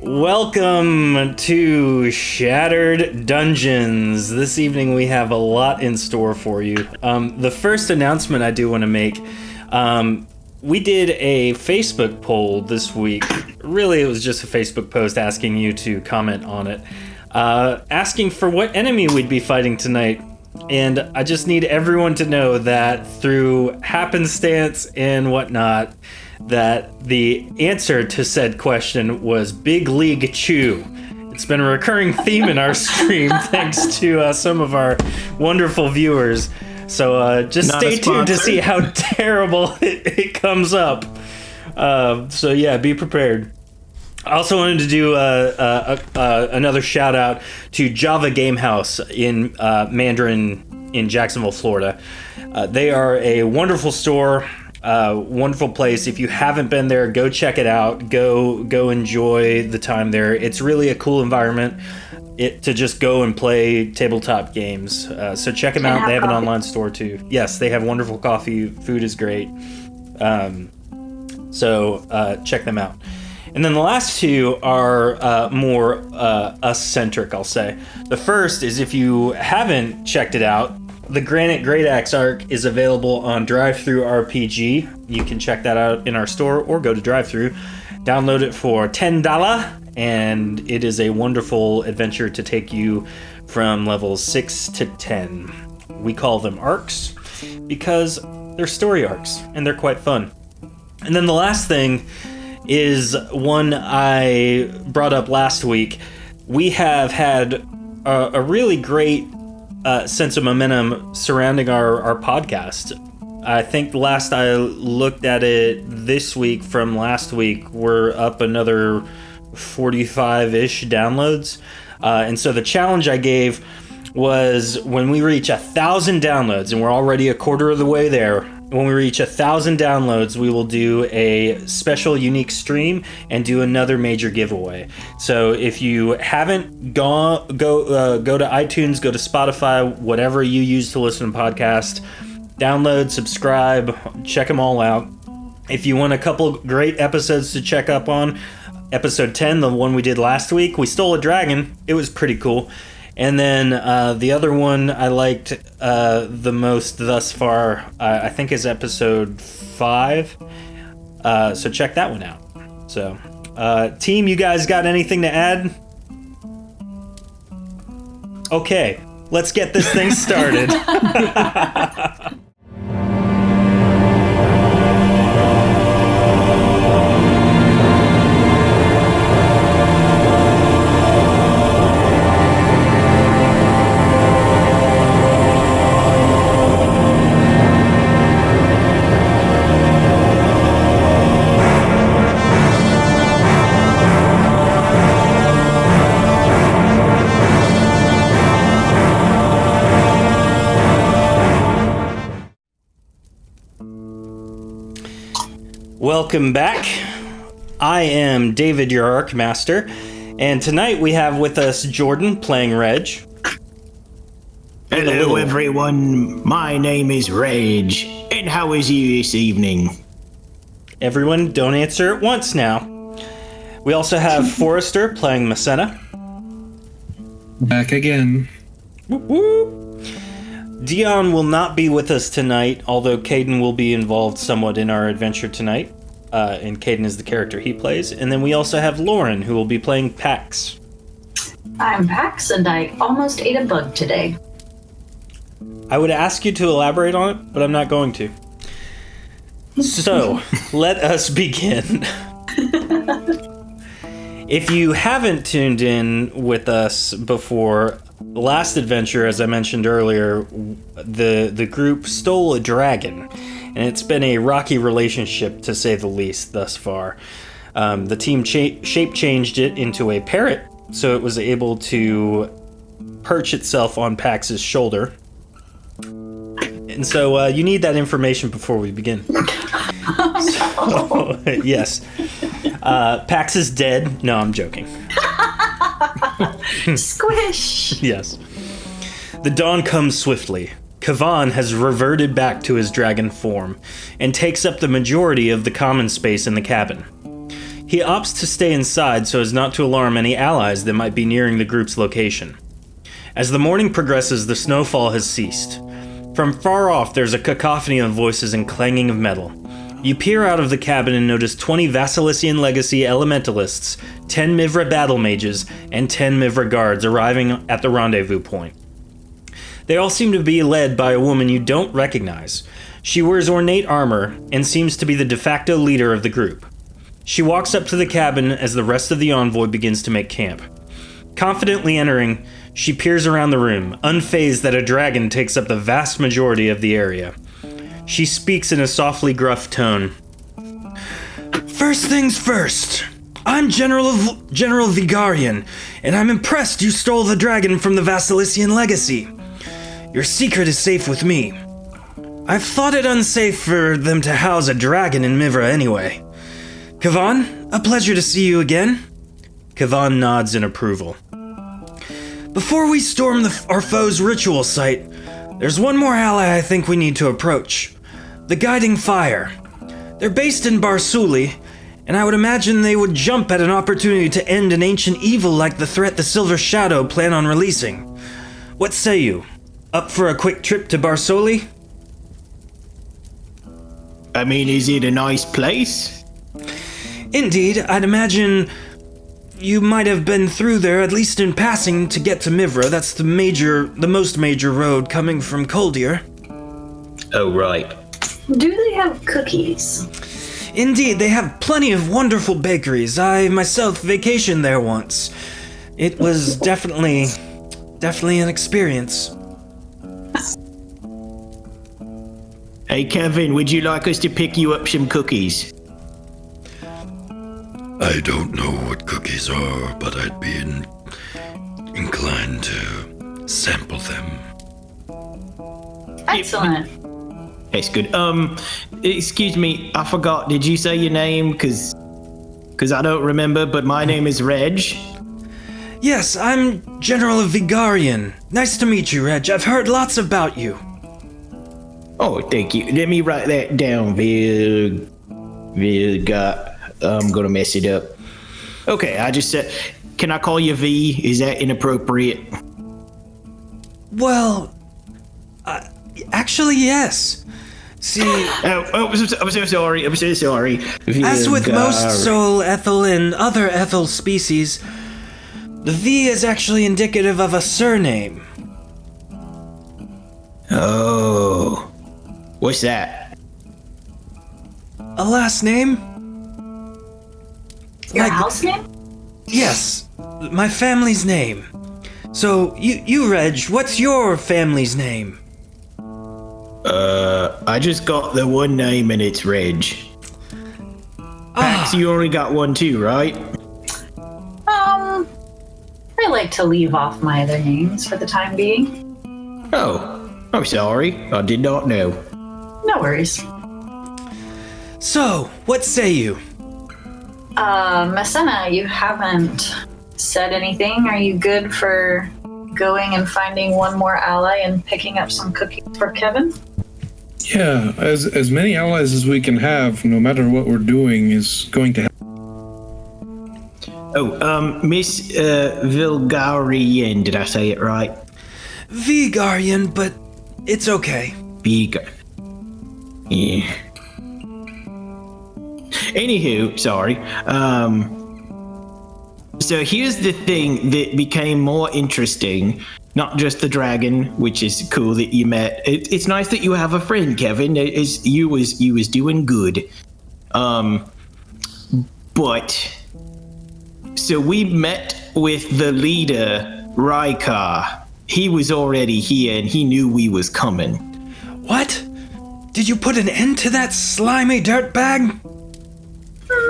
Welcome to Shattered Dungeons. This evening we have a lot in store for you. The first announcement I do want to make, we did a Facebook poll this week. Really, it was just a Facebook post asking you to comment on it, asking for what enemy we'd be fighting tonight. And I just need everyone to know that through happenstance and whatnot, that the answer to said question was Big League Chew. It's been a recurring theme in our stream thanks to some of our wonderful viewers. So just stay tuned to see how terrible it comes up. So yeah, be prepared. I also wanted to do another shout out to Java Game House in Mandarin in Jacksonville, Florida. They are a wonderful store. Wonderful place. If you haven't been there, go check it out. Go enjoy the time there. It's really a cool environment to just go and play tabletop games. So check them out. They have an online store too. Yes, they have wonderful coffee. Food is great. So check them out. And then the last two are more us-centric, I'll say. The first is, if you haven't checked it out, the Granite Great Axe Arc is available on DriveThru RPG. You can check that out in our store or go to DriveThru. Download it for $10, and it is a wonderful adventure to take you from levels 6 to 10. We call them arcs because they're story arcs, and they're quite fun. And then the last thing is one I brought up last week. We have had a really great sense of momentum surrounding our podcast. I think last I looked at it this week from last week, we're up another 45-ish downloads. And so the challenge I gave was, when we reach 1,000 downloads, and we're already a quarter of the way there, when we reach 1,000 downloads, we will do a special unique stream and do another major giveaway. So if you haven't go to iTunes, go to Spotify, whatever you use to listen to podcasts, download, subscribe, check them all out. If you want a couple great episodes to check up on, episode 10, the one we did last week, we stole a dragon. It was pretty cool. And then the other one I liked the most thus far, I think, is episode 5. So check that one out. So, team, you guys got anything to add? Okay, let's get this thing started. Welcome back. I am David, your Arcmaster, and tonight we have with us Jordan playing Reg. Hello everyone, my name is Reg, and how is you this evening? Everyone, don't answer at once now. We also have Forrester playing Masena. Back again. Whoop whoop. Dion will not be with us tonight, although Caden will be involved somewhat in our adventure tonight. And Caden is the character he plays. And then we also have Lauren, who will be playing Pax. I'm Pax, and I almost ate a bug today. I would ask you to elaborate on it, but I'm not going to. So, let us begin. If you haven't tuned in with us before, last adventure, as I mentioned earlier, the group stole a dragon. And it's been a rocky relationship, to say the least, thus far. The team shape changed it into a parrot, so it was able to perch itself on Pax's shoulder. And so you need that information before we begin. So, yes. Pax is dead. No, I'm joking. Squish! Yes. The dawn comes swiftly. Kavan has reverted back to his dragon form and takes up the majority of the common space in the cabin. He opts to stay inside so as not to alarm any allies that might be nearing the group's location. As the morning progresses, the snowfall has ceased. From far off, there's a cacophony of voices and clanging of metal. You peer out of the cabin and notice 20 Vasilician Legacy Elementalists, 10 Mivra Battle Mages, and 10 Mivra Guards arriving at the rendezvous point. They all seem to be led by a woman you don't recognize. She wears ornate armor and seems to be the de facto leader of the group. She walks up to the cabin as the rest of the envoy begins to make camp. Confidently entering, she peers around the room, unfazed that a dragon takes up the vast majority of the area. She speaks in a softly gruff tone. First things first. I'm General Vigarian, and I'm impressed you stole the dragon from the Vasilician Legacy. Your secret is safe with me. I've thought it unsafe for them to house a dragon in Mivra anyway. Kavan, a pleasure to see you again. Kavan nods in approval. Before we storm our foe's ritual site, there's one more ally I think we need to approach. The Guiding Fire. They're based in Barsuli, and I would imagine they would jump at an opportunity to end an ancient evil like the threat the Silver Shadow plan on releasing. What say you? Up for a quick trip to Barsuli? I mean, is it a nice place? Indeed, I'd imagine you might have been through there at least in passing to get to Mivra. That's the most major road coming from Koldir. Oh, right. Do they have cookies? Indeed, they have plenty of wonderful bakeries. I myself vacationed there once. It was definitely an experience. Hey, Kevin, would you like us to pick you up some cookies? I don't know what cookies are, but I'd be inclined to sample them. Excellent. That's good. Excuse me, I forgot. Did you say your name? Cause I don't remember, but my name is Reg. Yes, I'm General Vigarian. Nice to meet you, Reg. I've heard lots about you. Oh, thank you. Let me write that down, I'm gonna mess it up. Okay, I just said, can I call you V? Is that inappropriate? Well, actually, yes. See, I'm so sorry. I'm so sorry. as with most Soul Ethel and other Ethel species, the V is actually indicative of a surname. Oh, what's that? A last name? Your house name? Yes, my family's name. So, you, Reg, what's your family's name? I just got the one name and it's Reg. Pax, you only got one too, right? I like to leave off my other names for the time being. Oh, I'm sorry. I did not know. No worries. So, what say you? Messena, you haven't said anything. Are you good for going and finding one more ally and picking up some cookies for Kevin? Yeah, as many allies as we can have, no matter what we're doing, is going to help. Oh, Miss Vilgarian, did I say it right? Vigarian, but it's okay. Vigar. Yeah. Anywho, sorry. So here's the thing that became more interesting. Not just the dragon, which is cool that you met. It's nice that you have a friend, Kevin. You was doing good. But so we met with the leader, Raikar. He was already here and he knew we was coming. What? Did you put an end to that slimy dirtbag?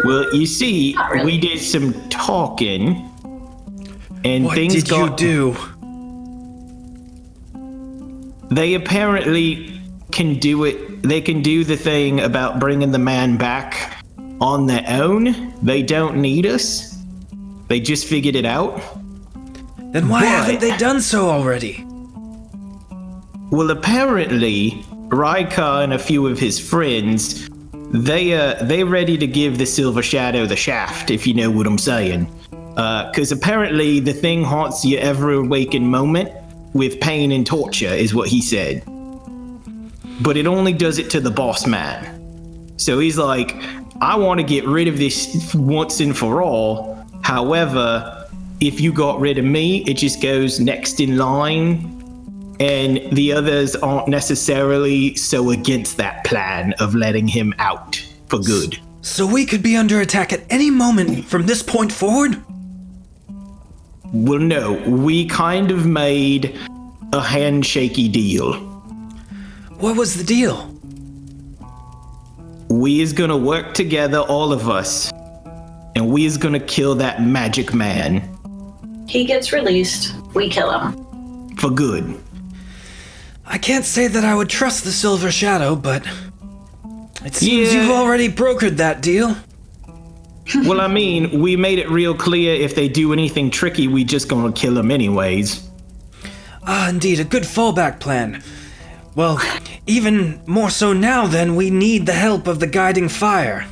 Well, you see, Not really. we did some talking, and What things did you do? They apparently can do it. They can do the thing about bringing the man back on their own. They don't need us. They just figured it out. Then why But- haven't they done so already? Well, apparently, Raikar and a few of his friends they're ready to give the Silver Shadow the shaft, if you know what I'm saying. Because apparently the thing haunts your ever awakened moment with pain and torture, is what he said. But it only does it to the boss man. So he's like, I want to get rid of this once and for all. However, if you got rid of me, it just goes next in line. And the others aren't necessarily so against that plan of letting him out for good. So we could be under attack at any moment from this point forward? Well, no, we kind of made a handshaky deal. What was the deal? We is gonna work together, all of us, and we is gonna kill that magic man. He gets released. We kill him. For good. I can't say that I would trust the Silver Shadow, but it seems Yeah. you've already brokered that deal. Well, I mean, we made it real clear if they do anything tricky, we just gonna kill them anyways. Ah, indeed, a good fallback plan. Well, even more so now then, we need the help of the Guiding Fire.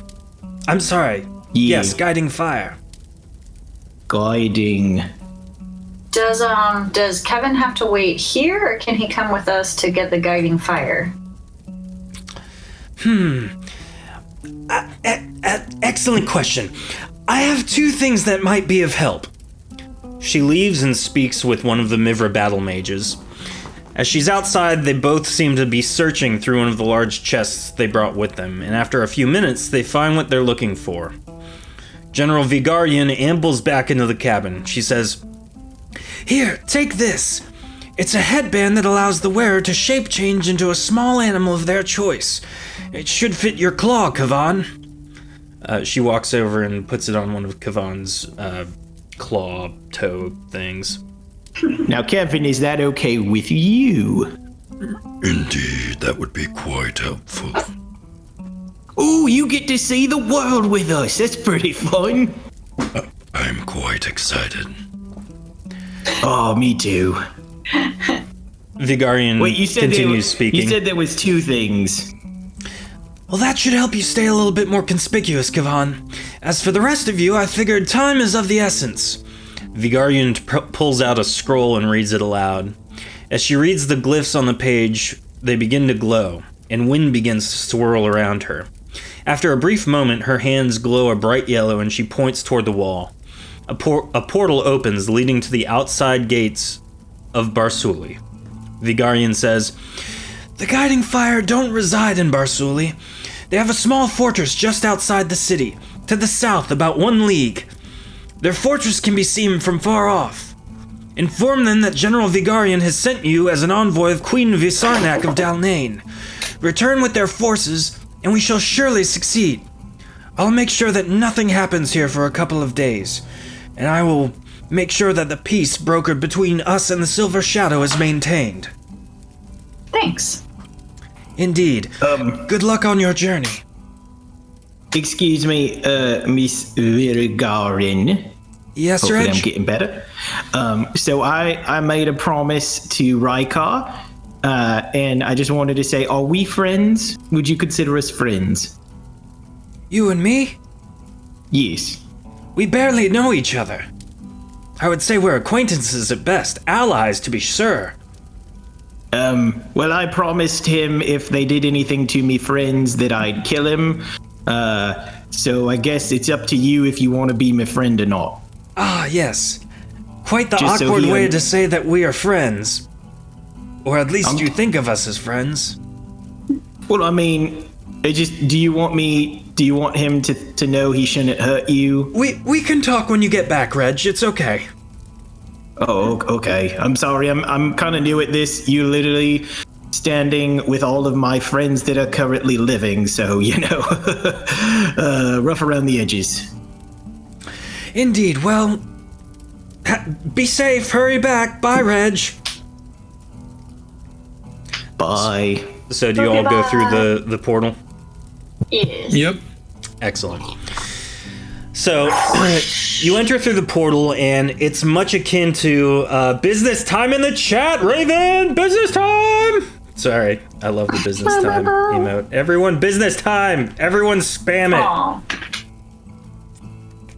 I'm sorry. Yeah. Yes, Guiding Fire. Guiding. Does Kevin have to wait here, or can he come with us to get the Guiding Fire? Excellent question. I have two things that might be of help. She leaves and speaks with one of the Mivra battle mages. As she's outside, they both seem to be searching through one of the large chests they brought with them, and after a few minutes, they find what they're looking for. General Vigarian ambles back into the cabin. She says, "Here, take this. It's a headband that allows the wearer to shape change into a small animal of their choice. It should fit your claw, Kavan." She walks over and puts it on one of Kavan's claw toe things. Now, Kevin, is that okay with you? Indeed, that would be quite helpful. Ooh, you get to see the world with us. That's pretty fun. I'm quite excited. Oh, me too. Vigarian Wait, you said continues speaking. You said there was two things. Well, that should help you stay a little bit more conspicuous, Kavan. As for the rest of you, I figured time is of the essence. Vigarian pulls out a scroll and reads it aloud. As she reads the glyphs on the page, they begin to glow, and wind begins to swirl around her. After a brief moment, her hands glow a bright yellow and she points toward the wall. A portal opens, leading to the outside gates of Barsuli. Vigarian says, "The Guiding Fire don't reside in Barsuli. They have a small fortress just outside the city, to the south about 1 league. Their fortress can be seen from far off. Inform them that General Vigarian has sent you as an envoy of Queen Visarnak of Dalnain. Return with their forces, and we shall surely succeed. I'll make sure that nothing happens here for a couple of days, and I will make sure that the peace brokered between us and the Silver Shadow is maintained." Thanks. Indeed. Good luck on your journey. Excuse me, Miss Virgarin. Yes, Hopefully Reg? I'm getting better. So I made a promise to Rykar, and I just wanted to say, are we friends? Would you consider us friends? You and me? Yes. We barely know each other. I would say we're acquaintances at best, allies to be sure. Well, I promised him if they did anything to me friends that I'd kill him. So I guess it's up to you if you want to be my friend or not. Ah, yes. Quite the Just so awkward he way to say that we are friends. Or at least you think of us as friends. Well, I mean, do you want him to know he shouldn't hurt you? We can talk when you get back, Reg. It's okay. Oh, okay. I'm sorry. I'm kind of new at this. You literally standing with all of my friends that are currently living, so rough around the edges. Indeed. Well, be safe. Hurry back. Bye, Reg. Bye. So do you all go through the portal? Yes. Yep. Excellent. So, you enter through the portal, and it's much akin to business time in the chat, Raven! Business time! Sorry, I love the business time emote. Everyone, business time! Everyone spam it! Aw.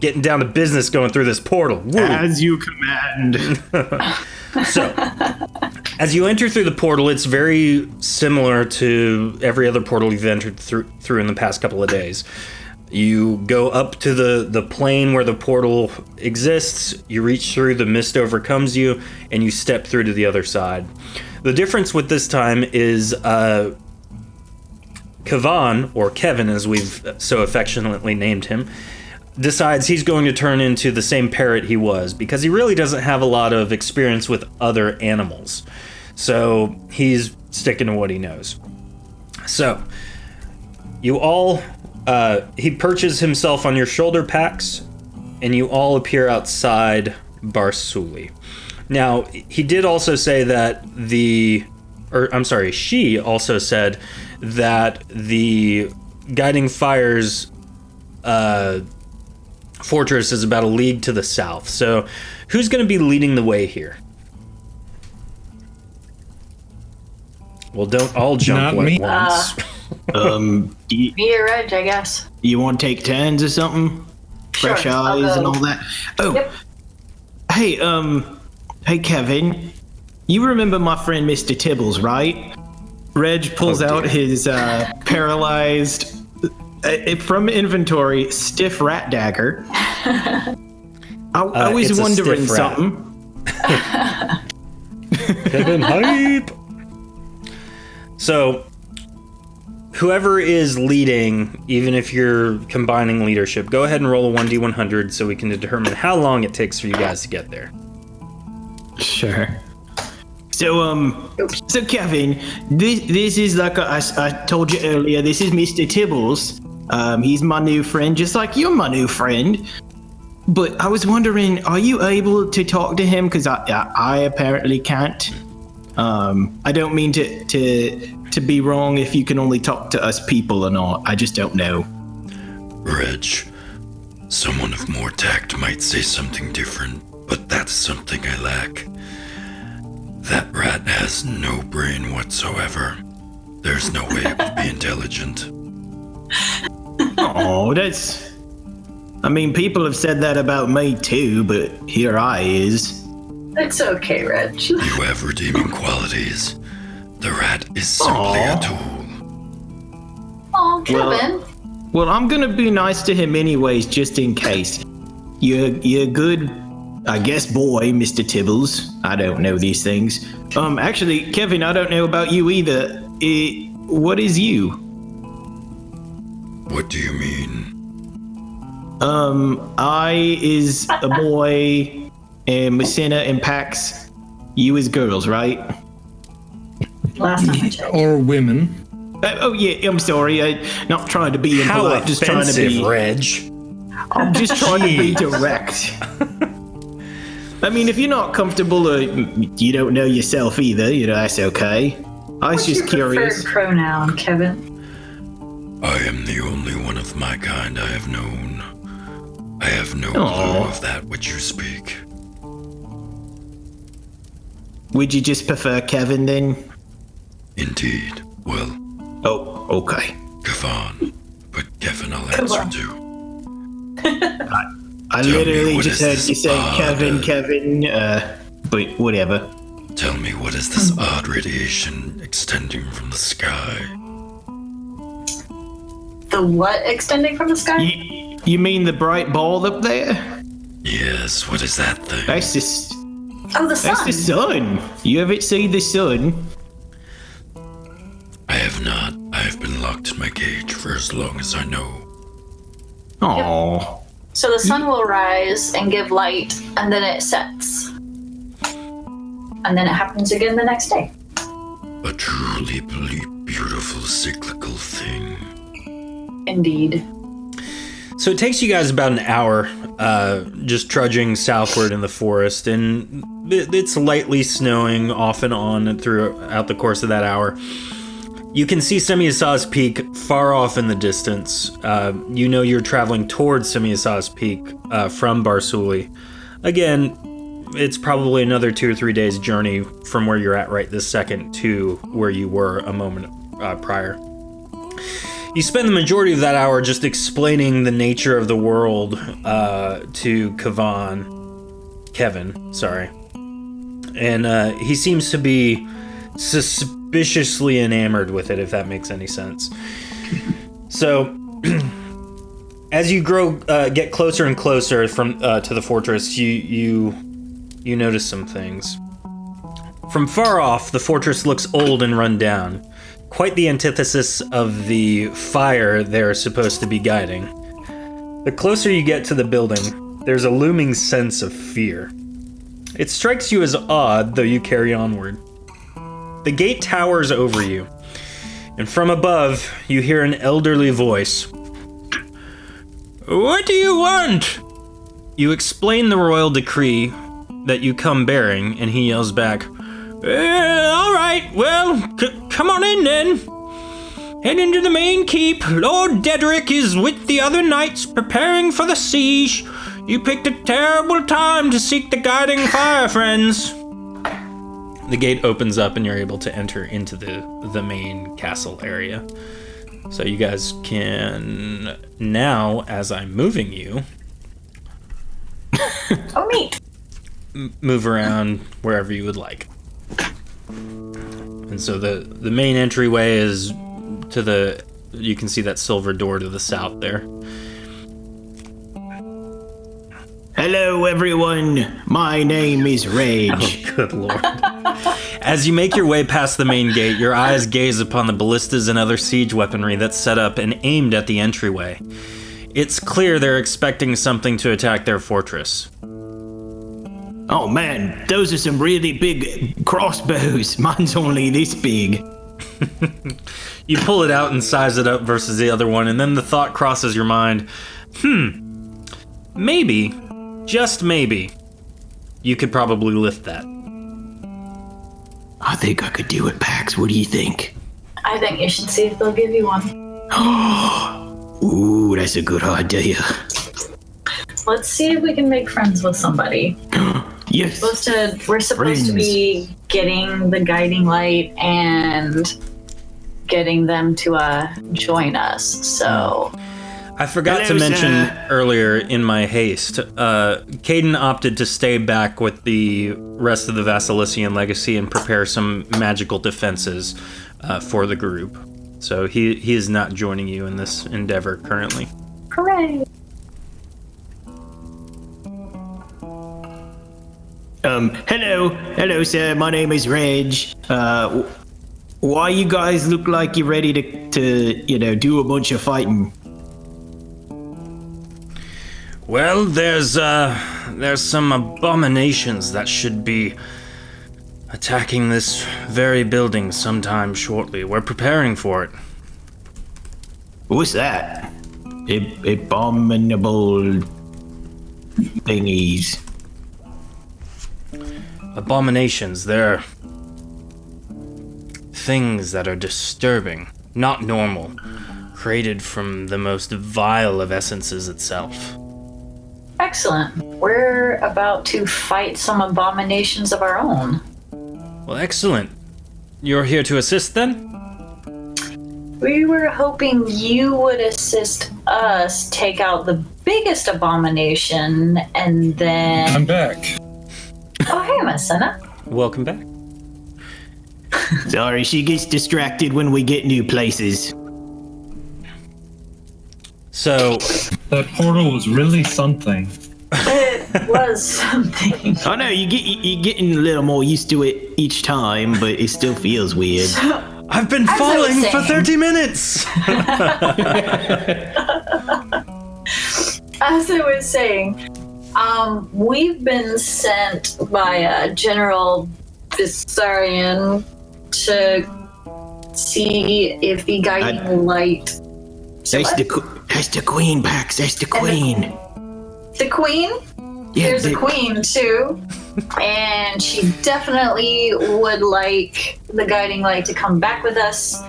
Getting down to business going through this portal. Woo. As you command. So, as you enter through the portal, it's very similar to every other portal you've entered through in the past couple of days. You go up to the plane where the portal exists, you reach through, the mist overcomes you, and you step through to the other side. The difference with this time is Kavan, or Kevin as we've so affectionately named him, decides he's going to turn into the same parrot he was, because he really doesn't have a lot of experience with other animals. So he's sticking to what he knows. So, you all, he perches himself on your shoulder packs, and you all appear outside Barsuli. Now, he did also say that she also said that the Guiding Fires fortress is about a league to the south. So, who's going to be leading the way here? Well, don't all jump Not me. at once. Me or Reg, I guess. You want to take turns or something? Sure, Fresh I'll eyes and go. all that. Oh, Yep. hey, Kevin. You remember my friend Mr. Tibbles, right? Reg pulls out his paralyzed, from inventory, stiff rat dagger. I was it's a wondering stiff rat. something. Kevin hype. So, whoever is leading, even if you're combining leadership, go ahead and roll a 1d100 so we can determine how long it takes for you guys to get there. Sure. So Kevin, this is like I told you earlier. This is Mr. Tibbles. He's my new friend, just like you're my new friend. But I was wondering, are you able to talk to him? Because I apparently can't. I don't mean to be wrong if you can only talk to us people or not. I just don't know. Reg, someone of more tact might say something different, but that's something I lack. That rat has no brain whatsoever. There's no way it would be intelligent. Oh, that's... I mean, people have said that about me too, but here I is. It's okay, Reg. You have redeeming qualities. The rat is simply a tool. Oh, Kevin. Well, I'm gonna be nice to him anyways, just in case. You're good, I guess, boy, Mr. Tibbles. I don't know these things. Actually, Kevin, I don't know about you either. What is you? What do you mean? I is a boy, and Messina and Pax, you is girls, right? Last time I checked. Or women. Oh yeah, I'm sorry. I'm not trying to be How impolite, just trying to offensive, be. Reg. I'm just trying to be direct. I mean, if you're not comfortable or you don't know yourself either, that's okay. I was What's just your curious. preferred pronoun, Kevin? I am the only one of my kind I have known. I have no Aw. clue of that which you speak. Would you just prefer Kevin then? Indeed. Well, Oh, okay. Kavan. But Kevin I'll answer to. I Tell me, literally what just is heard this you say odd, Kevin, but whatever. Tell me, what is this odd radiation extending from the sky? The what extending from the sky? You mean the bright ball up there? Yes, what is that thing? That's just Oh, the sun. that's the sun. You ever see the sun? I have not. I have been locked in my cage for as long as I know. Oh, So the sun will rise and give light, and then it sets. And then it happens again the next day. A truly beautiful cyclical thing. Indeed. So it takes you guys about an hour just trudging southward in the forest, and it's lightly snowing off and on throughout the course of that hour. You can see Semiasa's Peak far off in the distance. You're traveling towards Semiasa's Peak from Barsuli. Again, it's probably another 2 or 3 days journey from where you're at right this second to where you were a moment prior. You spend the majority of that hour just explaining the nature of the world to Kevin, and he seems to be suspiciously enamored with it, if that makes any sense. So, as you get closer and closer from to the fortress, you notice some things. From far off, the fortress looks old and run down, quite the antithesis of the fire they're supposed to be guiding. The closer you get to the building, there's a looming sense of fear. It strikes you as odd, though you carry onward. The gate towers over you, and from above, you hear an elderly voice. What do you want? You explain the royal decree that you come bearing, and he yells back, all right, well, come on in then. Head into the main keep. Lord Dedrick is with the other knights preparing for the siege. You picked a terrible time to seek the guiding fire, friends. The gate opens up and you're able to enter into the main castle area. So you guys can now, as I'm moving you, Oh, neat. move around wherever you would like. And so the main entryway is to the, you can see that silver door to the south there. Hello, everyone. My name is Rage. Oh, good lord. As you make your way past the main gate, your eyes gaze upon the ballistas and other siege weaponry that's set up and aimed at the entryway. It's clear they're expecting something to attack their fortress. Oh man, those are some really big crossbows. Mine's only this big. You pull it out and size it up versus the other one, and then the thought crosses your mind, maybe, just maybe, you could probably lift that. I think I could do it, Pax. What do you think? I think you should see if they'll give you one. Ooh, that's a good idea. Let's see if we can make friends with somebody. Yes. We're supposed to be getting the guiding light and getting them to join us. So I forgot to Hello, mention sir. earlier in my haste, Caden opted to stay back with the rest of the Vasilician legacy and prepare some magical defenses for the group. So he is not joining you in this endeavor currently. hooray! Hello, sir. My name is Reg. Why you guys look like you're ready to do a bunch of fighting? Well, there's some abominations that should be attacking this very building sometime shortly. We're preparing for it. What's that? Abominable thingies. Abominations, they're things that are disturbing, not normal, created from the most vile of essences itself. Excellent. We're about to fight some abominations of our own. Well, excellent. You're here to assist then? We were hoping you would assist us take out the biggest abomination and then... I'm back. Oh, hey, Messina. Welcome back. Sorry, she gets distracted when we get new places. So, That portal was really something. It was something. I know you're getting a little more used to it each time, but it still feels weird. I've been As I was falling for saying. 30 minutes! As I was saying, we've been sent by General Visarion to see if the guiding light... So That's what? that's the queen, Pax. That's the queen. The queen? Yeah, There's a queen too, and she definitely would like the guiding light to come back with us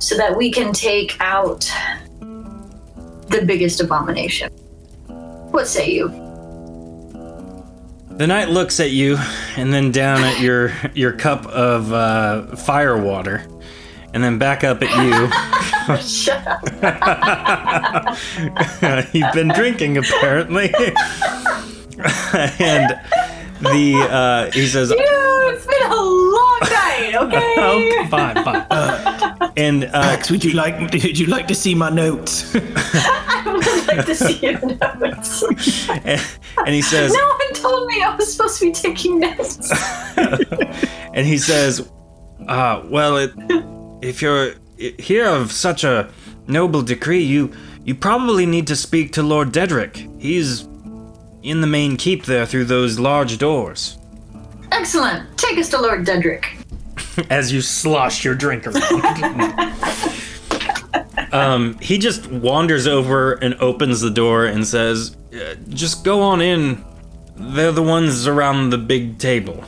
so that we can take out the biggest abomination. What say you? The knight looks at you, and then down at your cup of fire water, and then back up at you. Shut up. You've been drinking, apparently. And he says, Dude, it's been a long night, okay? "Oh, fine. And Max, would you like to see my notes? I would like to see your notes. and he says, No one told me I was supposed to be taking notes. and he says, well, if you're here of such a noble decree, you probably need to speak to Lord Dedrick. He's in the main keep there through those large doors." Excellent. Take us to Lord Dedrick. As you slosh your drink around. He just wanders over and opens the door and says, "Just go on in. They're the ones around the big table."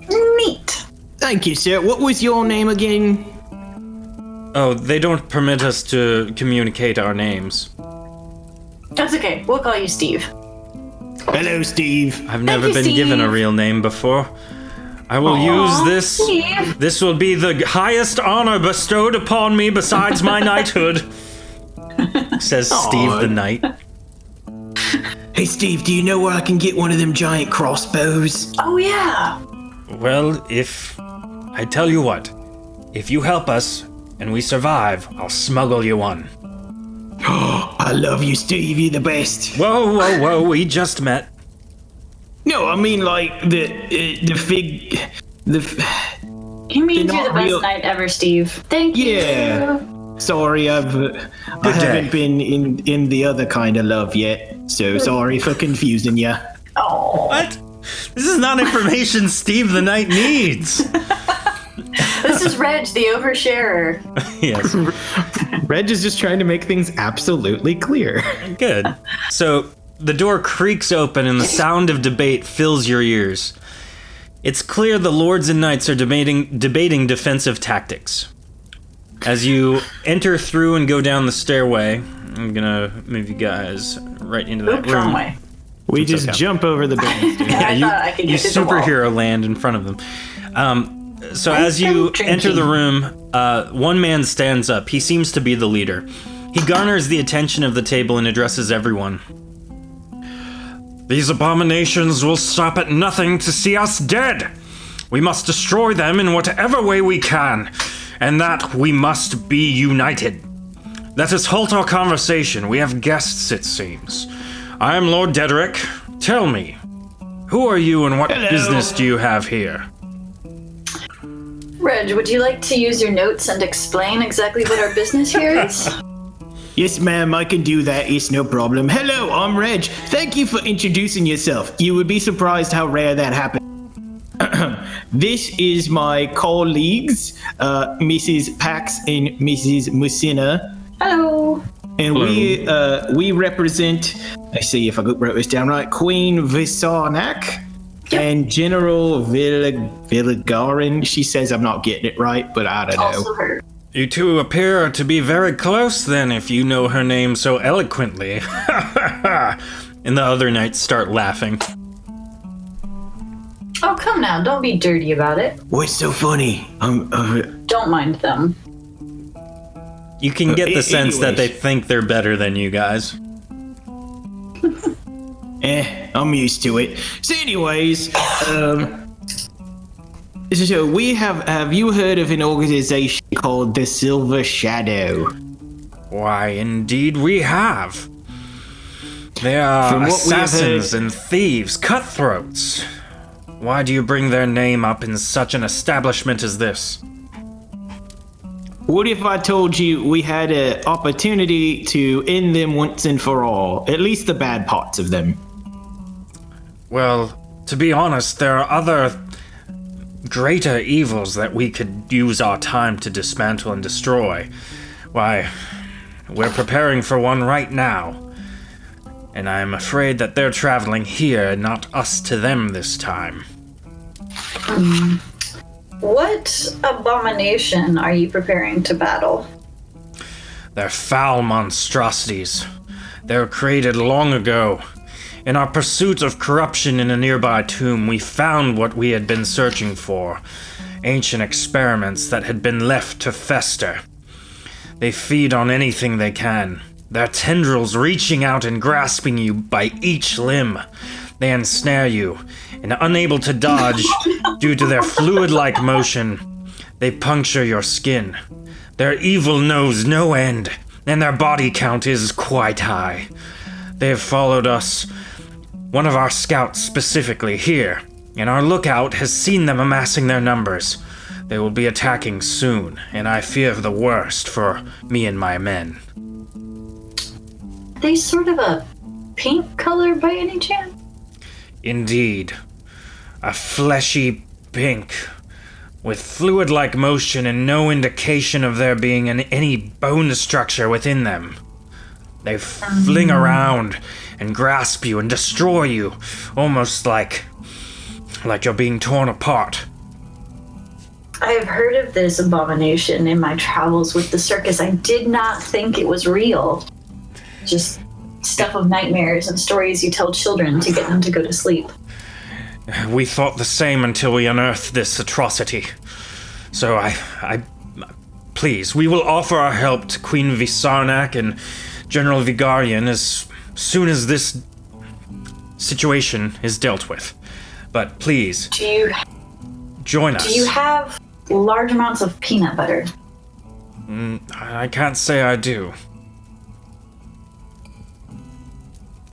Neat. Thank you, sir. What was your name again? Oh, they don't permit us to communicate our names. That's okay. We'll call you Steve. Hello, Steve. I've never you, been Steve. given a real name before. I will use this. Steve. This will be the highest honor bestowed upon me besides my knighthood, says Steve the Knight. Hey, Steve, do you know where I can get one of them giant crossbows? Oh, yeah. Well, I tell you what, if you help us and we survive, I'll smuggle you one. I love you, Steve. You're the best. Whoa, we just met. No, I mean like the fig. You mean They're you're the not best real- knight ever, Steve. Thank you. Yeah. Sorry, I haven't been in the other kind of love yet. So sorry for confusing you. Oh. What? This is not information Steve the Knight needs. This is Reg, the oversharer. Yes. Reg is just trying to make things absolutely clear. Good. So the door creaks open and the sound of debate fills your ears. It's clear the lords and knights are debating defensive tactics. As you enter through and go down the stairway, I'm gonna move you guys right into that Oops, wrong room. way. We It's just okay. jump over the banister. Yeah, I thought I could you get to the wall. superhero land in front of them. So as you been enter the drinking. room, one man stands up. He seems to be the leader. He garners the attention of the table and addresses everyone. "These abominations will stop at nothing to see us dead. We must destroy them in whatever way we can, and that we must be united. Let us halt our conversation. We have guests, it seems. I am Lord Dedrick. Tell me, who are you and what Hello. business do you have here?" Reg, would you like to use your notes and explain exactly what our business here is? Yes, ma'am, I can do that. It's no problem. Hello, I'm Reg. Thank you for introducing yourself. You would be surprised how rare that happens. This is my colleagues, Mrs. Pax and Mrs. Musina. Hello. And we represent, let's see if I wrote this down right, Queen Visarnak and General Vilagarin. She says I'm not getting it right, but I don't know. Also her. You two appear to be very close, then, if you know her name so eloquently. And the other knights start laughing. Oh, come now. Don't be dirty about it. What's so funny? Don't mind them. You can get the sense that they anyways. think they're better than you guys. I'm used to it. So anyways, so we have you heard of an organization called the Silver Shadow? Why, indeed we have. They are From what we have assassins heard- and thieves, cutthroats. Why do you bring their name up in such an establishment as this? What if I told you we had an opportunity to end them once and for all? At least the bad parts of them. Well, to be honest, there are other greater evils that we could use our time to dismantle and destroy. Why, we're preparing for one right now. And I'm afraid that they're traveling here, not us to them this time. What abomination are you preparing to battle? They're foul monstrosities. They were created long ago, In our pursuit of corruption in a nearby tomb, we found what we had been searching for. Ancient experiments that had been left to fester. They feed on anything they can, their tendrils reaching out and grasping you by each limb. They ensnare you, and unable to dodge due to their fluid-like motion, they puncture your skin. Their evil knows no end, and their body count is quite high. They have followed us, one of our scouts specifically, here, and our lookout has seen them amassing their numbers. They will be attacking soon, and I fear the worst for me and my men. Are they sort of a pink color by any chance? Indeed. A fleshy pink, with fluid-like motion and no indication of there being any bone structure within them. They fling around and grasp you and destroy you, almost like you're being torn apart. I have heard of this abomination in my travels with the circus. I did not think it was real. Just stuff of nightmares and stories you tell children to get them to go to sleep. We thought the same until we unearthed this atrocity. So please, we will offer our help to Queen Visarnak and General Vigarian as soon as this situation is dealt with. But please, join us. Do you have large amounts of peanut butter? I can't say I do.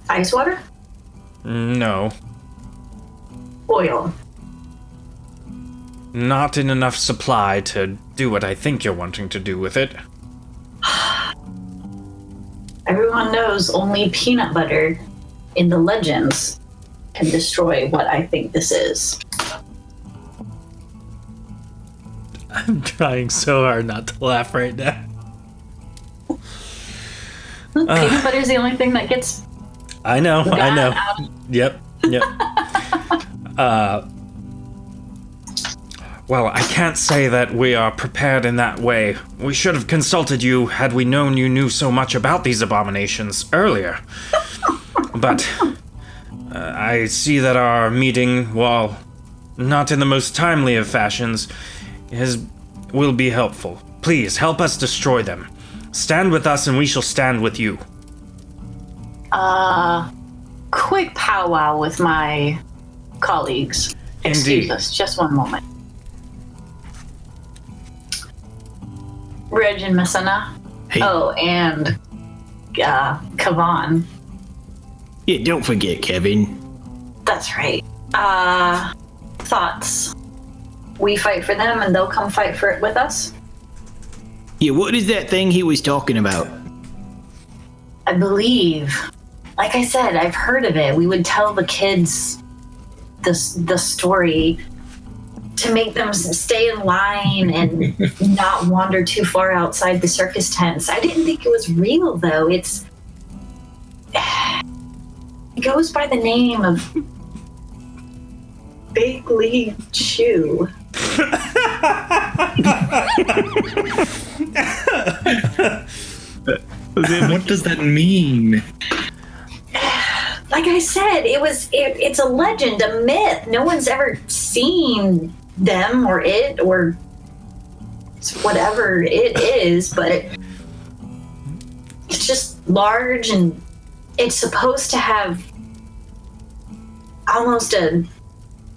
Ice water? No. Oil? Not in enough supply to do what I think you're wanting to do with it. Everyone knows only peanut butter in the legends can destroy what I think this is. I'm trying so hard not to laugh right now. Peanut butter is the only thing that gets. I know. Yep. Well, I can't say that we are prepared in that way. We should have consulted you had we known you knew so much about these abominations earlier. But I see that our meeting, while not in the most timely of fashions, will be helpful. Please, help us destroy them. Stand with us and we shall stand with you. Quick powwow with my colleagues. Excuse Indeed. us, just one moment. Reg and Messana. Hey. Oh, and Kavan. Yeah, don't forget, Kevin. That's right. Thoughts? We fight for them and they'll come fight for it with us? Yeah, what is that thing he was talking about? I believe, like I said, I've heard of it. We would tell the kids the story to make them stay in line and not wander too far outside the circus tents. I didn't think it was real, though. It goes by the name of Big League Chew. What does that mean? Like I said, it's a legend, a myth. No one's ever seen them or it or whatever it is, but it's just large and it's supposed to have almost a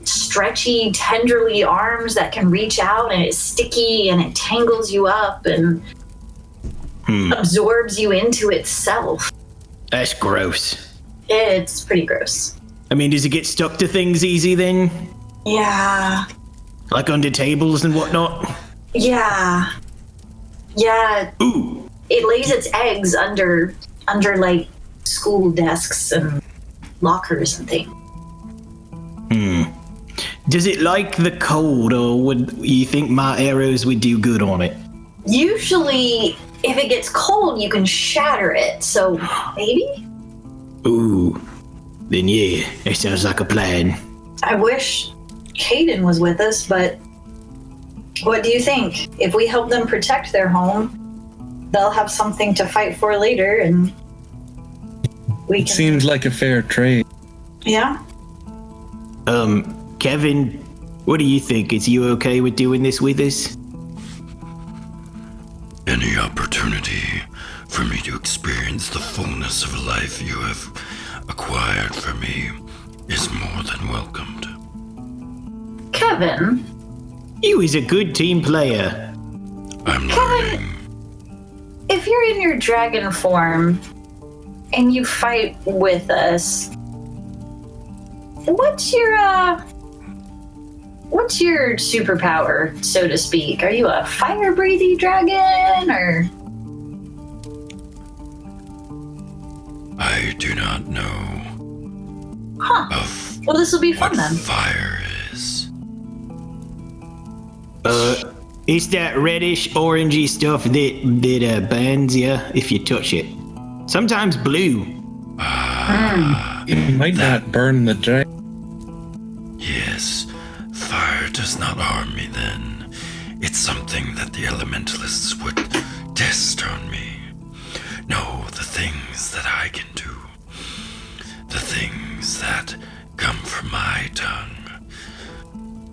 stretchy, tenderly arms that can reach out, and it's sticky and it tangles you up and absorbs you into itself. That's gross. It's pretty gross. I mean, does it get stuck to things easy then? Yeah. Like under tables and whatnot? Yeah. Ooh. It lays its eggs under like school desks and lockers and things. Does it like the cold, or would you think my arrows would do good on it? Usually, if it gets cold, you can shatter it. So maybe? Ooh. Then yeah, it sounds like a plan. I wish Caden was with us, but what do you think? If we help them protect their home, they'll have something to fight for later, and we can... Seems like a fair trade. Yeah? Kevin, what do you think? Is you okay with doing this with us? Any opportunity for me to experience the fullness of life you have acquired for me is more than welcomed. Kevin? You is a good team player. I'm learning. If you're in your dragon form and you fight with us, what's your superpower, so to speak? Are you a fire-breathing dragon, or? I do not know of Well, this will be what fun then. fire is. It's that reddish, orangey stuff that burns you if you touch it. Sometimes blue. It might not burn the dragon. Yes, fire does not harm me then. It's something that the elementalists would test on me. No, the things that I can do. The things that come from my tongue.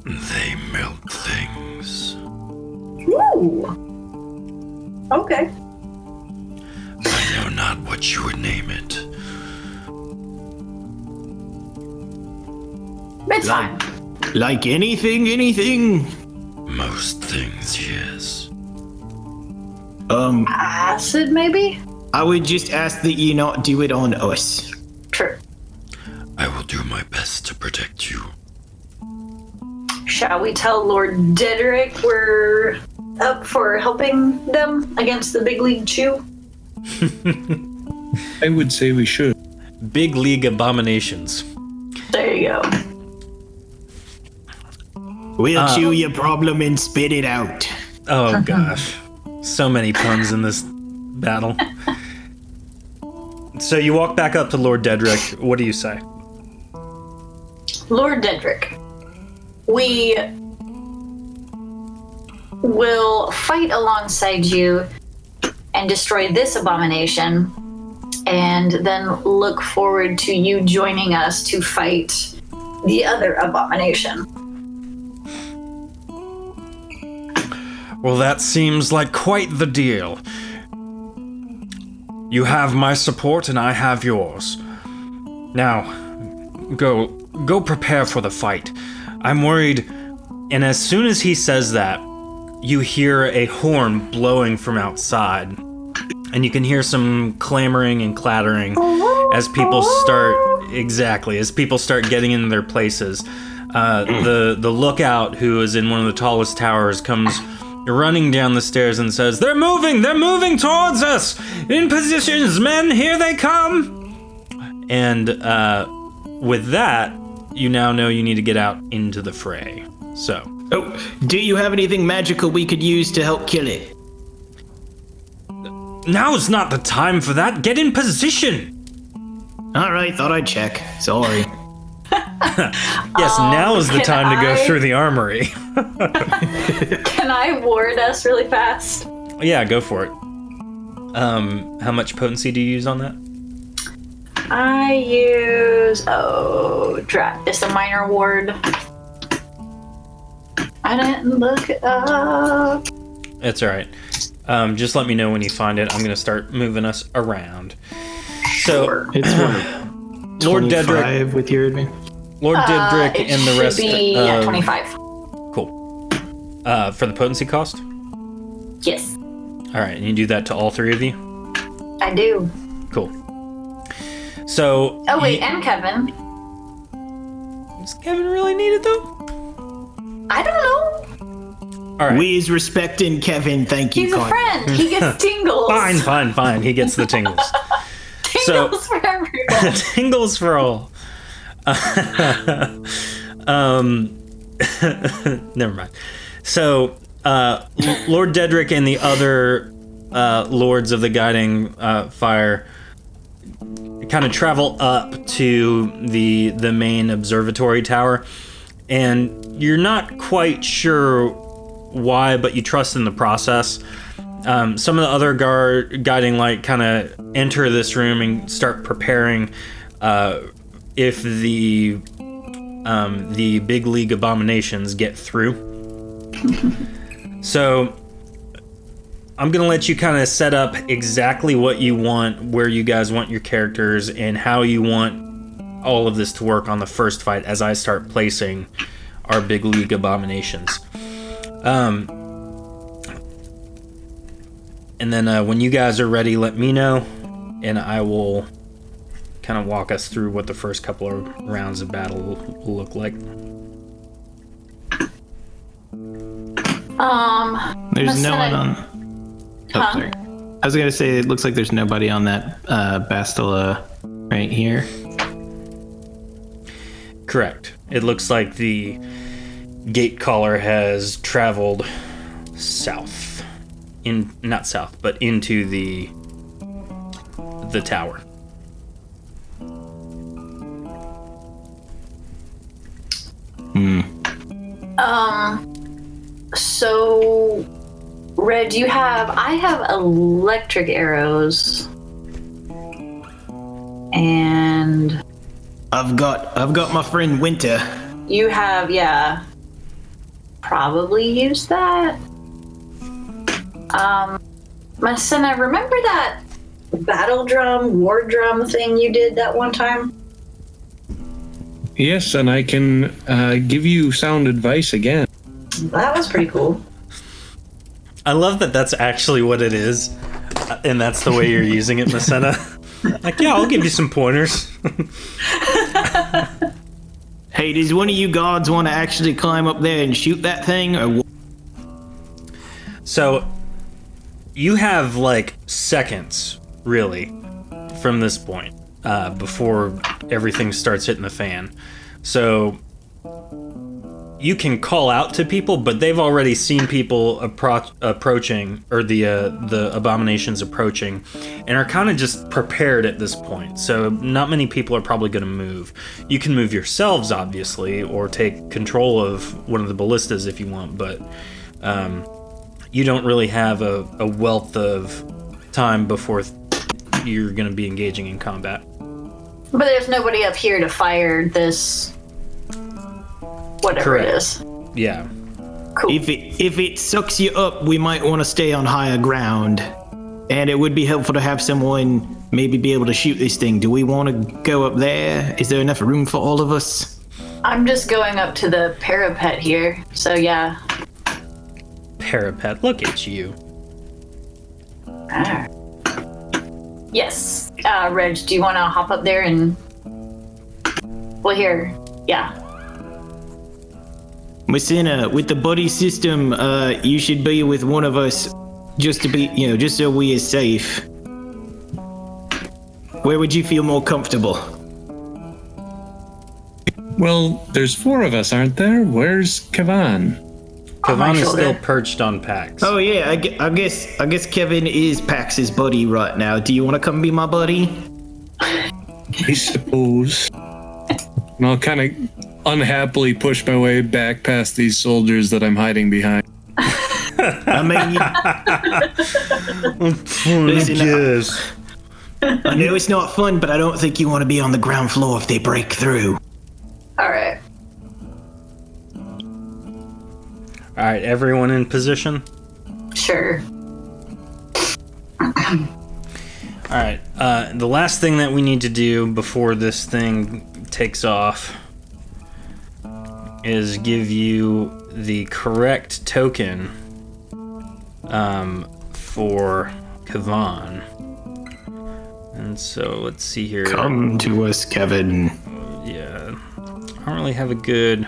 They melt things. Ooh. Okay. I know not what you would name it. It's fine. Like anything. Most things, yes. Acid, maybe? I would just ask that you not do it on us. True. I will do my best to protect you. Shall we tell Lord Dedrick we're up for helping them against the Big League Chew? I would say we should. Big League Abominations. There you go. We'll chew your problem and spit it out. Oh gosh. So many puns in this battle. So you walk back up to Lord Dedrick. What do you say? Lord Dedrick, we will fight alongside you and destroy this abomination, and then look forward to you joining us to fight the other abomination. Well, that seems like quite the deal. You have my support and I have yours. Now, go prepare for the fight. I'm worried. And as soon as he says that, you hear a horn blowing from outside. And you can hear some clamoring and clattering as people start getting into their places. The lookout, who is in one of the tallest towers, comes running down the stairs and says, They're moving towards us! In positions, men, here they come! And with that, you now know you need to get out into the fray. So. Oh, do you have anything magical we could use to help kill it? Now's not the time for that. Get in position! Alright, thought I'd check. Sorry. Yes, now is the time to go through the armory. Can I ward us really fast? Yeah, go for it. How much potency do you use on that? I use it's a minor ward. I didn't look it up. It's all right. Just let me know when you find it. I'm gonna start moving us around. So, It's what? Lord 25 Dedrick, with your admin? Lord Dedrick, It and the should rest. be at 25. Cool. For the potency cost. Yes, All right, and you do that to all three of you. I do. Cool. So. Oh wait, and Kevin. Does Kevin really need it though? I don't know. All right. We is respecting Kevin, thank you, He's a Con. friend. He gets tingles. Fine. He gets the tingles. Tingles for everyone. Tingles for all. Never mind. So, Lord Dedrick and the other lords of the guiding fire kind of travel up to the main observatory tower, and you're not quite sure why, but you trust in the process. Some of the other guiding light kind of enter this room and start preparing if the big league abominations get through. So I'm gonna let you kind of set up exactly what you want, where you guys want your characters, and how you want all of this to work on the first fight as I start placing our big league abominations. And then when you guys are ready, let me know, and I will kind of walk us through what the first couple of rounds of battle will look like. There's no one Masena- on. Oh, Huh? sorry. I was gonna say it looks like there's nobody on that Bastila right here. Correct. It looks like the gate caller has traveled south. Not south, but into the tower. So, Red, I have electric arrows. And I've got my friend Winter. you have, yeah. Probably use that. Masena, remember that battle drum, war drum thing you did that one time? Yes, and I can give you sound advice again. That was pretty cool. I love that that's actually what it is, and that's the way you're using it, Masena. Like, yeah, I'll give you some pointers. Hey, does one of you gods want to actually climb up there and shoot that thing, or? So, you have like seconds, really, from this point, before everything starts hitting the fan. So, you can call out to people, but they've already seen people approaching, or the abominations approaching, and are kind of just prepared at this point. So not many people are probably going to move. You can move yourselves, obviously, or take control of one of the ballistas if you want, but you don't really have a wealth of time before you're going to be engaging in combat. But there's nobody up here to fire this. Whatever Correct. it is. Yeah. Cool. If it sucks you up, we might want to stay on higher ground, and it would be helpful to have someone maybe be able to shoot this thing. Do we want to go up there? Is there enough room for all of us? I'm just going up to the parapet here. So yeah. Parapet, look at you. Yes. Reg, do you want to hop up there and... Well, here. Yeah. Masena, with the buddy system, you should be with one of us, just to be, just so we are safe. Where would you feel more comfortable? Well, there's 4 of us, aren't there? Where's Kavan? On my Kavan is shoulder. still perched on Pax. Oh yeah, I guess Kevin is Pax's buddy right now. Do you want to come be my buddy? I suppose. And I'll kind of unhappily push my way back past these soldiers that I'm hiding behind. I mean, listen, I know it's not fun, but I don't think you want to be on the ground floor if they break through. All right. All right, everyone in position? Sure. All right, the last thing that we need to do before this thing takes off is give you the correct token for Kavan. And so let's see here. Come to us, Kevin. Yeah, I don't really have a good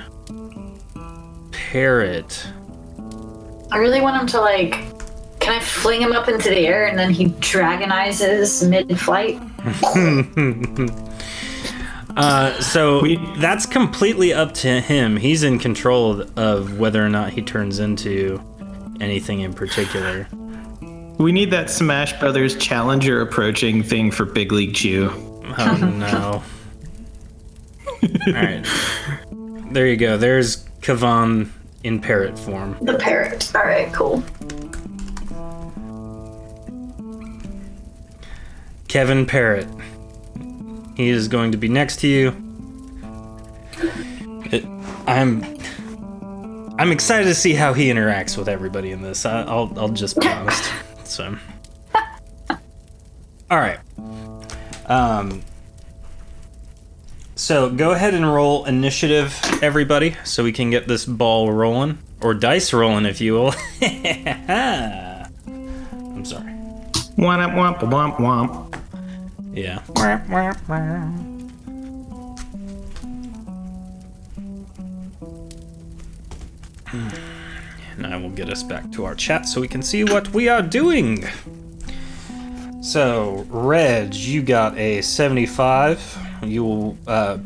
parrot. I really want him to, like... Can I fling him up into the air and then he dragonizes mid-flight? So that's completely up to him. He's in control of whether or not he turns into anything in particular. We need that Smash Brothers Challenger approaching thing for Big League Chew. Oh no. Alright. There you go. There's Kavan in parrot form. The parrot. All right, cool. Kevin Parrot. He is going to be next to you. I'm excited to see how he interacts with everybody in this. I'll just be honest. So, all right. So go ahead and roll initiative, everybody, so we can get this ball rolling, or dice rolling, if you will. I'm sorry. Womp womp womp womp. Yeah. And I will get us back to our chat so we can see what we are doing. So, Reg, you got a 75. You will,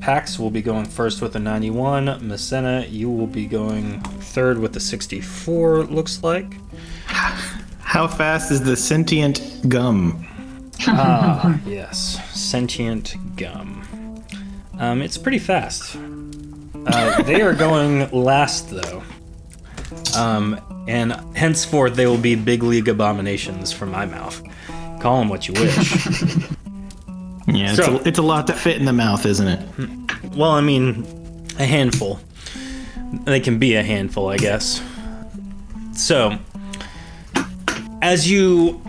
Pax will be going first with a 91. Messena, you will be going third with a 64, it looks like. How fast is the sentient gum? Ah, yes. Sentient gum. It's pretty fast. They are going last, though. And henceforth, they will be big league abominations from my mouth. Call them what you wish. Yeah, it's a lot to fit in the mouth, isn't it? Well, I mean, a handful. They can be a handful, I guess. So, as you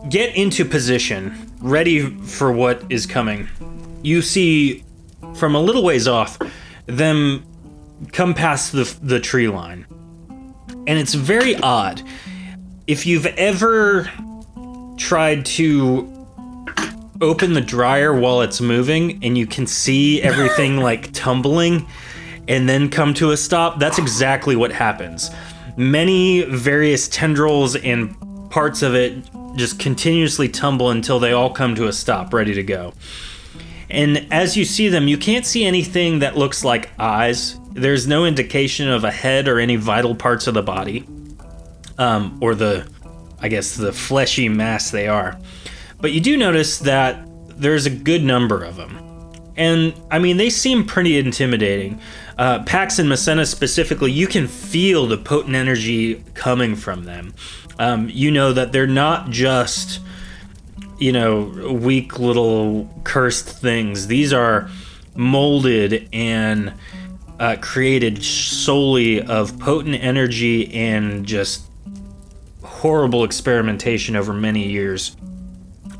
get into position, ready for what is coming, you see, from a little ways off, them come past the tree line. And it's very odd. If you've ever tried to open the dryer while it's moving and you can see everything like tumbling and then come to a stop, that's exactly what happens. Many various tendrils and parts of it just continuously tumble until they all come to a stop, ready to go. And as you see them, you can't see anything that looks like eyes. There's no indication of a head or any vital parts of the body, or the fleshy mass they are. But you do notice that there's a good number of them. And, I mean, they seem pretty intimidating. Pax and Messena specifically, you can feel the potent energy coming from them. You know that they're not just, weak little cursed things. These are molded and created solely of potent energy and just horrible experimentation over many years.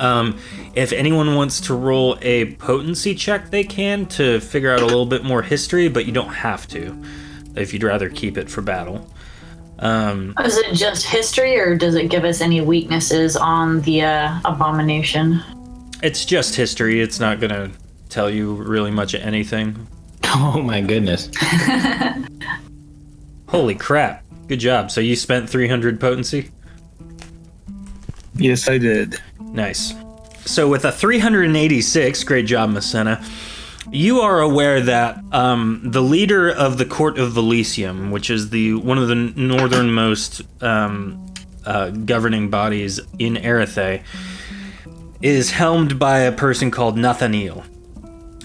If anyone wants to roll a potency check, they can to figure out a little bit more history, but you don't have to if you'd rather keep it for battle. Is it just history, or does it give us any weaknesses on the abomination? It's just history. It's not going to tell you really much of anything. Oh my goodness. Holy crap. Good job. So you spent 300 potency? Yes, I did. Nice. So with a 386, great job, Messena, you are aware that the leader of the Court of Velicium, which is one of the northernmost governing bodies in Erethe, is helmed by a person called Nathaniel.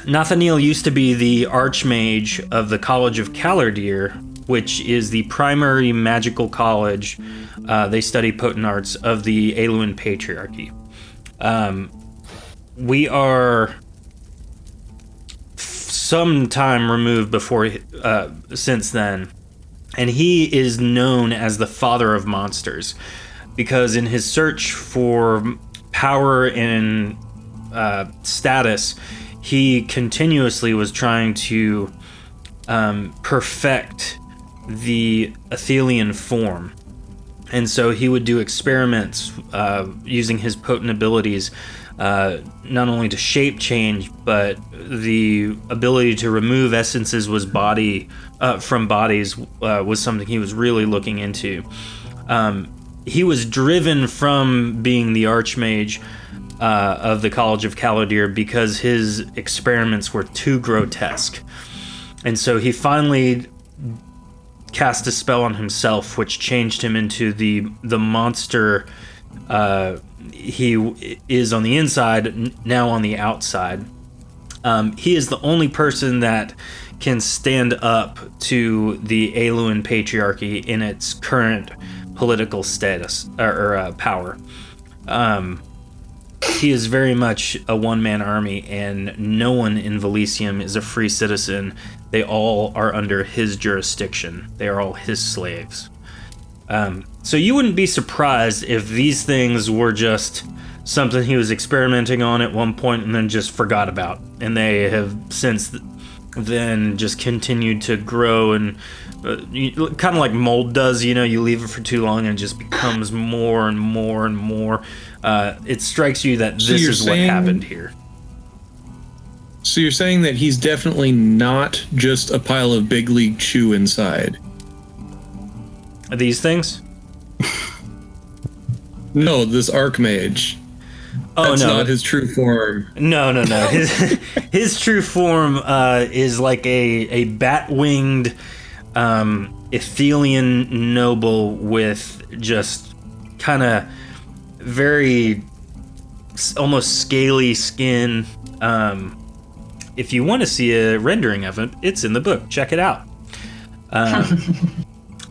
Nathaniel used to be the Archmage of the College of Calardir, which is the primary magical college. They study potent arts of the Aeluan Patriarchy. We are some time removed since then, and he is known as the Father of Monsters, because in his search for power and status, he continuously was trying to perfect the Athelian form. And so he would do experiments using his potent abilities, not only to shape change, but the ability to remove essences from bodies was something he was really looking into. He was driven from being the Archmage of the College of Calardir because his experiments were too grotesque. And so he finally cast a spell on himself, which changed him into the monster he is on the inside, now on the outside. He is the only person that can stand up to the Aeluan Patriarchy in its current political status or power. he is very much a one-man army, and no one in Velicium is a free citizen. They all are under his jurisdiction. They are all his slaves. So you wouldn't be surprised if these things were just something he was experimenting on at one point and then just forgot about. And they have since then just continued to grow and kind of like mold does, you know, you leave it for too long and it just becomes more and more and more. It strikes you that this is what happened here. So you're saying that he's definitely not just a pile of big league chew inside? Are these things? No, this Archmage. Oh, That's no. not his true form. No. His true form is like a bat-winged Athelian noble with just kind of very almost scaly skin. If you want to see a rendering of it, it's in the book. Check it out.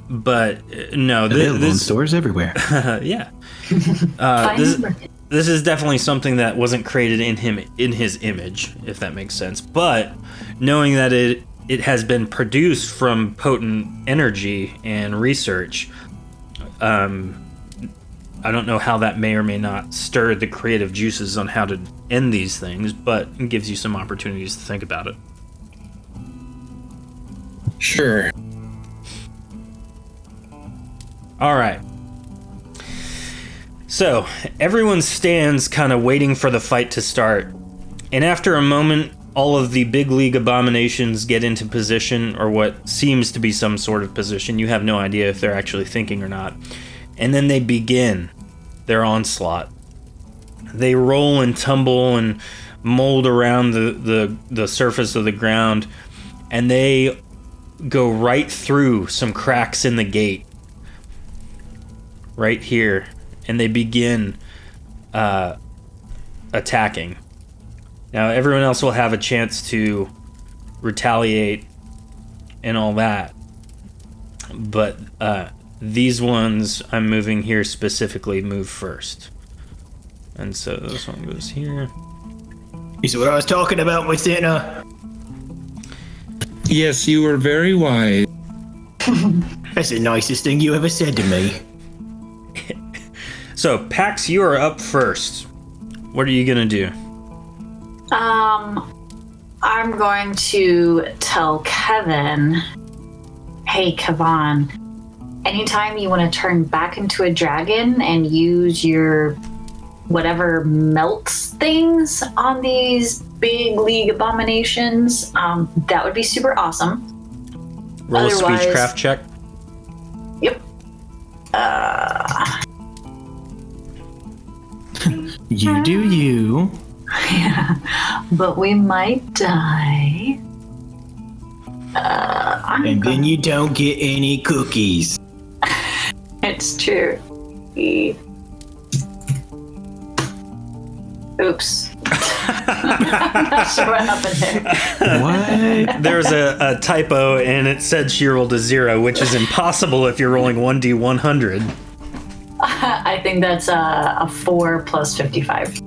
But no, Available in stores everywhere. yeah. This is definitely something that wasn't created in his image, if that makes sense. But knowing that it has been produced from potent energy and research, I don't know how that may or may not stir the creative juices on how to end these things, but it gives you some opportunities to think about it. Sure. All right. So, everyone stands kind of waiting for the fight to start. And after a moment, all of the big league abominations get into position, or what seems to be some sort of position. You have no idea if they're actually thinking or not. And then they begin their onslaught. They roll and tumble and mold around the surface of the ground, and they go right through some cracks in the gate. Right here. And they begin attacking. Now, everyone else will have a chance to retaliate and all that. But these ones I'm moving here specifically move first. And so this one goes here. Is what I was talking about with dinner. Yes, you were very wise. That's the nicest thing you ever said to me. So, Pax, you are up first. What are you going to do? I'm going to tell Kevin, hey, Kavan, anytime you want to turn back into a dragon and use your whatever melts things on these big league abominations, that would be super awesome. Roll a speechcraft check. Yep. You do you. But we might die. And then you don't get any cookies. It's true. Oops. I'm not sure what happened there. What? There's a typo, and it said she rolled a 0, which is impossible if you're rolling 1d100. I think that's a 4 plus 55.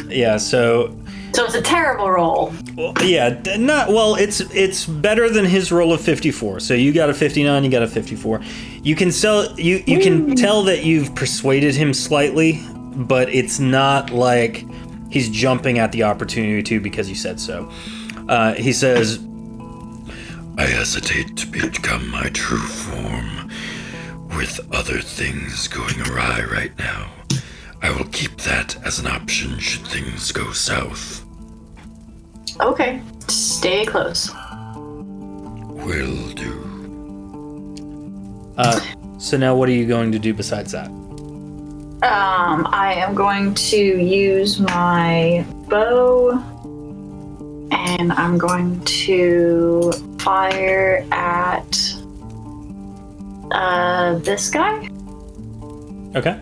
Yeah, so it's a terrible roll. yeah, it's better than his roll of 54. So you got a 59, you got a 54. You can can tell that you've persuaded him slightly, but it's not like he's jumping at the opportunity to because you said so. He says, I hesitate to become my true form with other things going awry right now. I will keep that as an option should things go south. Okay, stay close. Will do. so now what are you going to do besides that? I am going to use my bow, and I'm going to fire at this guy. Okay.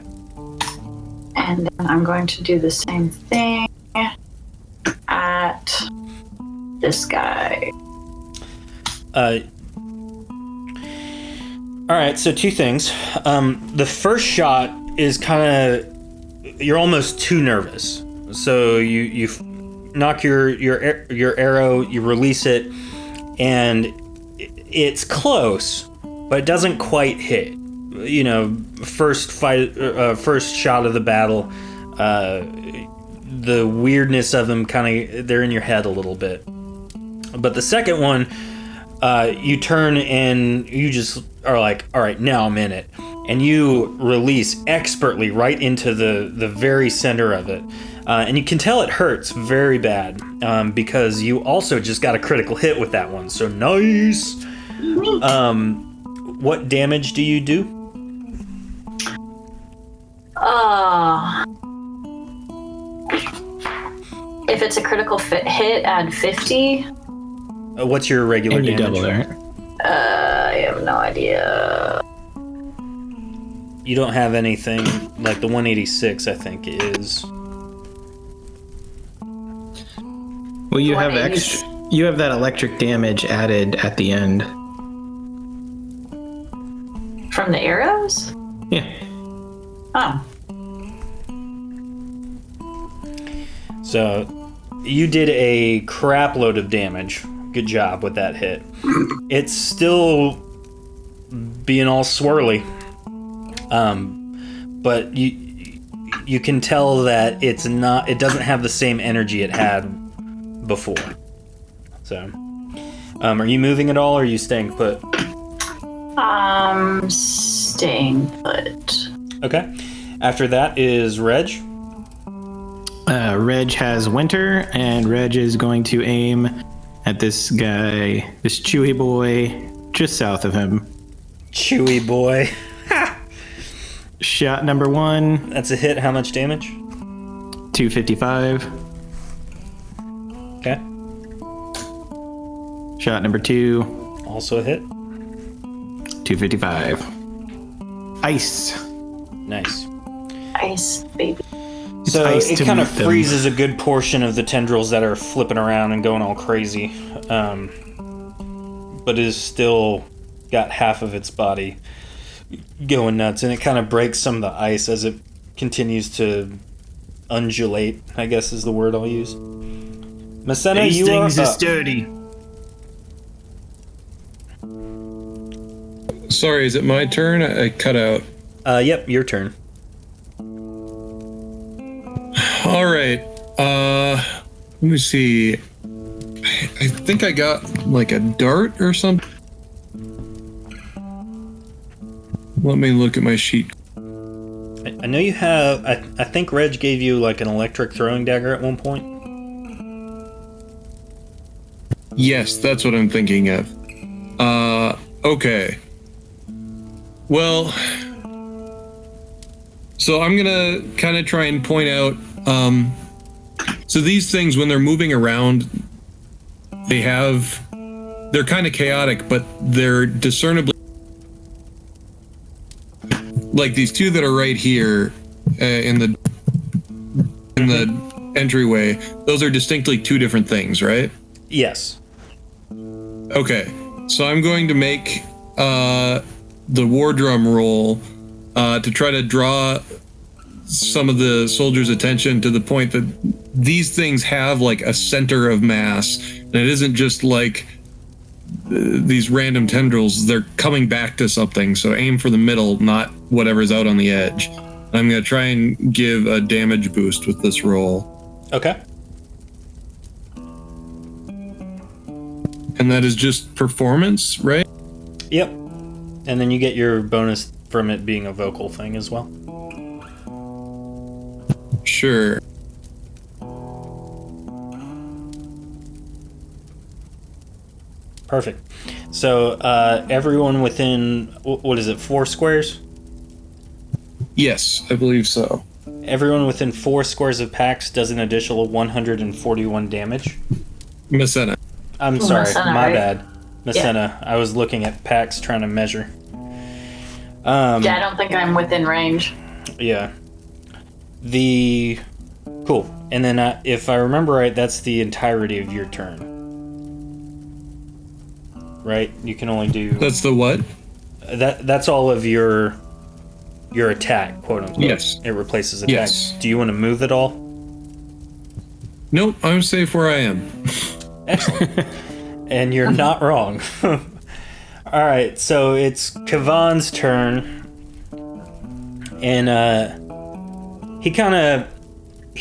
And then I'm going to do the same thing at this guy. All right, so two things. The first shot is kind of, you're almost too nervous. So you knock your arrow, you release it, and it's close, but it doesn't quite hit. You know, first shot of the battle, the weirdness of them they're in your head a little bit. But the second one, you turn and you just are like, all right, now I'm in it. And you release expertly right into the very center of it. And you can tell it hurts very bad because you also just got a critical hit with that one. So nice. What damage do you do? If it's a critical hit, add 50. What's your regular And you damage? double it. I have no idea. You don't have anything like the 186, I think, is. Well, you have 180. extra. You have that electric damage added at the end. From the arrows? Yeah. Oh. So you did a crap load of damage. Good job with that hit. It's still being all swirly. But you can tell that it doesn't have the same energy it had before. So, are you moving at all, or are you staying put? Staying put. Okay. After that is Reg. Reg has Winter, and Reg is going to aim at this guy, this Chewy boy, just south of him. Chewy boy. Shot number 1, That's a hit. How much damage? 255. Okay. Shot number 2, Also a hit. 255. Ice. Nice. Ice, baby. So ice it to kind of meet them. freezes a good portion of the tendrils that are flipping around and going all crazy, but is still got half of its body going nuts, and it kind of breaks some of the ice as it continues to undulate, I guess is the word I'll use. Masena, These you are things are up. sturdy. Sorry, is it my turn? I cut out. Yep, your turn. All right. Let me see. I think I got like a dart or something. Let me look at my sheet. I know you have. I think Reg gave you like an electric throwing dagger at one point. Yes, that's what I'm thinking of. Okay. Well, so I'm gonna kind of try and point out. So these things, when they're moving around, they're kind of chaotic, but they're discernibly. Like these two that are right here in the entryway, those are distinctly two different things, right? Yes. Okay, so I'm going to make the war drum roll to try to draw some of the soldiers' attention to the point that these things have like a center of mass, and it isn't just like these random tendrils. They're coming back to something, so aim for the middle, not whatever's out on the edge. I'm going to try and give a damage boost with this roll. Okay. And that is just performance, right? Yep. And then you get your bonus from it being a vocal thing as well. Sure. Perfect. So everyone within, what is it, 4 squares? Yes, I believe so. Everyone within 4 squares of Pax does an additional 141 damage. Masena. I'm sorry, Masena, my right? bad. Masena. I was looking at Pax trying to measure. Yeah, I don't think I'm within range. Yeah. Cool. And then if I remember right, that's the entirety of your turn. Right? You can only do... That's the what? That's all of your attack, quote unquote. Yes. It replaces attack. Yes. Do you want to move at all? Nope, I'm safe where I am. Excellent. And you're not wrong. All right, so it's Kavan's turn. And he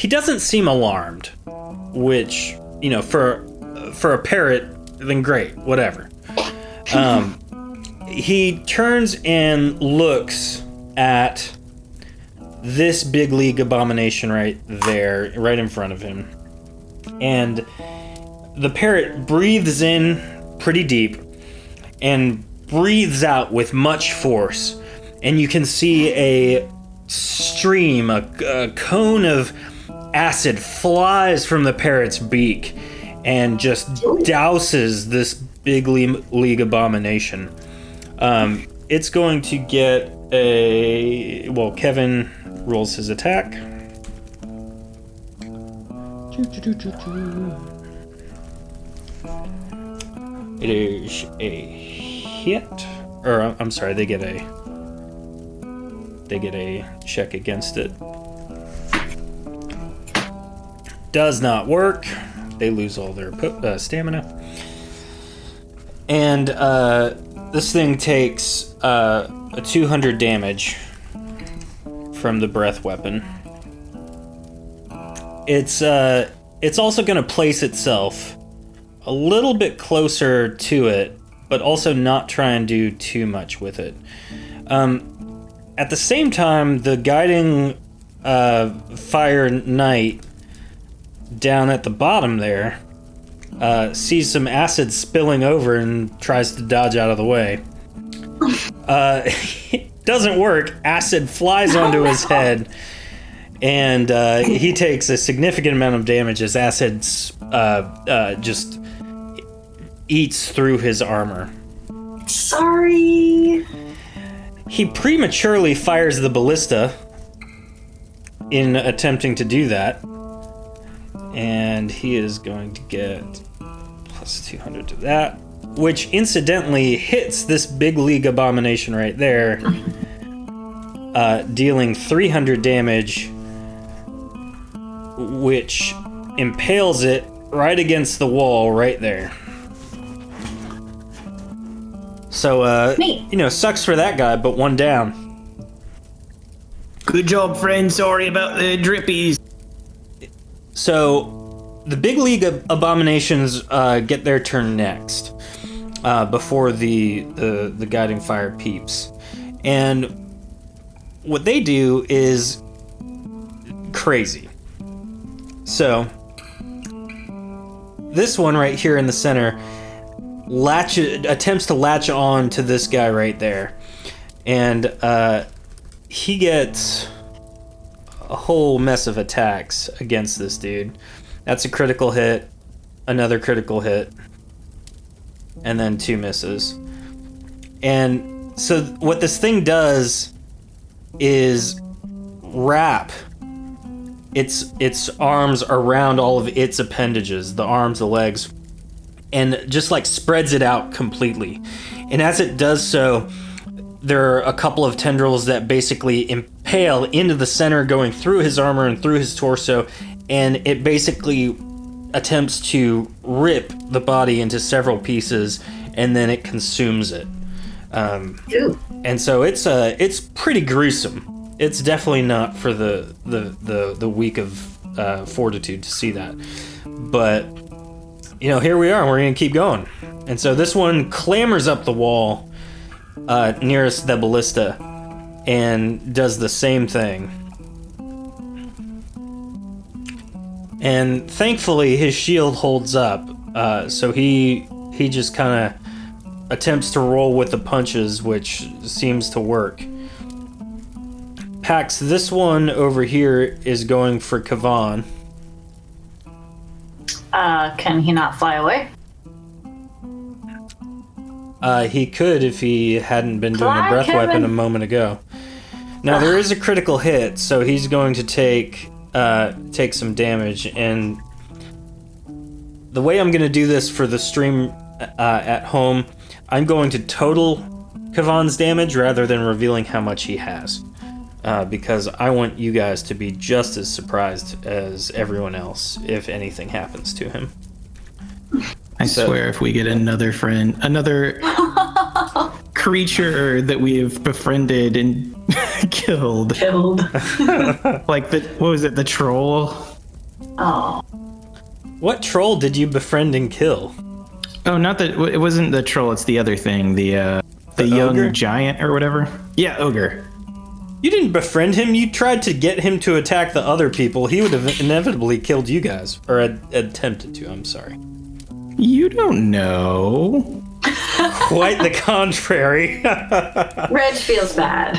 doesn't seem alarmed, which, you know, for a parrot, then great, whatever. He turns and looks at this big league abomination right there, right in front of him. And the parrot breathes in pretty deep and breathes out with much force. And you can see a stream, a cone of acid flies from the parrot's beak and just douses this big league abomination. It's going to get Kevin rolls his attack. It is a hit, or I'm sorry, they get a check against it. Does not work. They lose all their stamina. And this thing takes a 200 damage from the breath weapon. It's also going to place itself a little bit closer to it, but also not try and do too much with it. At the same time, the guiding fire knight down at the bottom there sees some acid spilling over and tries to dodge out of the way. It doesn't work. Acid flies onto his head, and he takes a significant amount of damage as acid just eats through his armor. Sorry. He prematurely fires the ballista in attempting to do that. And he is going to get plus 200 to that, which incidentally hits this big league abomination right there, dealing 300 damage, which impales it right against the wall right there. So, sucks for that guy, but one down. Good job, friend. Sorry about the drippies. So, the big league of abominations get their turn next, before the guiding fire peeps. And what they do is crazy. So, this one right here in the center attempts to latch on to this guy right there. And he gets a whole mess of attacks against this dude. That's a critical hit, another critical hit, and then 2 misses. And so what this thing does is wrap its arms around all of its appendages, the arms, the legs, and just like spreads it out completely. And as it does so, there are a couple of tendrils that basically impale into the center, going through his armor and through his torso, and it basically attempts to rip the body into several pieces, and then it consumes it. And so it's pretty gruesome. It's definitely not for the weak of fortitude to see that. But here we are, and we're gonna keep going. And so this one clambers up the wall nearest the ballista and does the same thing. And thankfully his shield holds up, so he just kind of attempts to roll with the punches, which seems to work. Pax, this one over here is going for Kavan. Can he not fly away? He could if he hadn't been doing a breath weapon a moment ago. Now there is a critical hit, so he's going to take some damage. And the way I'm going to do this for the stream at home, I'm going to total Kavan's damage rather than revealing how much he has. because I want you guys to be just as surprised as everyone else if anything happens to him. I swear, if we get another creature that we have befriended and killed, like what was it, the troll? Oh. What troll did you befriend and kill? Oh, not that it wasn't the troll. It's the other thing, the young ogre? giant or whatever. Yeah, ogre. You didn't befriend him. You tried to get him to attack the other people. He would have inevitably killed you guys, or attempted to. I'm sorry. You don't know. Quite the contrary. Reg feels bad.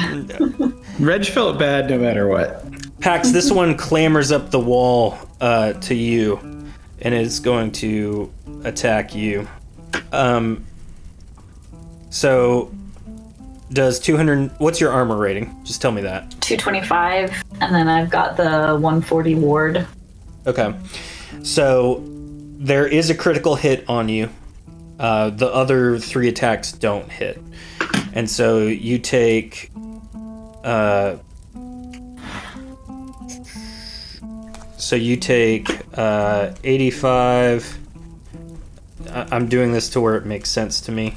Reg felt bad no matter what. Pax, this one clambers up the wall to you, and it's going to attack you. So, does 200... What's your armor rating? Just tell me that. 225, and then I've got the 140 ward. Okay. So, there is a critical hit on you. The other 3 attacks don't hit. And so you take... So you take 85. I'm doing this to where it makes sense to me.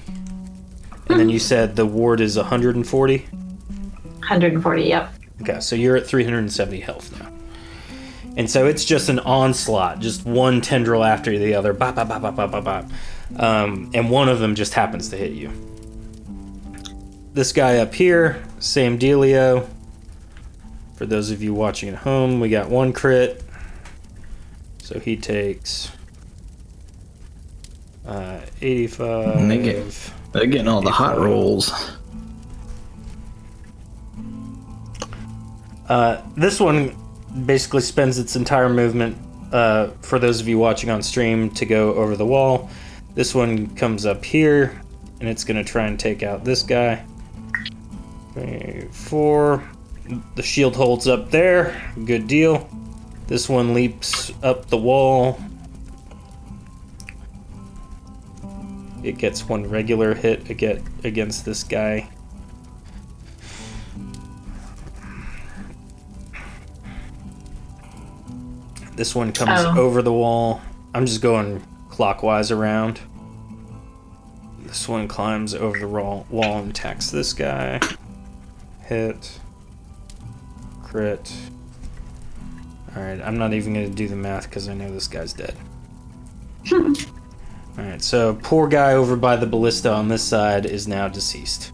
And then you said the ward is 140? 140, yep. Okay, so you're at 370 health now. And so it's just an onslaught, just one tendril after the other. Bop, bop, bop, bop, bop, bop, bop. And one of them just happens to hit you. This guy up here, same dealio. For those of you watching at home, we got 1 crit. So he takes 85. They're getting all the hot rolls. This one basically spends its entire movement, for those of you watching on stream, to go over the wall. This one comes up here, and it's going to try and take out this guy. 3, 4. The shield holds up there. Good deal. This one leaps up the wall. It gets 1 regular hit against this guy. This one comes over the wall. I'm just going clockwise around. This one climbs over the wall and attacks this guy. Hit. Crit. Alright, I'm not even going to do the math because I know this guy's dead. Alright, so poor guy over by the ballista on this side is now deceased.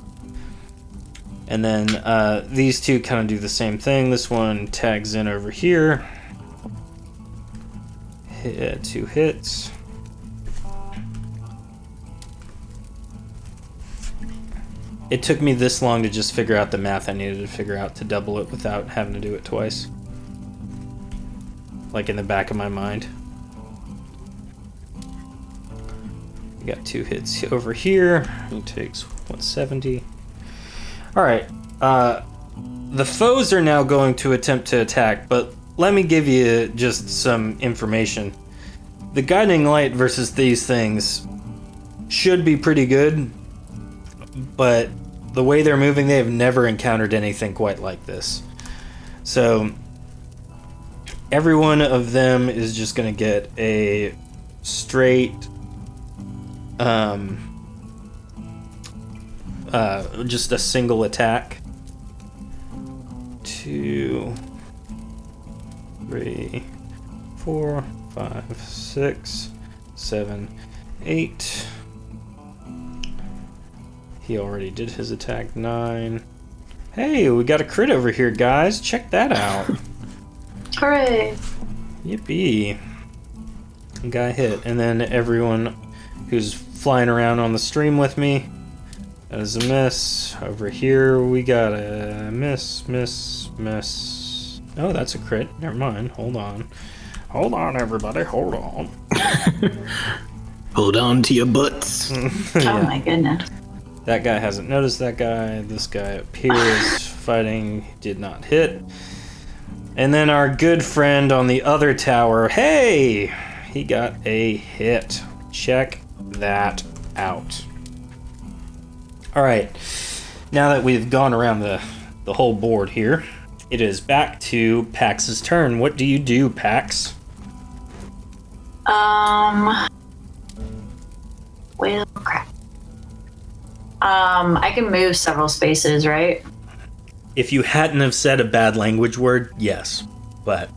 And then these two kind of do the same thing. This one tags in over here. 2 hits. It took me this long to just figure out the math I needed to figure out to double it without having to do it twice. Like in the back of my mind. We got 2 hits over here. He takes 170. Alright. The foes are now going to attempt to attack, but let me give you just some information. The Guiding Light versus these things should be pretty good, but the way they're moving, they have never encountered anything quite like this. So every one of them is just going to get a straight, just a single attack. 2, 3, 4, 5, 6, 7, 8. He already did his attack. 9. Hey, we got a crit over here, guys. Check that out. Hooray. Yippee. Guy hit. And then everyone who's flying around on the stream with me, that is a miss. Over here, we got a miss, miss, miss. Oh, that's a crit. Never mind. Hold on. Hold on, everybody. Hold on. Hold on to your butts. Oh my goodness. That guy hasn't noticed that guy. This guy up here is fighting. Did not hit. And then our good friend on the other tower. Hey! He got a hit. Check that out. Alright. Now that we've gone around the whole board here, it is back to Pax's turn. What do you do, Pax? Wait, oh crap. I can move several spaces, right? If you hadn't have said a bad language word, yes. But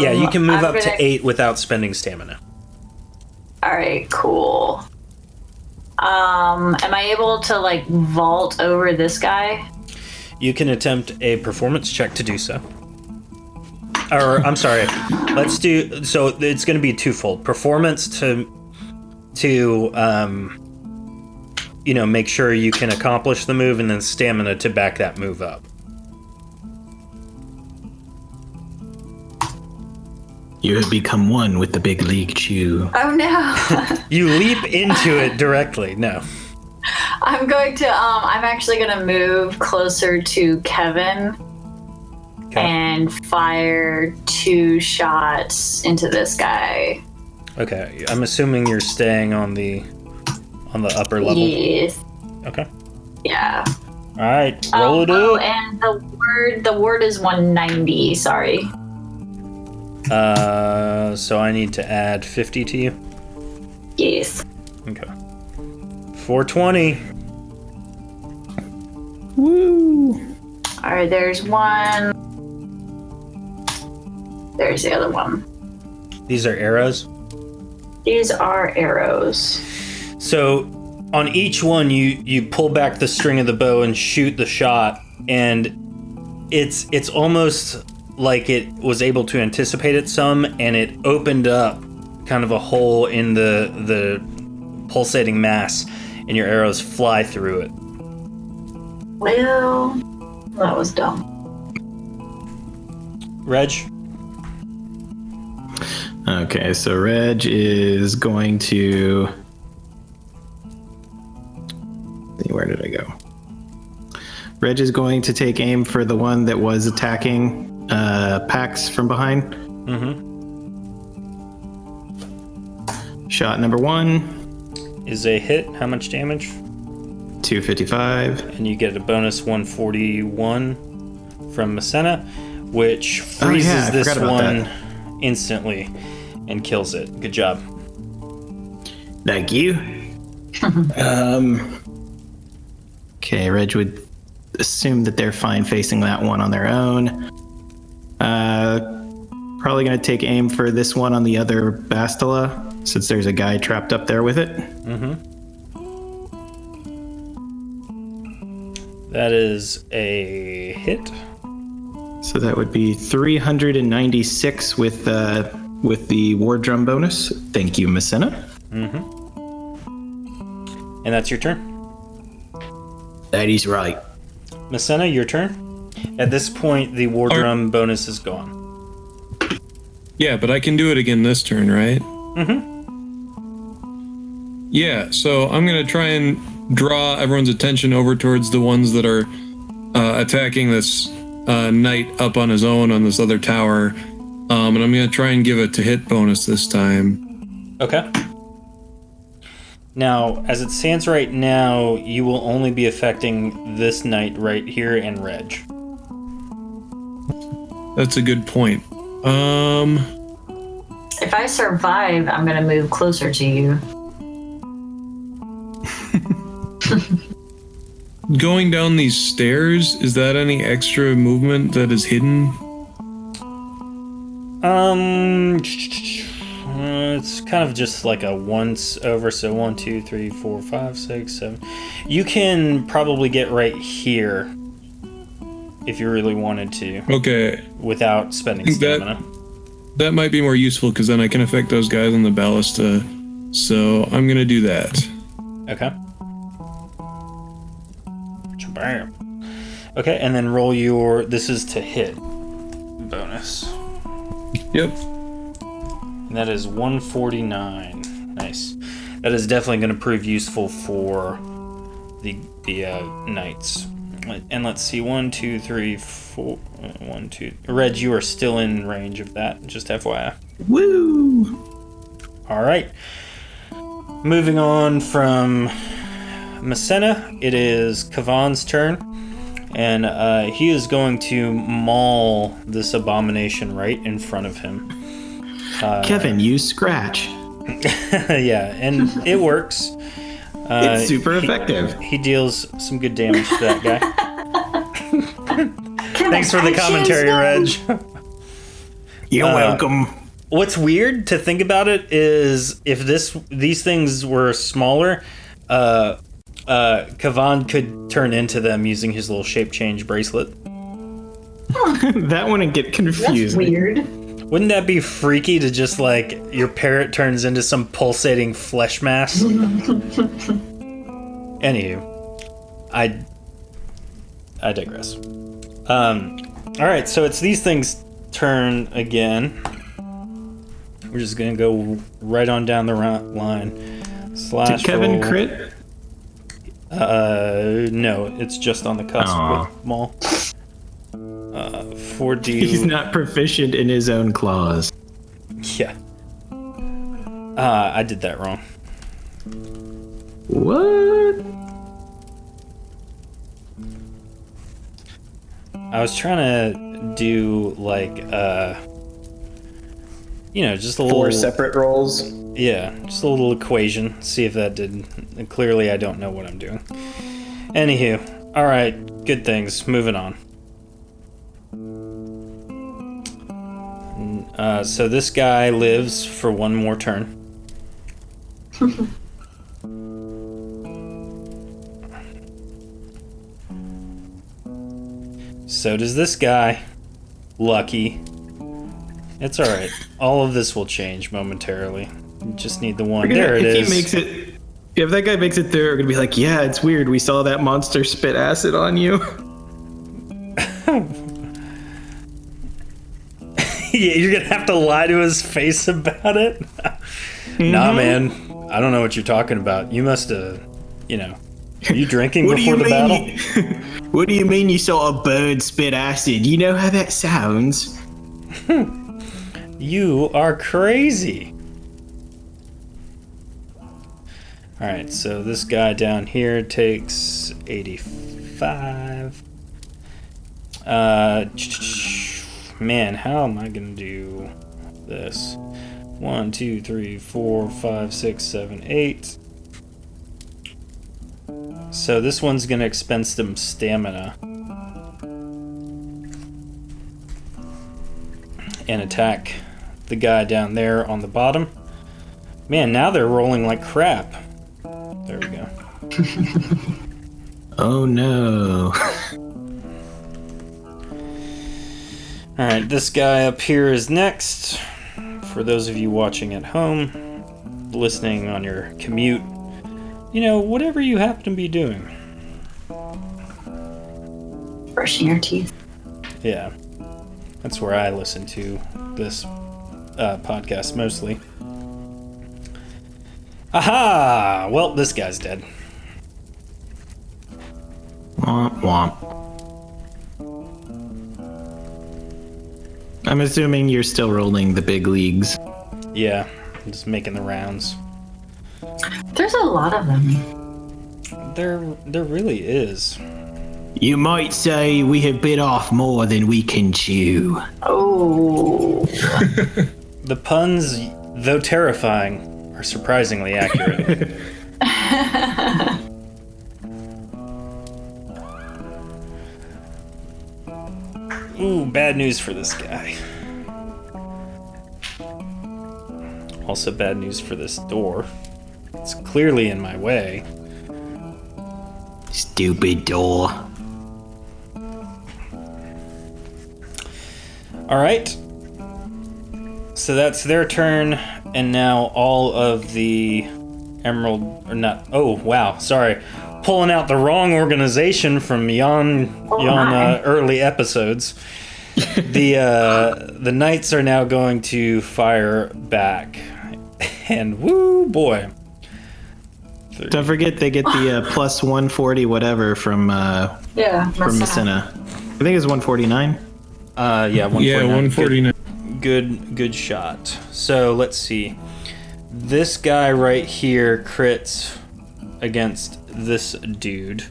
yeah, you can move up to 8 without spending stamina. All right, cool. Am I able to like vault over this guy? You can attempt a performance check to do so. Or I'm sorry, let's do so. It's going to be twofold: performance to make sure you can accomplish the move, and then stamina to back that move up. You have become one with the big league chew. Oh no! You leap into it directly. No. I'm going to. I'm actually going to move closer to Kevin and fire 2 shots into this guy. Okay, I'm assuming you're staying on the upper level. Yes. Okay. Yeah. All right, roll it Oh, up. and the word is 190. Sorry. So I need to add 50 to you. Yes. Okay. 420. Woo! All right. There's one. There's the other one. These are arrows. These are arrows. So on each one, you pull back the string of the bow and shoot the shot, and it's almost like it was able to anticipate it some, and it opened up kind of a hole in the pulsating mass, and your arrows fly through it. Well, that was dumb. Reg? Okay, so Reg is going to... Where did I go? Reg is going to take aim for the one that was attacking Pax from behind. Mm-hmm. Shot number 1. Is a hit. How much damage? 255. And you get a bonus 141 from Messena, which freezes I this forgot about one that. instantly and kills it. Good job. Thank you. Okay, Reg would assume that they're fine facing that one on their own. Probably going to take aim for this one on the other Bastila, since there's a guy trapped up there with it. Mm-hmm. That is a hit. So that would be 396 with the war drum bonus. Thank you, Messena. Mm-hmm. And that's your turn. That is right. Messena, your turn. At this point, the war drum bonus is gone. Yeah, but I can do it again this turn, right? Mm-hmm. Yeah, so I'm going to try and draw everyone's attention over towards the ones that are attacking this knight up on his own on this other tower. And I'm going to try and give a to hit bonus this time. Okay. Now, as it stands right now, you will only be affecting this knight right here and Reg. That's a good point. If I survive, I'm gonna move closer to you. Going down these stairs, is that any extra movement that is hidden? It's kind of just like a once over, so 1, 2, 3, 4, 5, 6, 7. You can probably get right here if you really wanted to. Okay. Without spending stamina. That might be more useful because then I can affect those guys on the ballista. So I'm gonna do that. Okay. Bam. Okay, and then roll your. This is to hit bonus. Yep. And that is 149. Nice. That is definitely going to prove useful for the knights. And let's see, 1, 2, 3, 4. 1, 2. Reg, you are still in range of that. Just FYI. Woo! All right. Moving on from Messena, it is Kavan's turn, and he is going to maul this abomination right in front of him. Kevin, use scratch. Yeah, and it works. It's super effective. He deals some good damage to that guy. Thanks for the commentary, Reg. You're welcome. What's weird to think about it is if these things were smaller, Kavan could turn into them using his little shape change bracelet. That wouldn't get That's confusing. weird. Wouldn't that be freaky to just like your parrot turns into some pulsating flesh mass? Anywho, I digress. All right, so it's these things' turn again. We're just gonna go right on down the line. Did Kevin crit? No, it's just on the cusp Aw. with Maul. 4D. He's not proficient in his own claws. Yeah. I did that wrong. What? I was trying to do like just a little 4 separate rolls. Yeah, just a little equation. See if that did. Clearly, I don't know what I'm doing. Anywho, all right, good things. Moving on. So this guy lives for one more turn. So does this guy. Lucky. It's all right. All of this will change momentarily. You just need the one. There it is. If that guy makes it through, we're gonna be like, yeah, it's weird. We saw that monster spit acid on you. Yeah, you're gonna have to lie to his face about it. Nah, man. I don't know what you're talking about. You must have, Are you drinking before the battle? What do you mean you saw a bird spit acid? You know how that sounds. You are crazy. Alright, so this guy down here takes 85. Man, how am I gonna do this? 1, 2, 3, 4, 5, 6, 7, 8. So this one's gonna expend some stamina. And attack the guy down there on the bottom. Man, now they're rolling like crap. There we go. Oh no. Alright, this guy up here is next. For those of you watching at home, listening on your commute, whatever you happen to be doing. Brushing your teeth. Yeah. That's where I listen to this podcast mostly. Aha! Well, this guy's dead. Womp womp. I'm assuming you're still rolling the big leagues. Yeah, I'm just making the rounds. There's a lot of them. There really is. You might say we have bit off more than we can chew. Oh. The puns, though terrifying, are surprisingly accurate. Ooh, bad news for this guy. Also bad news for this door. It's clearly in my way. Stupid door. Alright. So that's their turn, and now all of the emerald, or not, oh wow, sorry. Pulling out the wrong organization from yon early episodes. The knights are now going to fire back. And woo boy. Don't forget they get the plus 140 whatever from Messena. I think it's 149. Yeah, 149. Yeah, 149. Good shot. So let's see. This guy right here crits against this dude,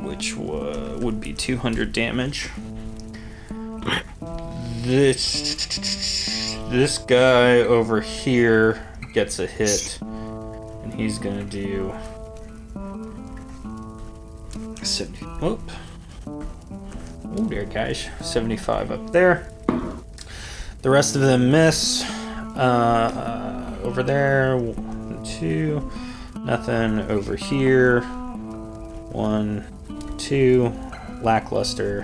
which would be 200 damage. This guy over here gets a hit, and he's gonna do 70. Whoop. Oh dear, guys. 75 up there. The rest of them miss. Over there, 1, 2, nothing. Over here, 1, 2, lackluster.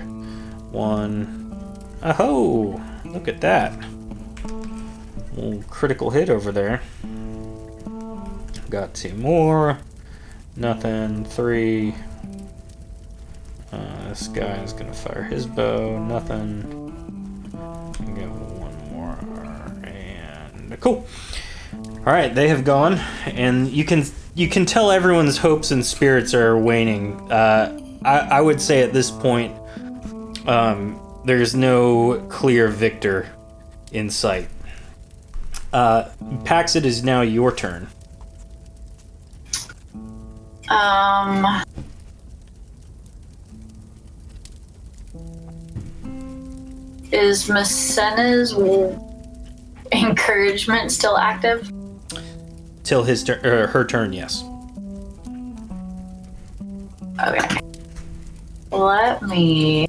1. Oh, look at that. Little critical hit over there. Got 2 more. Nothing. 3. This guy is gonna fire his bow. Nothing. Go 1 more. And cool. All right, they have gone, and you can tell everyone's hopes and spirits are waning. I would say at this point, there's no clear victor in sight. Pax, it is now your turn. Is Masena's encouragement still active? Till his her turn, yes. Okay. Let me...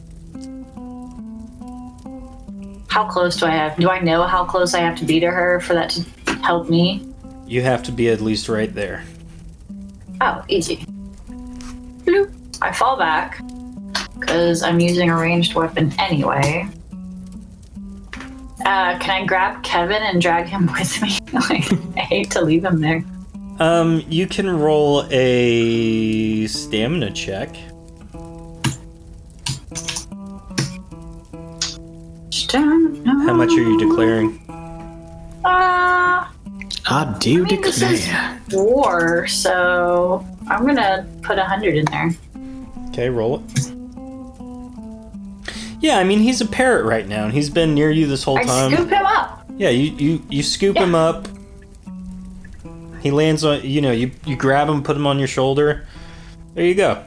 How close do I have? Do I know how close I have to be to her for that to help me? You have to be at least right there. Oh, easy. Bloop. I fall back because I'm using a ranged weapon anyway. Can I grab Kevin and drag him with me? Like, I hate to leave him there. You can roll a stamina check. How much are you declaring? I do This is declare. war, so I'm gonna put 100 in there. Okay, roll it. Yeah, I mean, he's a parrot right now, and he's been near you this whole I time. scoop him up. Yeah, you scoop him up. He lands on, you grab him, put him on your shoulder. There you go.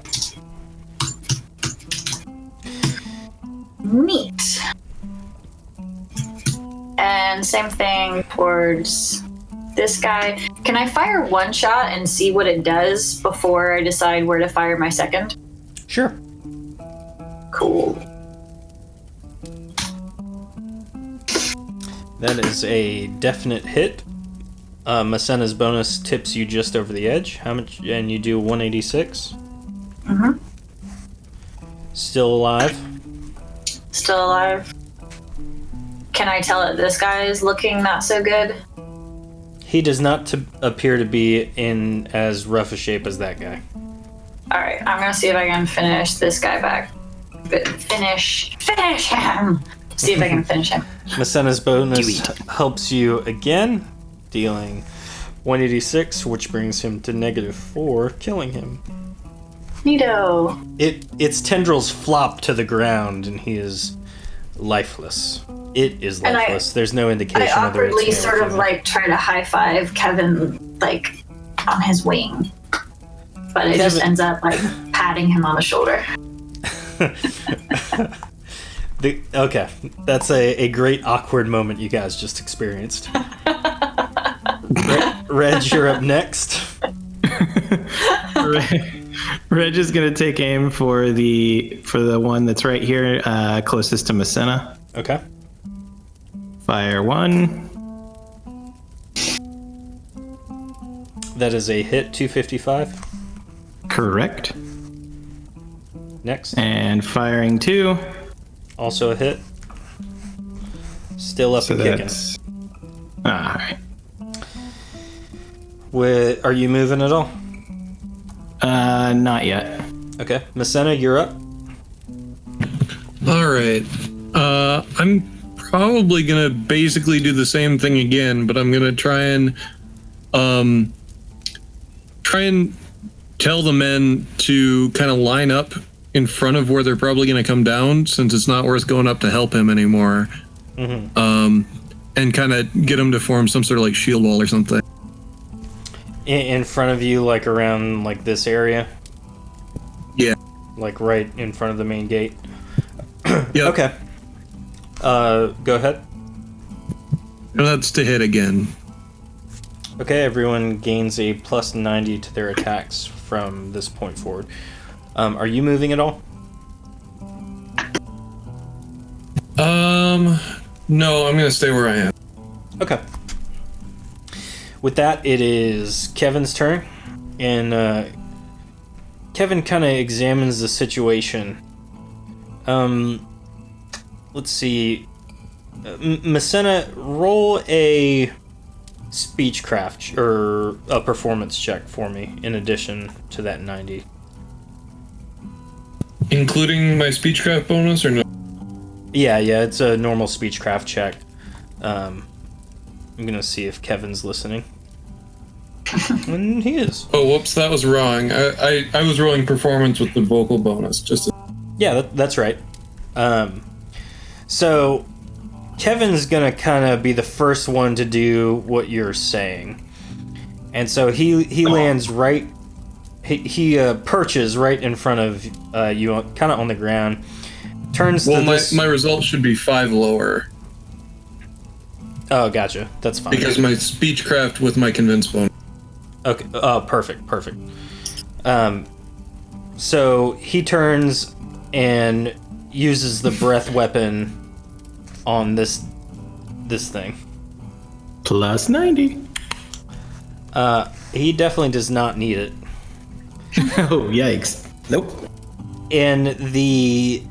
Neat. And same thing towards this guy. Can I fire one shot and see what it does before I decide where to fire my second? Sure. Cool. That is a definite hit. Masena's bonus tips you just over the edge. How much? And you do 186. Mm-hmm. Still alive. Still alive. Can I tell that this guy is looking not so good? He does not appear to be in as rough a shape as that guy. Alright, I'm gonna see if I can finish this guy back. Finish him! See if I can finish him. Masena's bonus helps you again, dealing 186, which brings him to -4, killing him. Neato. Its tendrils flop to the ground, and he is lifeless. It is And lifeless. There's no indication I whether it's awkwardly male or sort of female. like try to high five Kevin like on his wing. But it just Kevin- ends up like patting him on the shoulder. Okay, that's a great awkward moment you guys just experienced. Reg, you're up next. Reg is gonna take aim for the one that's right here, closest to Masena. Okay. Fire 1. That is a hit, 255. Correct. Next. And firing 2. Also a hit. Still up So and kicking. that's. Alright. Are you moving at all? Not yet. Okay. Masena, you're up. All right. I'm probably gonna basically do the same thing again, but I'm gonna try and tell the men to kind of line up in front of where they're probably gonna come down, since it's not worth going up to help him anymore. Mm-hmm. And kind of get them to form some sort of like shield wall or something. In front of you, like around like this area? Yeah. Like right in front of the main gate? Yeah. Okay. Go ahead. That's to hit again. Okay, everyone gains a plus 90 to their attacks from this point forward. Are you moving at all? No, I'm gonna stay where I am. Okay. With that, it is Kevin's turn, and Kevin kind of examines the situation. Let's see. Messena, roll a speechcraft or a performance check for me in addition to that 90. Including my speechcraft bonus or no? Yeah, it's a normal speechcraft check. I'm gonna see if Kevin's listening. And he is. Oh, whoops, that was wrong. I was rolling performance with the vocal bonus. Yeah, that's right. So Kevin's gonna kind of be the first one to do what you're saying, and so he lands right. He perches right in front of you, kind of on the ground. Turns to this. My result should be 5 lower. Oh, gotcha. That's fine. Because my speechcraft with my convince bonus. Okay. Oh, perfect. So he turns and uses the breath weapon on this thing. Plus 90. He definitely does not need it. Oh, yikes. Nope. And the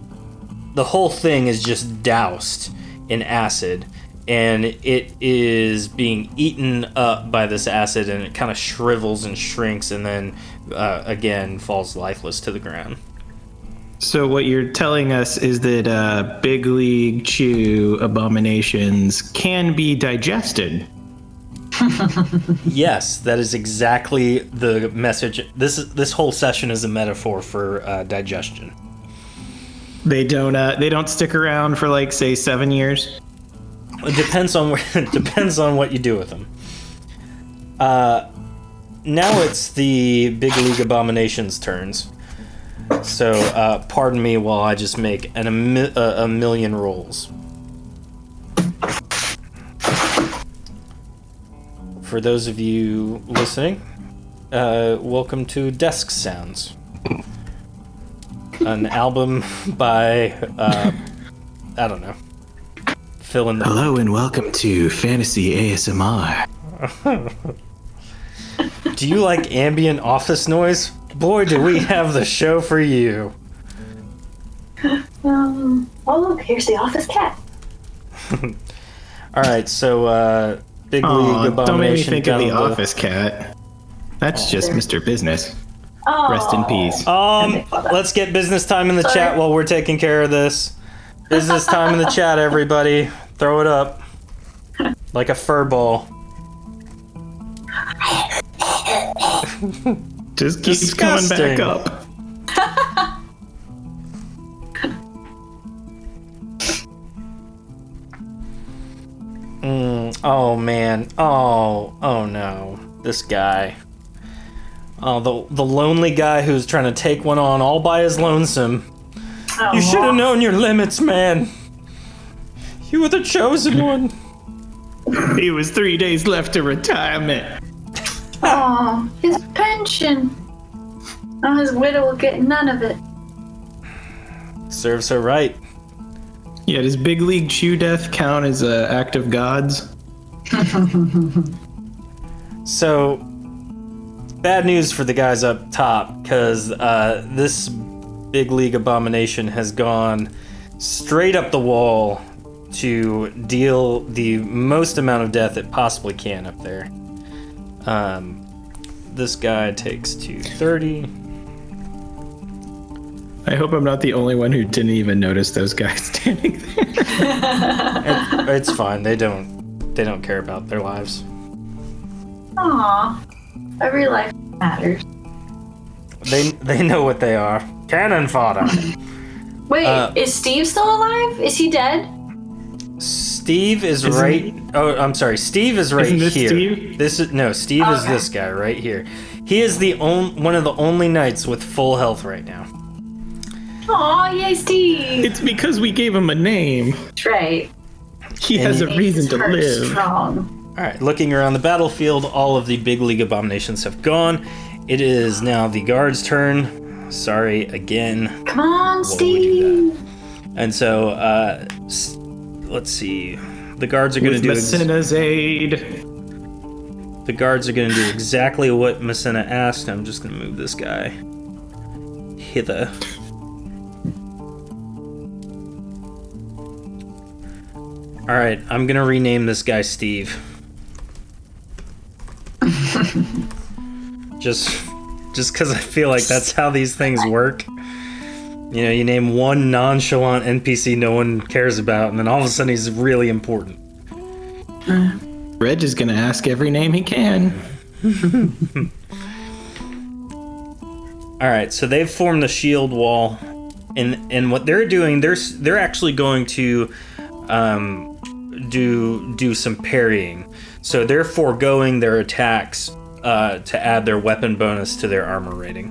whole thing is just doused in acid, and it is being eaten up by this acid, and it kind of shrivels and shrinks, and then again falls lifeless to the ground. So what you're telling us is that Big League Chew abominations can be digested. Yes, that is exactly the message. This whole session is a metaphor for digestion. They don't stick around for like say 7 years. It depends on what you do with them. Now it's the Big League Abominations' turns. So pardon me while I just make a million rolls. For those of you listening, welcome to Desk Sounds, an album by I don't know. Fill in the. Hello and welcome to Fantasy ASMR. Do you like ambient office noise? Boy, do we have the show for you. Oh, look, here's the office cat. All right, so Big League Abomination. Don't make me think of the down office cat. That's just Mr. Business. Oh. Rest in peace. Let's get business time in the chat while we're taking care of this. Business time in the chat, everybody. Throw it up. Like a fur ball. Just keeps coming back Disgusting. up. Oh man. Oh no. This guy. Oh, the lonely guy who's trying to take one on all by his lonesome. Oh. You should have known your limits, man. You were the chosen one. He was 3 days left to retirement. Oh, his pension. Oh, his widow will get none of it. Serves her right. Yeah, does Big League Chew Death count as an act of gods? So, bad news for the guys up top, because this Big League Abomination has gone straight up the wall to deal the most amount of death it possibly can up there. This guy takes 230. I hope I'm not the only one who didn't even notice those guys standing there. It's fine. They don't care about their lives. Aw, every life matters. They know what they are. Cannon fodder. Wait, is Steve still alive? Is he dead? Steve is Isn't right. he? Oh, I'm sorry. Steve is right Isn't this here. Steve? This is no. Steve is Okay. this guy right here. He is the one of the only knights with full health right now. Aw, yay, Steve. It's because we gave him a name. That's right. He has a reason to Heart live. Strong. All right. Looking around the battlefield, all of the big league abominations have gone. It is now the guards' turn. Sorry again. Come on, What would you Steve. And so, let's see. The guards are going to With do. Messina's aid. The guards are going to do exactly what Messina asked. I'm just going to move this guy hither. All right, I'm going to rename this guy Steve. just because I feel like that's how these things work. You know, you name one nonchalant NPC no one cares about, and then all of a sudden he's really important. Reg is gonna ask every name he can. All right, so they've formed the shield wall, and what they're doing, they're actually going to do some parrying. So they're foregoing their attacks to add their weapon bonus to their armor rating.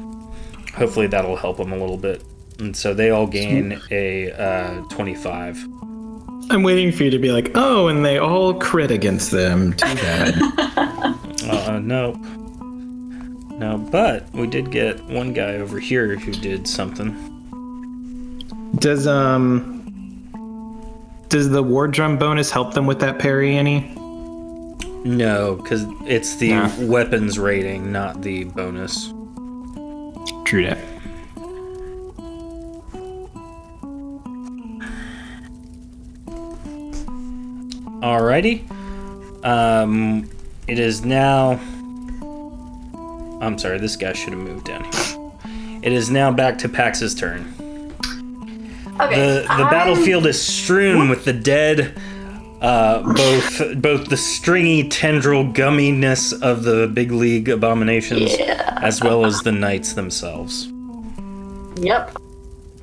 Hopefully that'll help them a little bit. And so they all gain a 25. I'm waiting for you to be like, oh, and they all crit against them. Too bad. No. No, but we did get one guy over here who did something. Does the war drum bonus help them with that parry any? No, because it's the Nah. weapons rating, not the bonus. True that. Alrighty. It is now... I'm sorry, this guy should have moved down here. It is now back to Pax's turn. Okay. The battlefield is strewn with the dead, both the stringy tendril gumminess of the big league abominations, as well as the knights themselves. Yep.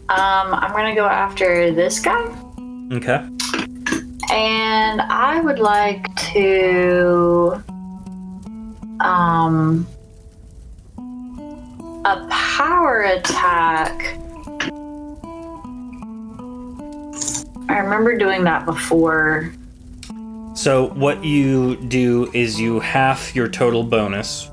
I'm gonna go after this guy, Okay. and I would like to a power attack. I remember doing that before. So what you do is you half your total bonus,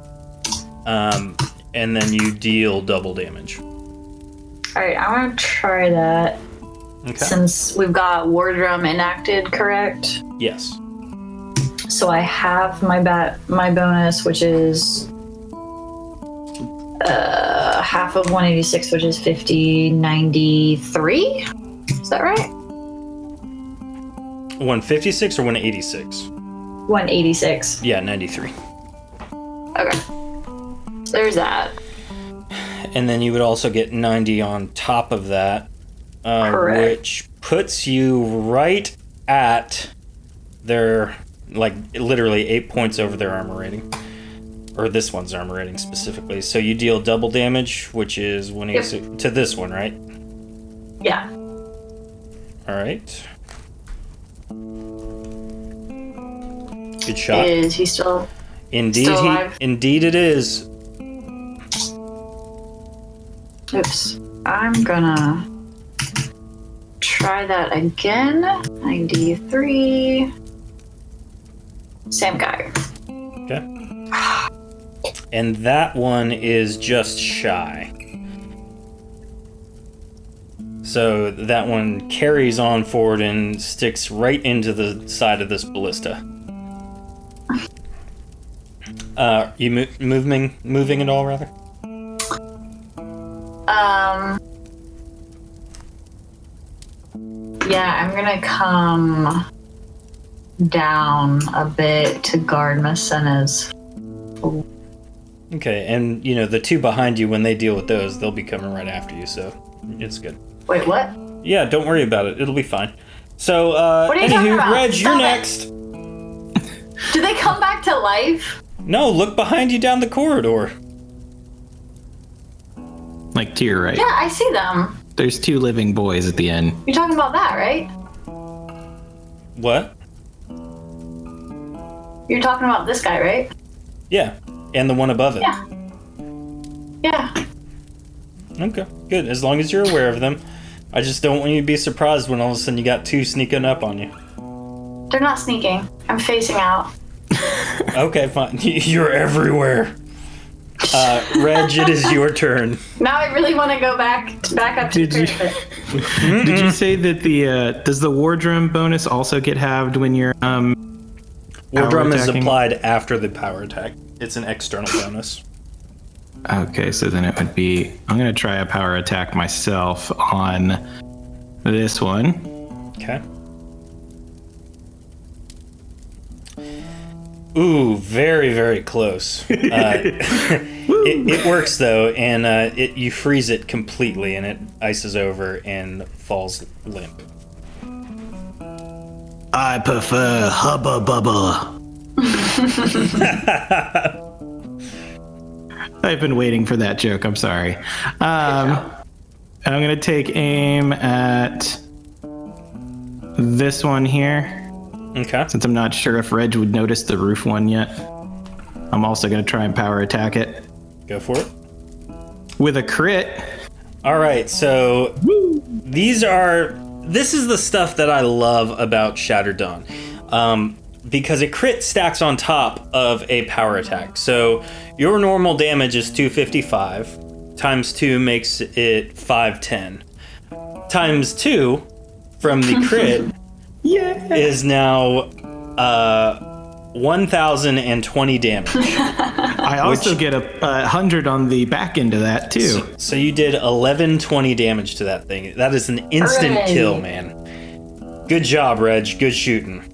and then you deal double damage. All right, I want to try that Okay. since we've got War Drum enacted, correct? Yes. So I have my bonus, which is half of 186, which is 50, 93. Is that right? 156 or 186? 186. Yeah, 93. Okay. So there's that. And then you would also get 90 on top of that, Correct. which puts you right at their, like, literally 8 points over their armor rating. Or this one's armor rating specifically. So you deal double damage, which is 186 to this one, right? Yeah. All right. Good shot. Is he still? Indeed, still alive? indeed it is. Oops. I'm gonna try that again. 93. Same guy. Okay. And that one is just shy. So that one carries on forward and sticks right into the side of this ballista. You moving at all, rather? Yeah, I'm gonna come down a bit to guard Messina's. Okay, and you know the two behind you, when they deal with those, they'll be coming right after you, so it's good. Wait, what? Yeah, don't worry about it. It'll be fine. So, What are you talking anywho, about? Reg, Stop you're it. next. Do they come back to life? No, look behind you down the corridor. Like to your right. Yeah, I see them. There's two living boys at the end. You're talking about that, right? What? You're talking about this guy, right? Yeah, and the one above it. Yeah. Yeah. Okay, good. As long as you're aware of them. I just don't want you to be surprised when all of a sudden you got two sneaking up on you. They're not sneaking. I'm facing out. Okay, fine. You're everywhere. Reg, it is your turn. Now I really want to go back up to the parapet. Did you say that does the war drum bonus also get halved when you're War drum is attacking? applied after the power attack. It's an external bonus. Okay, so then it would be I'm gonna try a power attack myself on this one. Okay. Ooh, very, very close. It works though, and you freeze it completely, and it ices over and falls limp. I prefer Hubba Bubba. I've been waiting for that joke. I'm sorry. I'm gonna take aim at this one here. Okay. Since I'm not sure if Reg would notice the roof one yet. I'm also gonna try and power attack it Go for it. with a crit. All right, so this is the stuff that I love about Shattered Dawn, because a crit stacks on top of a power attack. So your normal damage is 255, times 2 makes it 510, times 2 from the crit is now 1,020 damage. I also get a 100 on the back end of that too. So you did 1120 damage to that thing. That is an instant Hooray. kill, man. Good job, Reg. Good shooting.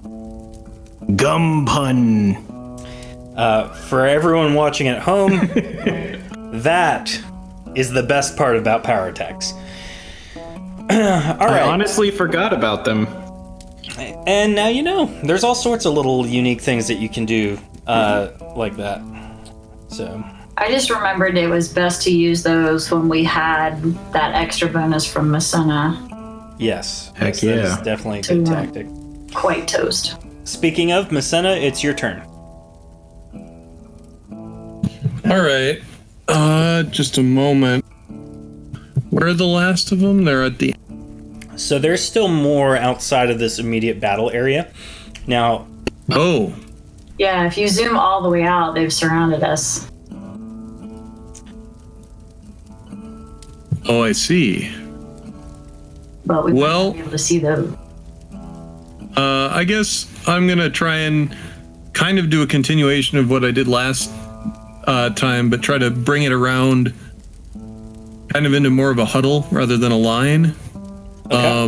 Gum pun. For everyone watching at home, that is the best part about power attacks. All I right. honestly forgot about them. And now you know. There's all sorts of little unique things that you can do like that. So, I just remembered it was best to use those when we had that extra bonus from Messina. yes. Heck That is yeah. definitely a good tactic. Quite toast. Speaking of Messina, it's your turn. All right. Just a moment. Where are the last of them? They're at the. So there's still more outside of this immediate battle area. Now, Oh, Yeah, if you zoom all the way out, they've surrounded us. I see. But we might Well- not be able to see those. I guess I'm gonna try and kind of do a continuation of what I did last time, but try to bring it around, kind of into more of a huddle rather than a line. Okay.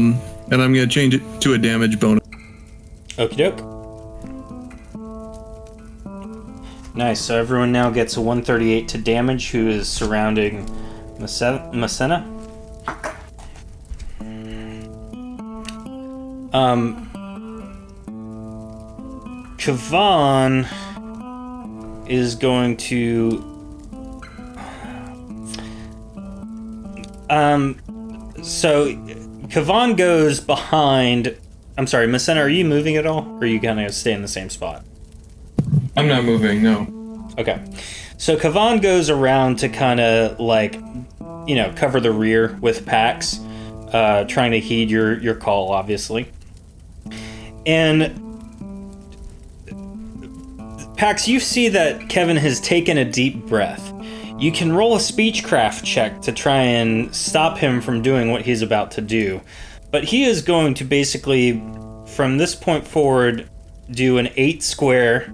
And I'm gonna change it to a damage bonus. okie doke. Nice. So everyone now gets a 138 to damage who is surrounding Messina. Kavan is going to so Kavan goes behind. I'm sorry, Messina, are you moving at all? Or are you gonna stay in the same spot? I'm not moving. No. Okay. So Kavan goes around to kind of cover the rear with Pax, trying to heed your call, obviously. And Pax, you see that Kevin has taken a deep breath. You can roll a speechcraft check to try and stop him from doing what he's about to do. But he is going to basically, from this point forward, do an 8 square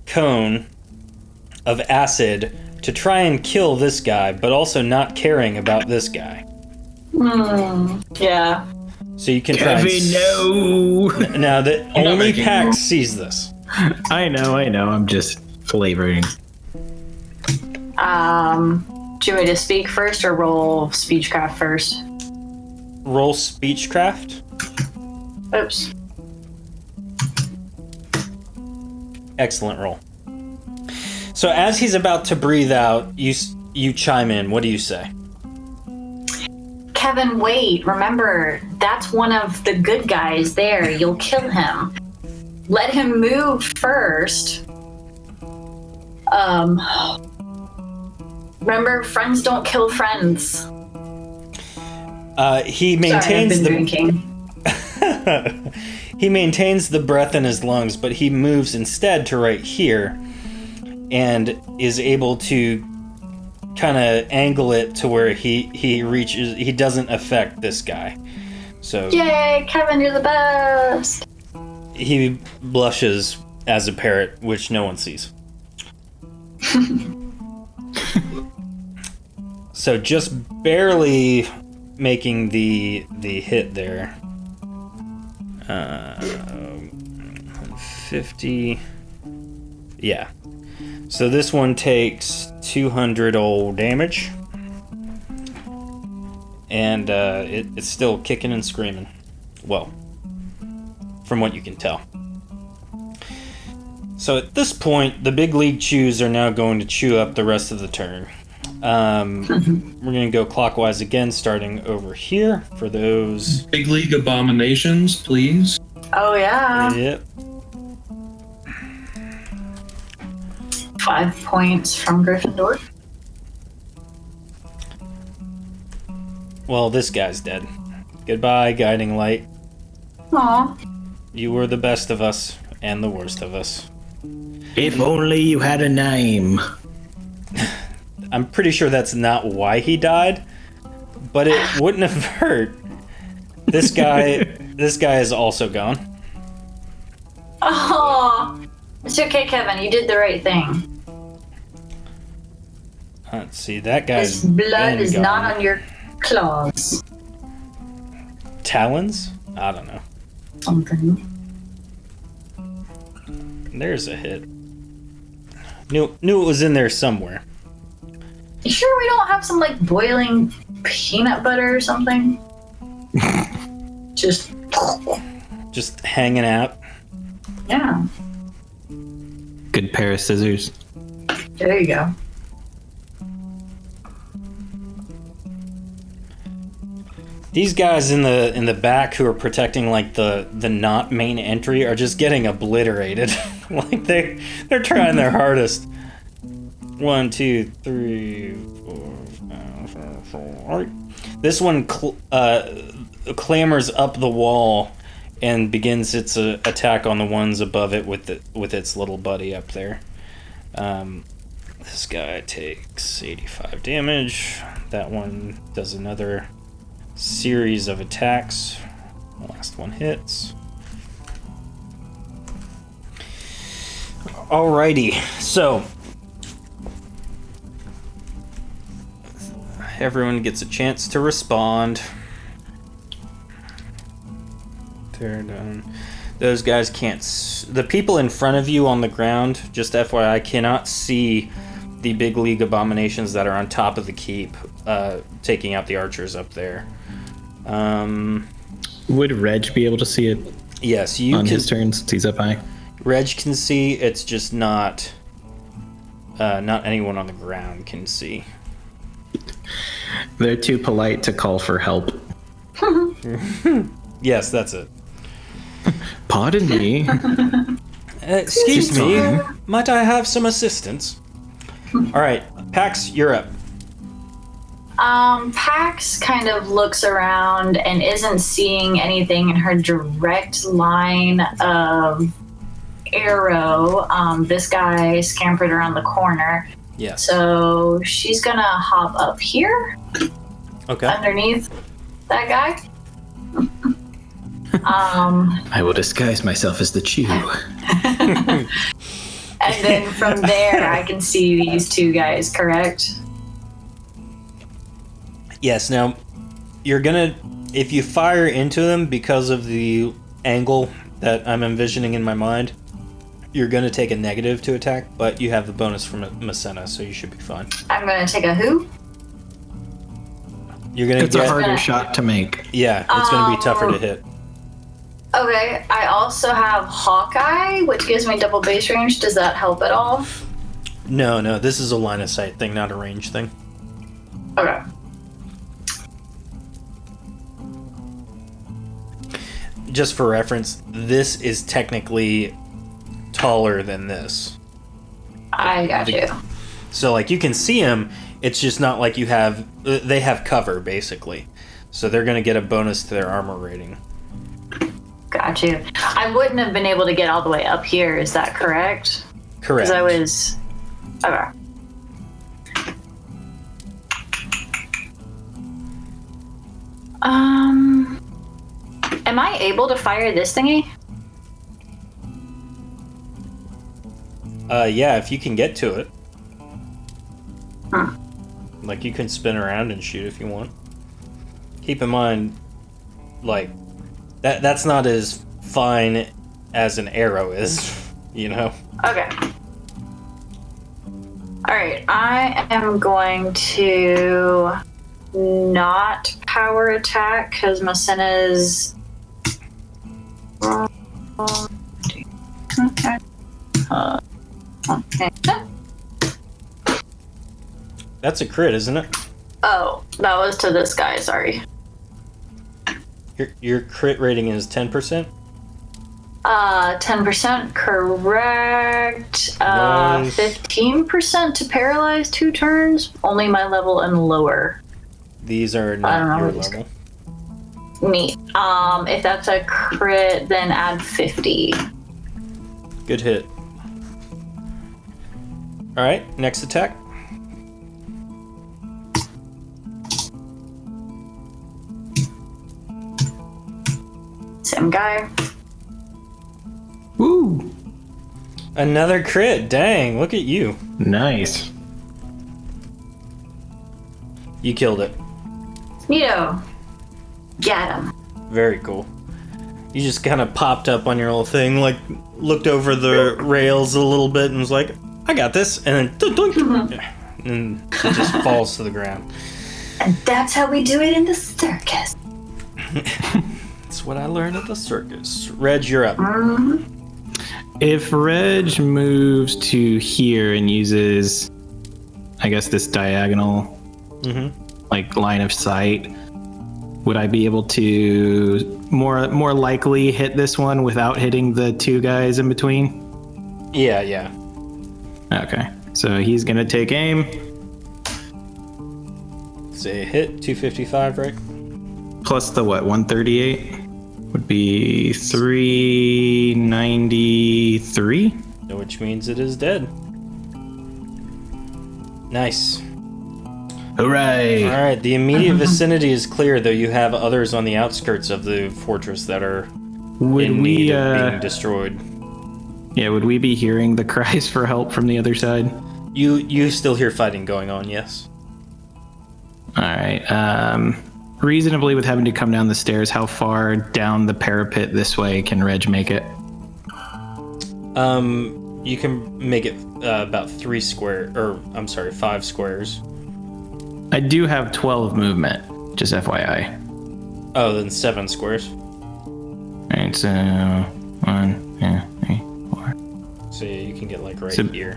cone of acid to try and kill this guy, but also not caring about this guy. Yeah. So you can try Kevin, no. Now that only making Pax room. sees this. I know. I'm just flavoring. Do you want me to speak first or roll speechcraft first? Roll speechcraft. Oops. Excellent roll. So as he's about to breathe out, you chime in. What do you say? Kevin, wait. Remember, that's one of the good guys there. You'll kill him. let him move first. Remember, friends don't kill friends. He Sorry, I've maintains been the drinking. he maintains the breath in his lungs, but he moves instead to right here, and is able to kind of angle it to where he reaches. He doesn't affect this guy. So Yay, Kevin, you're the best. he blushes as a parrot, which no one sees. So just barely making the hit there. 50. Yeah. So this one takes 200 old damage. And it's still kicking and screaming. Well, from what you can tell. So at this point, the big league chews are now going to chew up the rest of the turn. We're going to go clockwise again, starting over here for those. Big League Abominations, please. Oh, yeah. Yep. 5 points from Gryffindor. Well, this guy's dead. Goodbye, Guiding Light. Aw. You were the best of us and the worst of us. If only you had a name. I'm pretty sure that's not why he died, but it wouldn't have hurt. This guy is also gone. Oh, it's okay, Kevin. You did the right thing. Let's see, that guy's His blood been is gone. not on your claws. Talons? I don't know. Something. There's a hit. Knew it was in there somewhere. You sure we don't have some like boiling peanut butter or something? Just Hanging out. yeah. Good pair of scissors. There you go. These guys in the back who are protecting like the not main entry are just getting obliterated. Like they're trying their hardest. 1, 2, 3, 4, 5, 6, 7, 8. This one clambers up the wall and begins its attack on the ones above it with its little buddy up there. This guy takes 85 damage. That one does another series of attacks. The last one hits. Alrighty, so everyone gets a chance to respond. They're done. Those guys can't. The people in front of you on the ground, just FYI, cannot see the big league abominations that are on top of the keep, taking out the archers up there. Would Reg be able to see it Yes, you on can. his turn since he's up high? Reg can see. It's just not anyone on the ground can see. They're too polite to call for help. Yes, that's it. Pardon me. Excuse me, might I have some assistance? All right, Pax, you're up. Pax kind of looks around and isn't seeing anything in her direct line of arrow. This guy scampered around the corner. Yes. So she's gonna hop up here Okay. underneath that guy. I will disguise myself as the Chew. And then from there I can see these two guys, correct? Yes. Now, you're gonna, if you fire into them because of the angle that I'm envisioning in my mind, you're gonna take a negative to attack, but you have the bonus from Masena, so you should be fine. I'm gonna take a who? You're gonna It's a get, harder shot to make. yeah, it's gonna be tougher to hit. Okay, I also have Hawkeye, which gives me double base range. Does that help at all? No, this is a line of sight thing, not a range thing. Okay. just for reference, this is technically taller than this. I got you. So like you can see them, it's just not like you have. They have cover basically, so they're gonna get a bonus to their armor rating. Got you. I wouldn't have been able to get all the way up here. Is that correct? Correct. Because I was. Okay. Am I able to fire this thingy? Yeah, if you can get to it. Huh. Like you can spin around and shoot if you want. Keep in mind, like that's not as fine as an arrow is, you know. Okay. Alright, I am going to not power attack because Masena's. Okay. Okay. That's a crit, isn't it? Oh, that was to this guy, sorry. Your crit rating is 10%? 10% correct. Nice. 15% to paralyze 2 turns. Only my level and lower. These are I don't not know your what these- level. Neat. If that's a crit, then add 50. Good hit. Alright, next attack. Same guy. Woo! Another crit. Dang, look at you. Nice. You killed it. Neato. Get him. Very cool. You just kind of popped up on your little thing, like looked over the rails a little bit and was like, I got this. And then dunk, dunk, and it just falls to the ground. And that's how we do it in the circus. That's what I learned at the circus. Reg, you're up. If Reg moves to here and uses, I guess, this diagonal, like line of sight, would I be able to more likely hit this one without hitting the 2 guys in between? Yeah. Okay, so he's gonna take aim. Say hit, 255, right? Plus the what? 138 would be 393. Which means it is dead. Nice. Hooray! Alright, the immediate vicinity is clear, though you have others on the outskirts of the fortress that are Would in we? need of being destroyed. Yeah, would we be hearing the cries for help from the other side? You still hear fighting going on, yes. All right. Reasonably, with having to come down the stairs, how far down the parapet this way can Reg make it? You can make it about 5 squares. I do have 12 movement, just FYI. Oh, then 7 squares. All right, so 1, 2, 3, 4. So yeah, you can get like right So- here.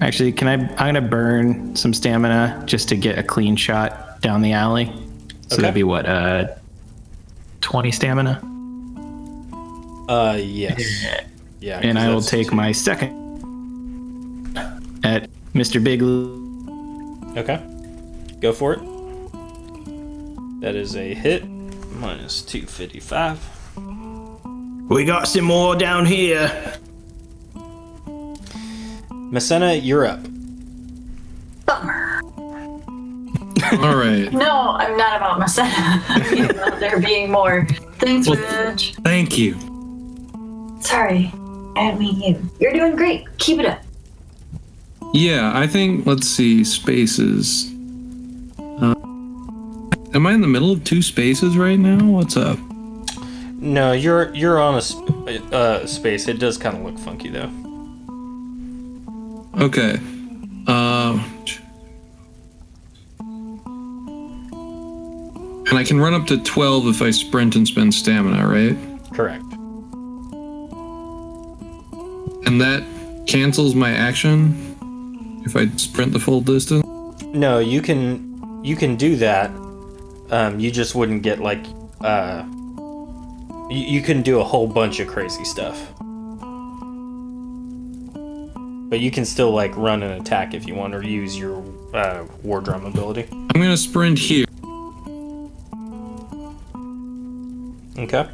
Actually, I'm gonna burn some stamina just to get a clean shot down the alley. So Okay. that'd be what, 20 stamina? Yes. Yeah. And 'cause I will that's- take my second at Mr. Big. Okay. Go for it. That is a hit. Minus 255. We got some more down here. Masena, you're up. Bummer. All right. No, I'm not about Masena. Even though there being more. Thanks, Well- Reg. Thank you. Sorry. I didn't mean you. You're doing great. Keep it up. Yeah, I think, let's see, spaces. Am I in the middle of 2 spaces right now? What's up? No, you're on a space. It does kind of look funky though. Okay. And I can run up to 12 if I sprint and spend stamina, right? Correct. And that cancels my action if I sprint the full distance? No, you can do that. You just wouldn't get like You can do a whole bunch of crazy stuff. But you can still, like, run an attack if you want, or use your War Drum ability. I'm gonna sprint here. Okay.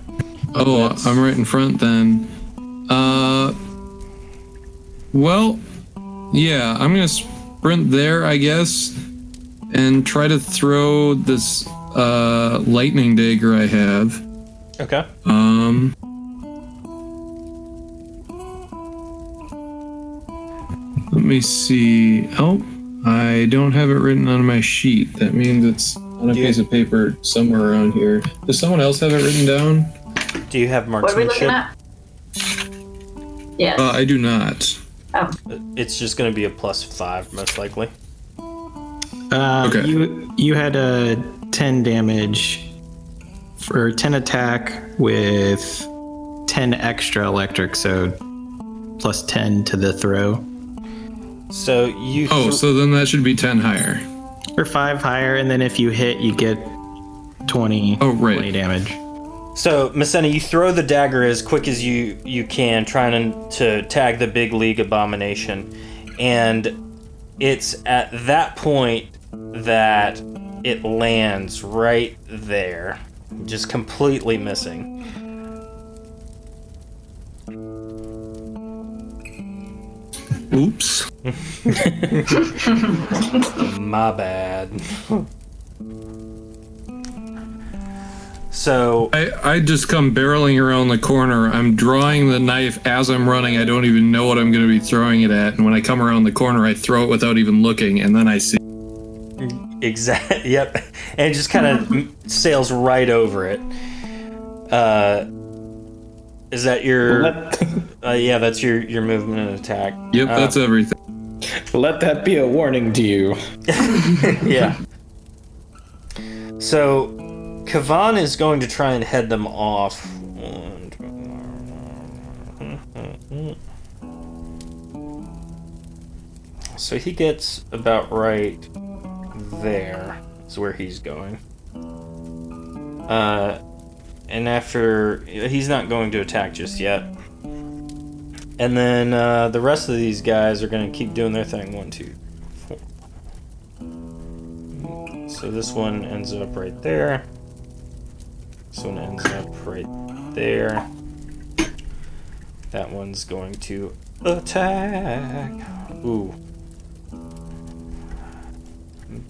Oh, I'm right in front then. Well, yeah, I'm gonna sprint there, I guess, and try to throw this lightning dagger I have. Okay. Let me see. Oh, I don't have it written on my sheet. That means it's on a piece of paper somewhere around here. Does someone else have it written down? Do you have What are we looking marksmanship? at? Yes. I do not. Oh. It's just going to be a +5, most likely. Okay. You had a 10 damage for 10 attack with 10 extra electric, so plus 10 to the throw. So you... So then that should be 10 higher. Or 5 higher, and then if you hit, you get 20, 20 damage. So, Messena, you throw the dagger as quick as you can, trying to tag the big league abomination. And it's at that point that it lands right there, just completely missing. Oops. My bad. So I just come barreling around the corner. I'm drawing the knife as I'm running. I don't even know what I'm going to be throwing it at. And when I come around the corner, I throw it without even looking, and then I see. Exactly. Yep. And it just kind of sails right over it. Is that your? Yeah, that's your movement and attack. Yep, that's everything. Let that be a warning to you. Yeah. So, Kavan is going to try and head them off. So he gets about right there. Is where he's going. And after, he's not going to attack just yet. And then the rest of these guys are going to keep doing their thing. 1, 2, 4. So this one ends up right there. This one ends up right there. That one's going to attack. Ooh.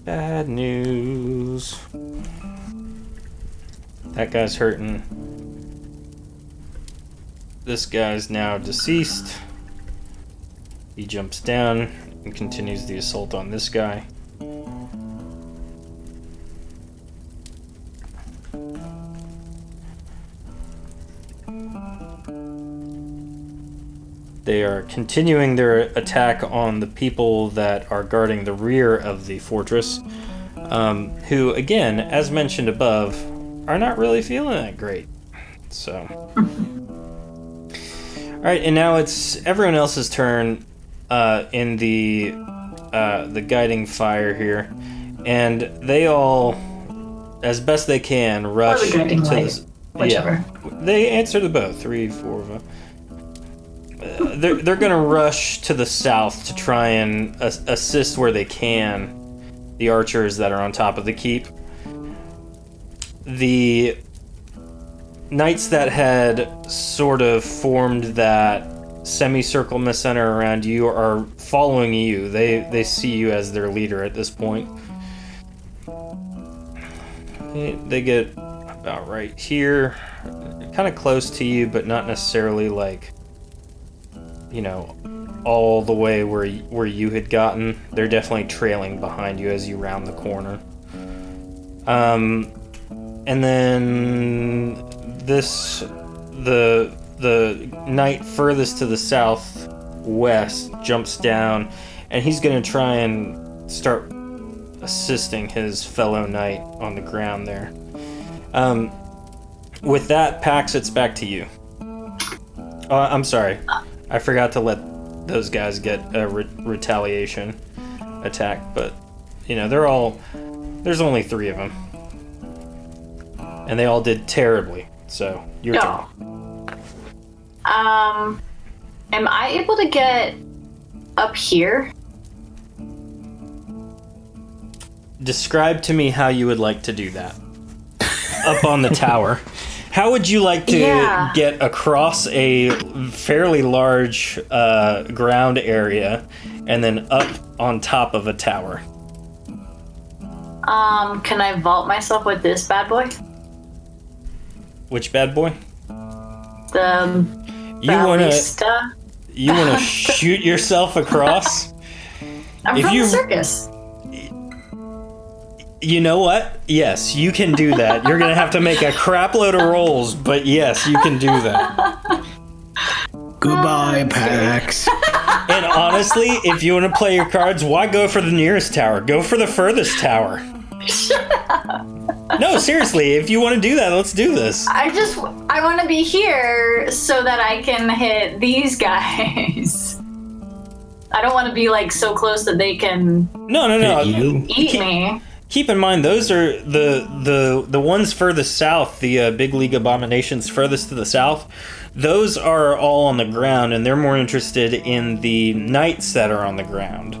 Bad news. That guy's hurting. This guy's now deceased. He jumps down and continues the assault on this guy. They are continuing their attack on the people that are guarding the rear of the fortress, who, again, as mentioned above, are not really feeling that great. So, all right, and now it's everyone else's turn in the guiding fire here, and they all, as best they can, rush Or the guiding light, this. whichever. Yeah, they answer to both. 3, 4 of them. They're gonna rush to the south to try and assist where they can the archers that are on top of the keep. The knights that had sort of formed that semicircle in the center around you are following you. They see you as their leader at this point. They get about right here, kind of close to you, but not necessarily like, you know, all the way where you had gotten. They're definitely trailing behind you as you round the corner. And then the knight furthest to the southwest jumps down, and he's going to try and start assisting his fellow knight on the ground there. With that, Pax, it's back to you. I'm sorry. I forgot to let those guys get a retaliation attack, but, you know, there's only 3 of them. And they all did terribly. So your turn. Am I able to get up here? Describe to me how you would like to do that. Up on the tower. How would you like to get across a fairly large ground area and then up on top of a tower? Can I vault myself with this bad boy? Which bad boy? The You wanna ballista? shoot yourself across? I'm if from you- the circus. You know what? Yes, you can do that. You're gonna have to make a crap load of rolls, but yes, you can do that. Goodbye, Pax. And honestly, if you want to play your cards, why go for the nearest tower? Go for the furthest tower. No, seriously, if you want to do that, let's do this. I want to be here so that I can hit these guys. I don't want to be like so close that they can No. You? eat me. Keep in mind, those are the ones furthest south, the Big League Abominations furthest to the south. Those are all on the ground, and they're more interested in the knights that are on the ground.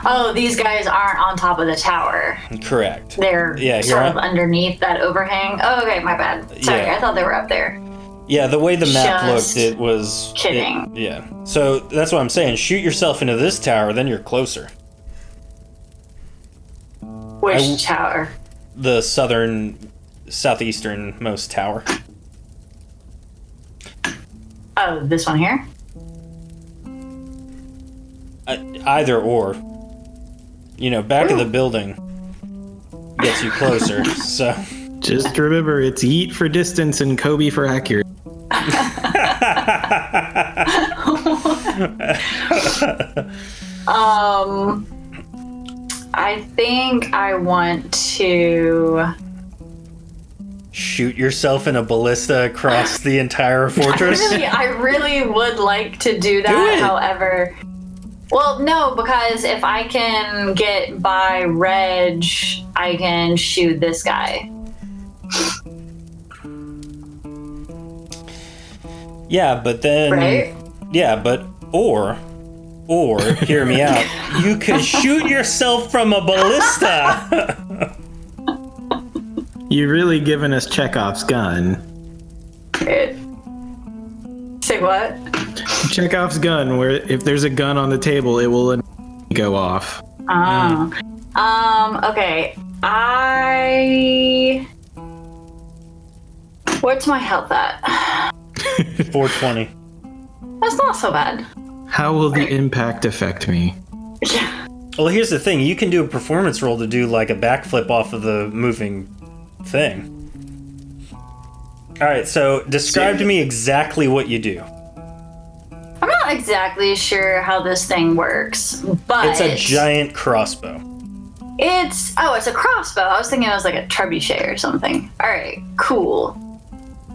Oh, these guys aren't on top of the tower. Correct. They're Yeah, sort you're of underneath that overhang. Oh, okay, my bad. Sorry, Yeah. I thought they were up there. Yeah, the way the map Just looked, it was... kidding. Yeah. So that's what I'm saying. Shoot yourself into this tower, then you're closer. Which tower? The southeasternmost tower. Oh, this one here? Either or. You know, back of the building gets you closer, so... Just remember, it's yeet for distance and Kobe for accurate. I think I want to... Shoot yourself in a ballista across the entire fortress? I really would like to do that. Do it. However, well, no, because if I can get by Reg, I can shoot this guy. Yeah, but then... Right? Yeah, but... Or, hear me out, you could shoot yourself from a ballista! You're really giving us Chekhov's gun. Say what? Chekhov's gun, where if there's a gun on the table, it will go off. Okay. What's my health at? 420. That's not so bad. How will the impact affect me? Yeah. Well, here's the thing. You can do a performance roll to do, like, a backflip off of the moving thing. Alright, so describe to me exactly what you do. I'm not exactly sure how this thing works, but It's a giant crossbow. It's a crossbow. I was thinking it was like a trebuchet or something. All right, cool.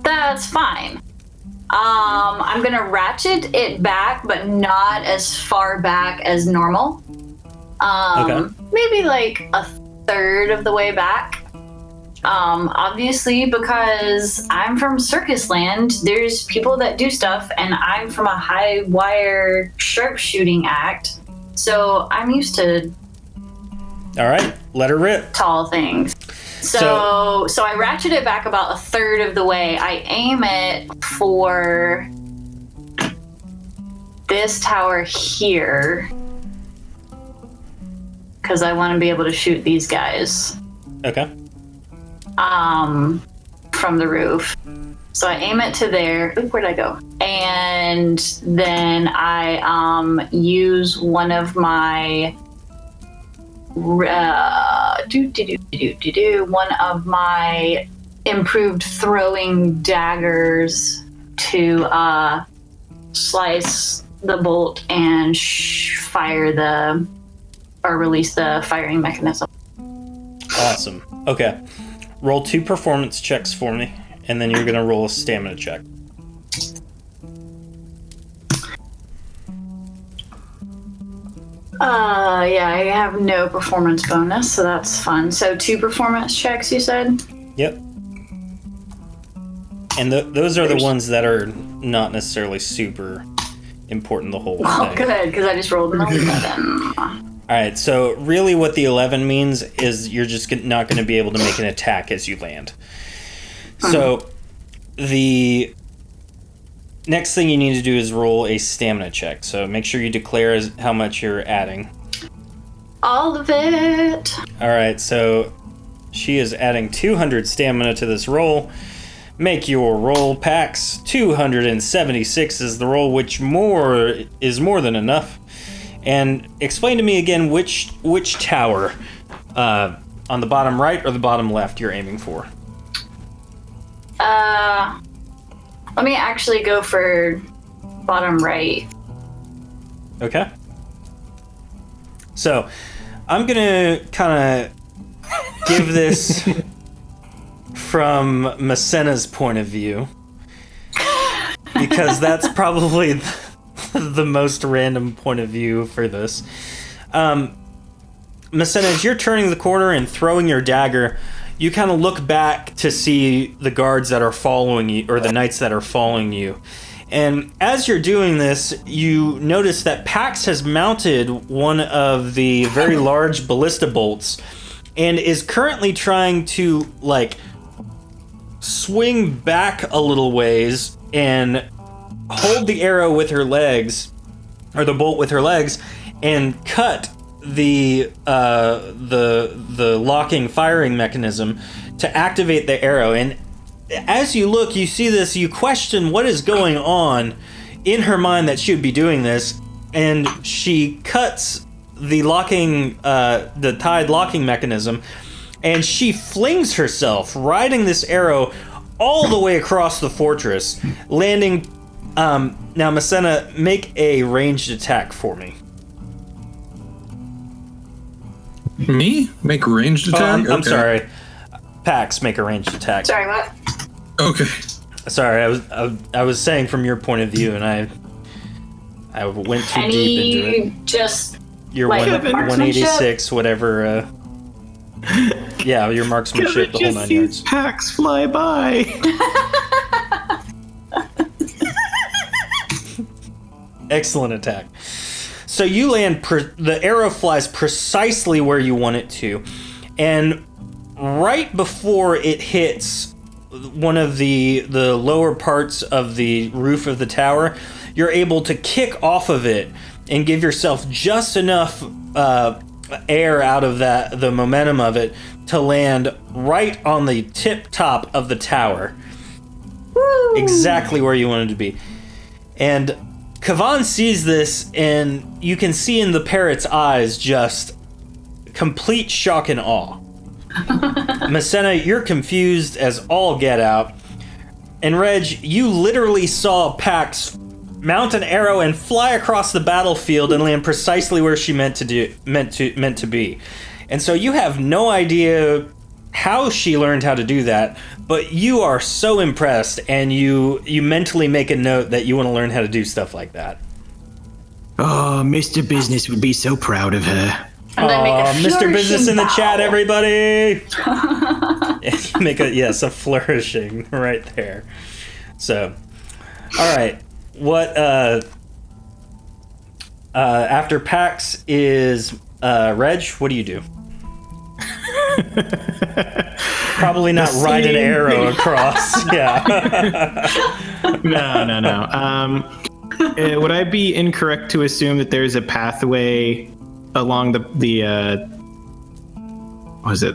That's fine. I'm gonna ratchet it back, but not as far back as normal. Okay. Maybe like a third of the way back. Obviously, because I'm from Circus Land, there's people that do stuff, and I'm from a high wire sharpshooting act, so I'm used to Alright, let her rip. tall things. So I ratchet it back about a third of the way. I aim it for this tower here because I want to be able to shoot these guys Okay. from the roof. So I aim it to there. Oop, where'd I go? And then I use one of my one of my improved throwing daggers to slice the bolt and release the firing mechanism. Awesome. Okay. Roll 2 performance checks for me, and then you're gonna roll a stamina check. Yeah, I have no performance bonus, so that's fun. So 2 performance checks, you said? Yep. And those are the ones that are not necessarily super important the whole Oh, thing. good, because I just rolled an 11. All right, so really what the 11 means is you're just not going to be able to make an attack as you land. So the next thing you need to do is roll a stamina check. So make sure you declare how much you're adding. All of it. All right, so she is adding 200 stamina to this roll. Make your roll, Pax. 276 is the roll, which is more than enough. And explain to me again which tower on the bottom right or the bottom left you're aiming for. Let me actually go for bottom right. Okay. So, I'm gonna kind of give this from Masena's point of view, because that's probably the most random point of view for this. Masena, as you're turning the corner and throwing your dagger, you kind of look back to see the guards that are following you, or the knights that are following you. And as you're doing this, you notice that Pax has mounted one of the very large ballista bolts and is currently trying to, like, swing back a little ways and hold the arrow with her legs, or the bolt with her legs, and cut the locking firing mechanism to activate the arrow. And as you look, you see this, you question what is going on in her mind that she would be doing this, and she cuts the locking, the tied locking mechanism, and she flings herself, riding this arrow all the way across the fortress, landing. Now, Masena, make a ranged attack for me. Me? Make a ranged Oh, attack? I'm Okay. sorry. Pax, make a ranged attack. Sorry, what? Okay. Sorry, I was saying from your point of view, and I went too deep into it. Just Your like one, 186, whatever. Yeah, your marksmanship, the whole 9 yards. Pax fly by. Excellent attack. So you land, the arrow flies precisely where you want it to, and right before it hits one of the lower parts of the roof of the tower, you're able to kick off of it and give yourself just enough air out of the momentum of it to land right on the tip top of the tower. woo. Exactly where you wanted to be. And Kavan sees this, and you can see in the parrot's eyes just complete shock and awe. Masena, you're confused as all get out. And Reg, you literally saw Pax mount an arrow and fly across the battlefield and land precisely where she meant to be. And so you have no idea how she learned how to do that, but you are so impressed, and you mentally make a note that you want to learn how to do stuff like that. Oh, Mr. Business would be so proud of her. And then make a Mr. Business in the flourishing chat, bow. everybody! Make a flourishing right there. So, all right. What after Pax is Reg? What do you do? Probably not ride an arrow across. Yeah. No. Would I be incorrect to assume that there's a pathway along the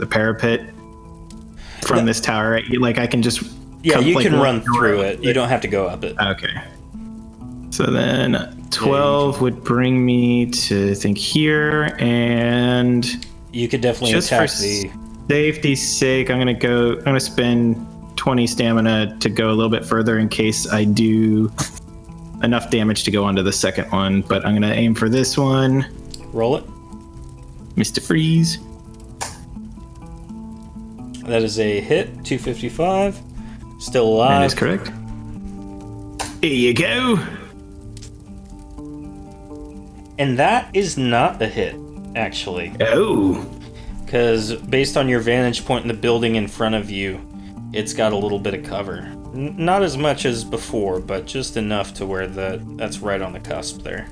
parapet from this tower? Like I can just Yeah, you can run walk through around it. You don't have to go up it. Okay. So then 12 would bring me to I think here, and You could definitely just for attack the. safety's sake, I'm gonna spend 20 stamina to go a little bit further in case I do enough damage to go onto the second one. But I'm gonna aim for this one. Roll it. Mr. Freeze. That is a hit. 255. Still alive. That is correct. Here you go. And that is not a hit, actually. Oh. Because based on your vantage point in the building in front of you, it's got a little bit of cover. Not as much as before, but just enough to where that's right on the cusp there.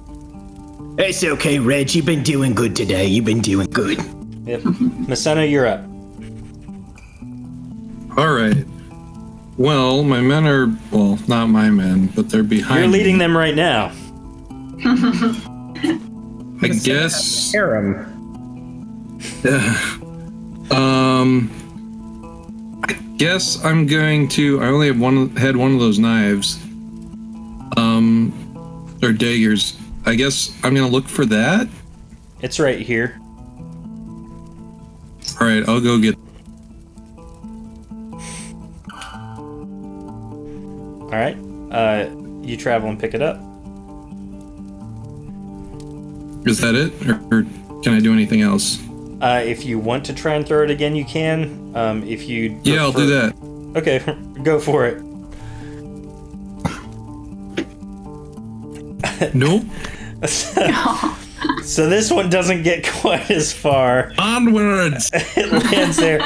It's okay, Reg. You've been doing good today. You've been doing good. Yep. Masena, you're up. All right. Well, my men are, well, not my men, but they're behind You're leading me. them right now. I guess. Harem. I guess I'm going to. I only had one of those knives. Or daggers. I guess I'm gonna look for that. It's right here. All right, I'll go get. All right. You travel and pick it up. Is that it, or can I do anything else? If you want to try and throw it again, you can. If you Yeah, I'll do that. Okay, go for it. Nope. So this one doesn't get quite as far. Onwards. It lands there.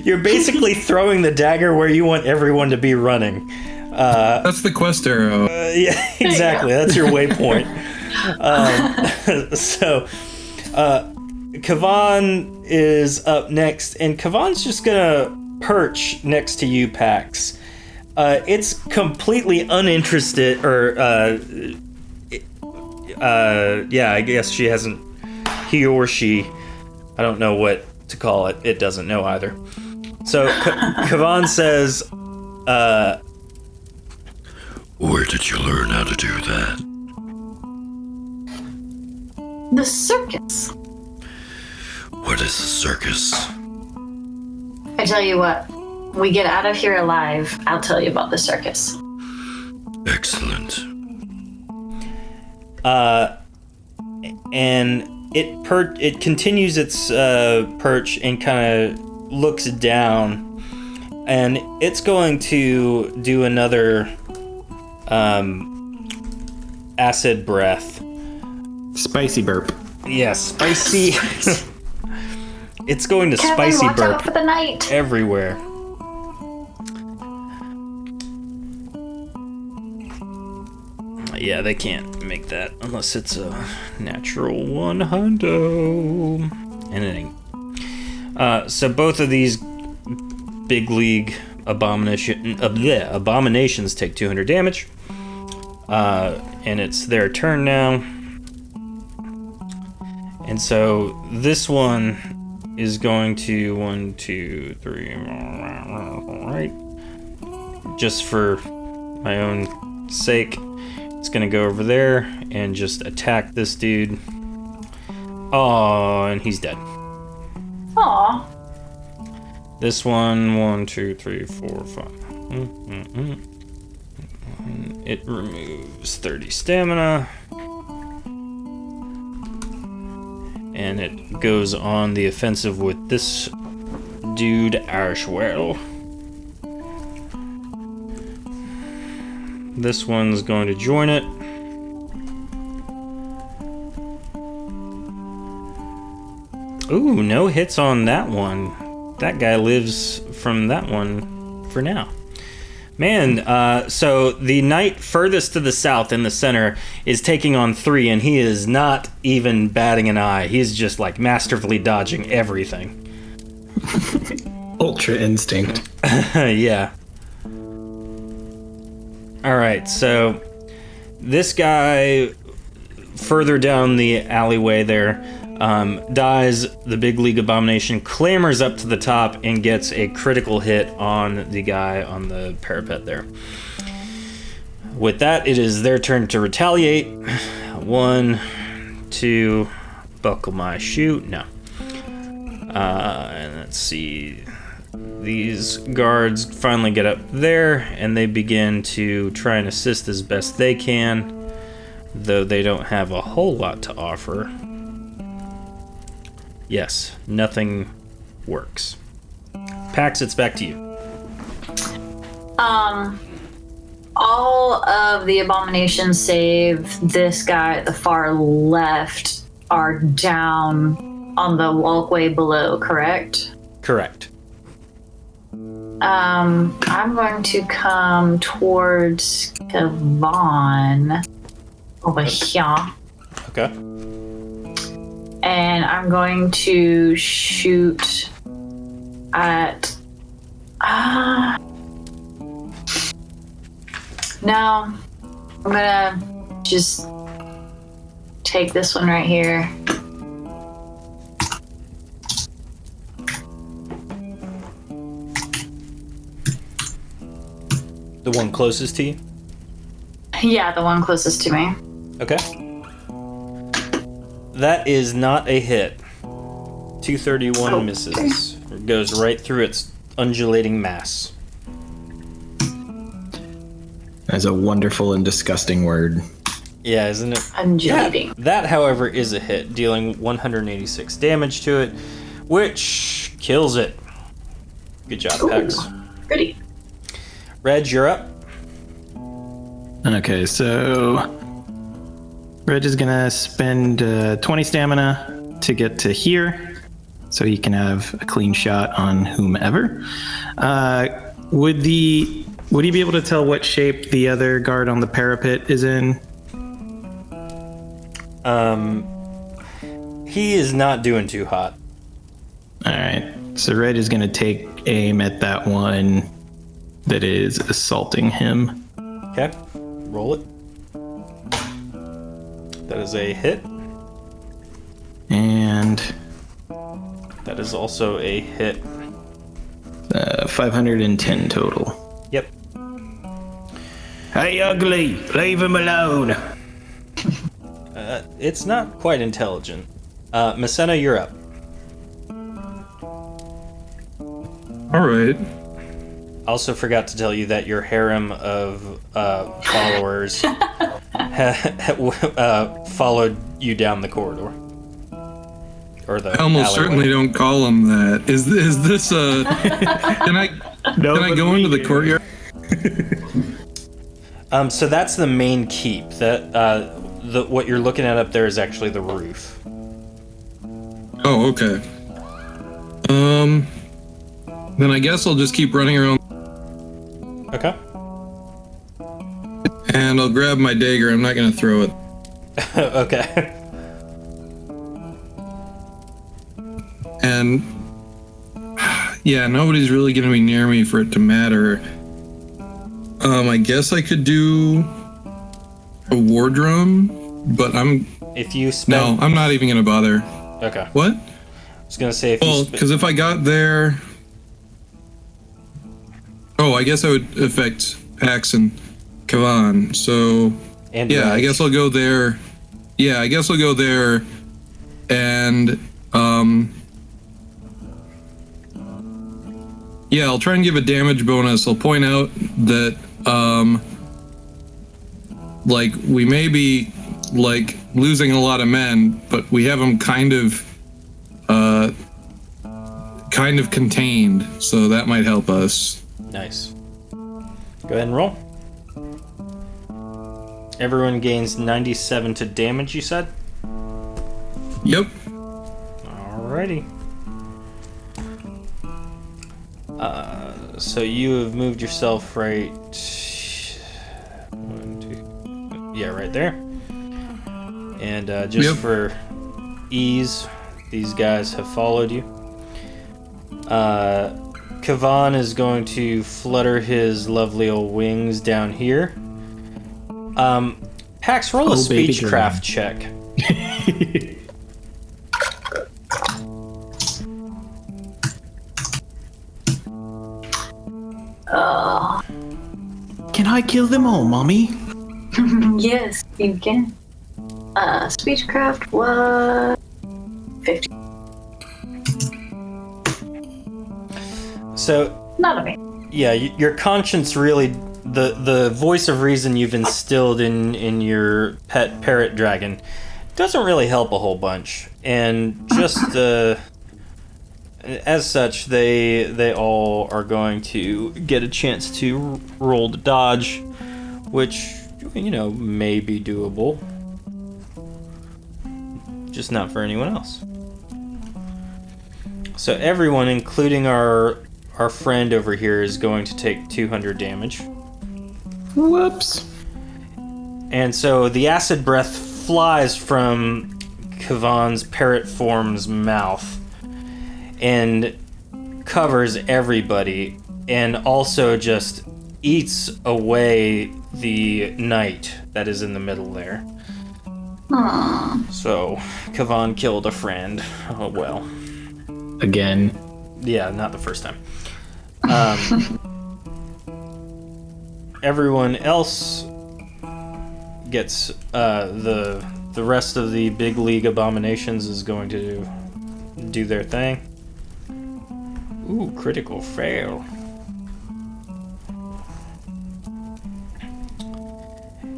You're basically throwing the dagger where you want everyone to be running. That's the quest arrow. Yeah, exactly. That's your waypoint. So, Kavan is up next, and Kavan's just gonna perch next to you, Pax. It's completely uninterested, or yeah, I guess she hasn't. He or she, I don't know what to call it. It doesn't know either. So Kavan says, Where did you learn how to do that? The circus. What is a circus? I tell you what, we get out of here alive, I'll tell you about the circus. Excellent. and it continues its perch and kind of looks down, and it's going to do another acid breath. Spicy burp. Yes, spicy. It's going to Kevin, spicy watch burp out for the night. everywhere. Yeah, they can't make that unless it's a natural 100. And it ain't. So both of these big league abominations take 200 damage. And it's their turn now. And so this one is going to 1, 2, 3, right? Just for my own sake, it's gonna go over there and just attack this dude. Oh, and he's dead. Aw. This one, 1, 2, 3, 4, 5. It removes 30 stamina. And it goes on the offensive with this dude, Arshwell. This one's going to join it. Ooh, no hits on that one. That guy lives from that one for now. Man, so the knight furthest to the south in the center is taking on 3, and he is not even batting an eye. He's just like masterfully dodging everything. Ultra instinct. Yeah. Alright, so this guy further down the alleyway there dies. The big league abomination clambers up to the top and gets a critical hit on the guy on the parapet there. With that, it is their turn to retaliate. 1, 2, buckle my shoe. No. And let's see. These guards finally get up there and they begin to try and assist as best they can, though they don't have a whole lot to offer. Yes, nothing works. Pax, it's back to you. All of the abominations save this guy at the far left are down on the walkway below, correct? Correct. I'm going to come towards Kavan over here. Okay. And I'm going to shoot at. No. I'm gonna just take this one right here. The one closest to you? Yeah, the one closest to me. Okay. That is not a hit. 231 misses. It goes right through its undulating mass. That's a wonderful and disgusting word. Yeah, isn't it? Undulating. That, however, is a hit, dealing 186 damage to it, which kills it. Good job, Pex. Goody. Reg, you're up. Okay, so Reg is gonna spend 20 stamina to get to here, so he can have a clean shot on whomever. Would he be able to tell what shape the other guard on the parapet is in? He is not doing too hot. All right, so Reg is gonna take aim at that one that is assaulting him. Okay, roll it. That is a hit. And That is also a hit. 510 total. Yep. Hey, ugly, leave him alone. It's not quite intelligent. Masena, you're up. All right. Also forgot to tell you that your harem of followers followed you down the corridor. Or the I almost alleyway. certainly don't call them that. Is this a? Can I go into the courtyard? So that's the main keep. That what you're looking at up there is actually the roof. Oh, okay. Then I guess I'll just keep running around Okay. and I'll grab my dagger. I'm not gonna throw it. Okay. And yeah, nobody's really gonna be near me for it to matter. I guess I could do a war drum, but If you spend. I'm not even gonna bother. Okay. What? I was gonna say if Well, you. because if I got there, I guess I would affect Pax and Kavan. So And yeah, I Reg. guess I'll go there. Yeah, I guess I'll go there, and yeah, I'll try and give a damage bonus. I'll point out that like we may be like losing a lot of men, but we have them kind of contained, so that might help us. Nice. Go ahead and roll. Everyone gains 97 to damage, you said? Yep. Alrighty. So you have moved yourself right... 1, 2... Yeah, right there. And just Yep. for ease, these guys have followed you. Kavan is going to flutter his lovely old wings down here. Pax, roll a Oh, baby speechcraft check. Can I kill them all, mommy? Yes, you can. Speechcraft was 50. So, Not a me. yeah, your conscience really, the voice of reason you've instilled in your pet parrot dragon doesn't really help a whole bunch. And just as such, they all are going to get a chance to roll to dodge, which, may be doable. Just not for anyone else. So everyone, including our our friend over here is going to take 200 damage. Whoops. And so the acid breath flies from Kavan's parrot form's mouth and covers everybody, and also just eats away the knight that is in the middle there. So Kavan killed a friend. Oh well. Again. Yeah, not the first time. Everyone else gets the rest of the big league abominations is going to do their thing. Ooh, critical fail.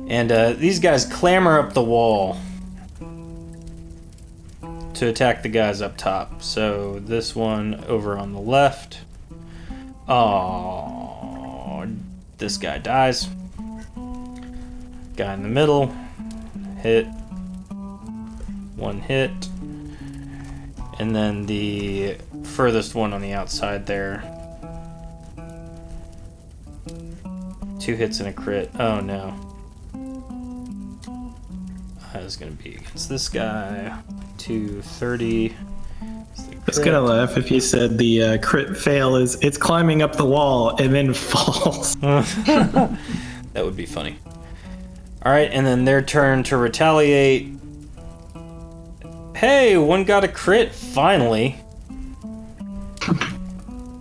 And these guys clamber up the wall to attack the guys up top. So this one over on the left. Oh, this guy dies. Guy in the middle. Hit. One hit. And then the furthest one on the outside there. 2 hits and a crit. Oh no. That is going to be against this guy. 230. I was gonna laugh if you said the crit fail is it's climbing up the wall and then falls. That would be funny. Alright, and then their turn to retaliate. Hey, one got a crit, finally.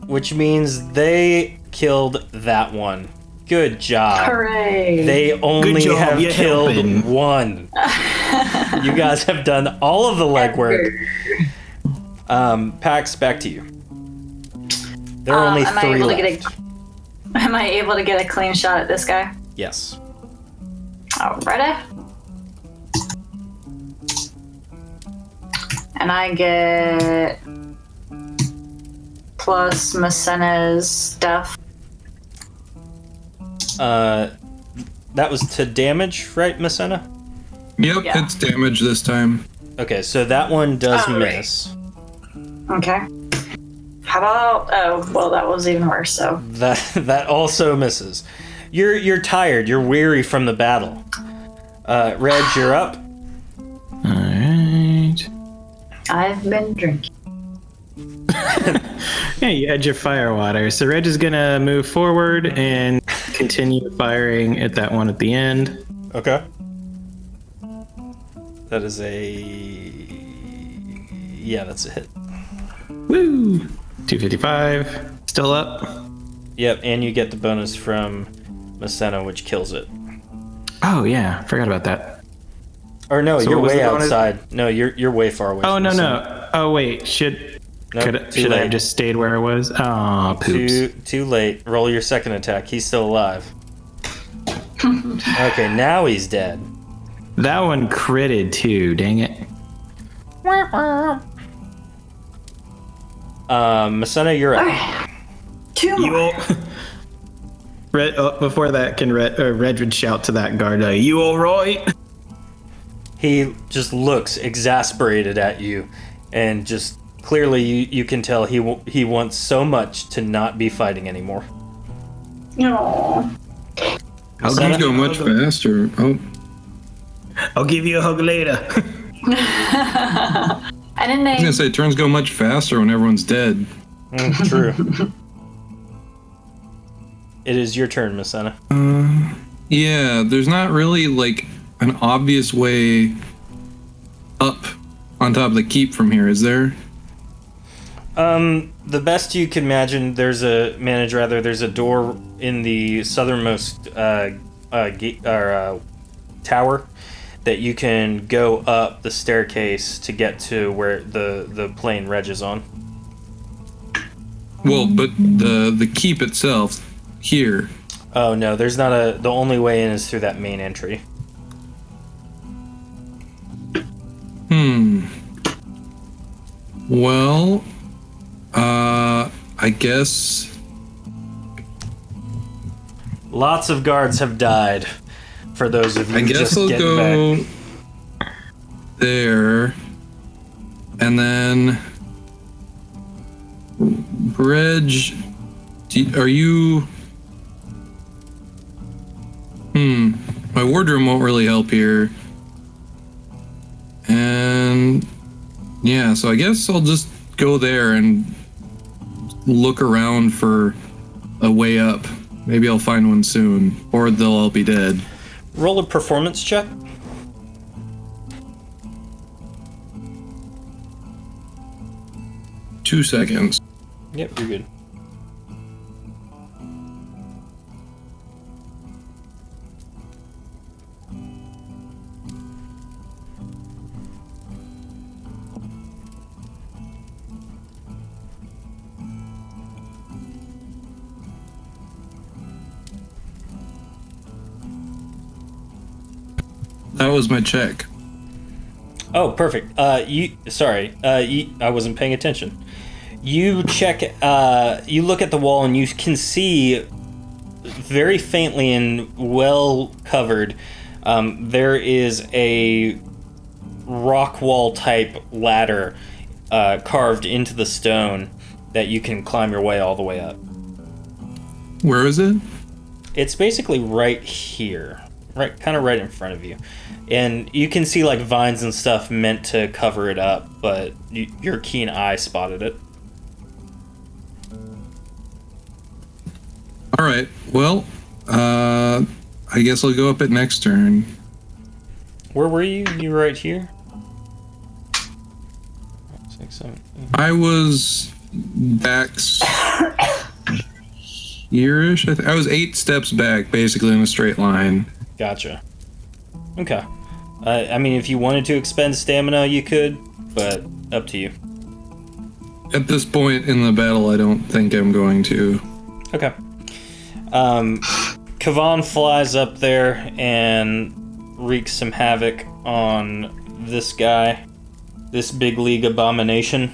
Which means they killed that one. Good job. Hooray! They only job, have you're killed helping. one. You guys have done all of the legwork. Pax, back to you. There are only 3 left. Am I able to get a clean shot at this guy? Yes. Alrighty. And I get plus Masena's stuff. That was to damage, right, Masena? Yep, Yeah. it's damage this time. Okay, so that one does Alright. miss. Okay. How about? Oh, well, that was even worse. So That also misses. You're tired. You're weary from the battle. Reg, you're up. Alright. I've been drinking. Yeah, you had your fire water. So Reg is gonna move forward and continue firing at that one at the end. Okay. That is a... Yeah, that's a hit. Woo! 255. Still up. Yep, and you get the bonus from Masena, which kills it. Oh yeah, forgot about that. Or no, So you're what was way the bonus? outside. No, you're way far away. Oh from no Masena. no. Oh wait, should Nope, too I have late. just stayed where I was? Oh, poops. Too late. Roll your second attack. He's still alive. Okay, now he's dead. That one critted too. Dang it. Masena, you're up. Okay. 2 You more. all... Red, before that, can Red would shout to that guard, "You all right?" He just looks exasperated at you, and just clearly you can tell he wants so much to not be fighting anymore. No. I'll Things give, go much faster. Oh, I'll give you a hug later. I didn't I was gonna say turns go much faster when everyone's dead. True. It is your turn, Masena. Yeah, there's not really like an obvious way up on top of the keep from here, is there? The best you can imagine, there's a door in the southernmost gate or tower that you can go up the staircase to get to where the plane Reg is on. Well, but the keep itself here. Oh no, there's not the only way in is through that main entry. Well, I guess Lots of guards have died. For those of you I guess just I'll getting go back. there, and then Reg Are you... My wardrobe won't really help here. And... yeah, so I guess I'll just go there and look around for a way up. Maybe I'll find one soon, or they'll all be dead. Roll a performance check. Two seconds. Yep, you're good. That was my check. Oh, perfect. I wasn't paying attention. You check, you look at the wall and you can see very faintly and well covered, there is a rock wall type ladder carved into the stone that you can climb your way all the way up. Where is it? It's basically right here, kind of right in front of you. And you can see like vines and stuff meant to cover it up, but your keen eye spotted it. All right. Well, I guess I'll go up it next turn. Where were you? You were right here? 6, 7, 8. I was back here-ish. I was 8 steps back, basically in a straight line. Gotcha. Okay. I mean, if you wanted to expend stamina, you could, but up to you. At this point in the battle, I don't think I'm going to. Okay. Kavan flies up there and wreaks some havoc on this guy, this big league abomination,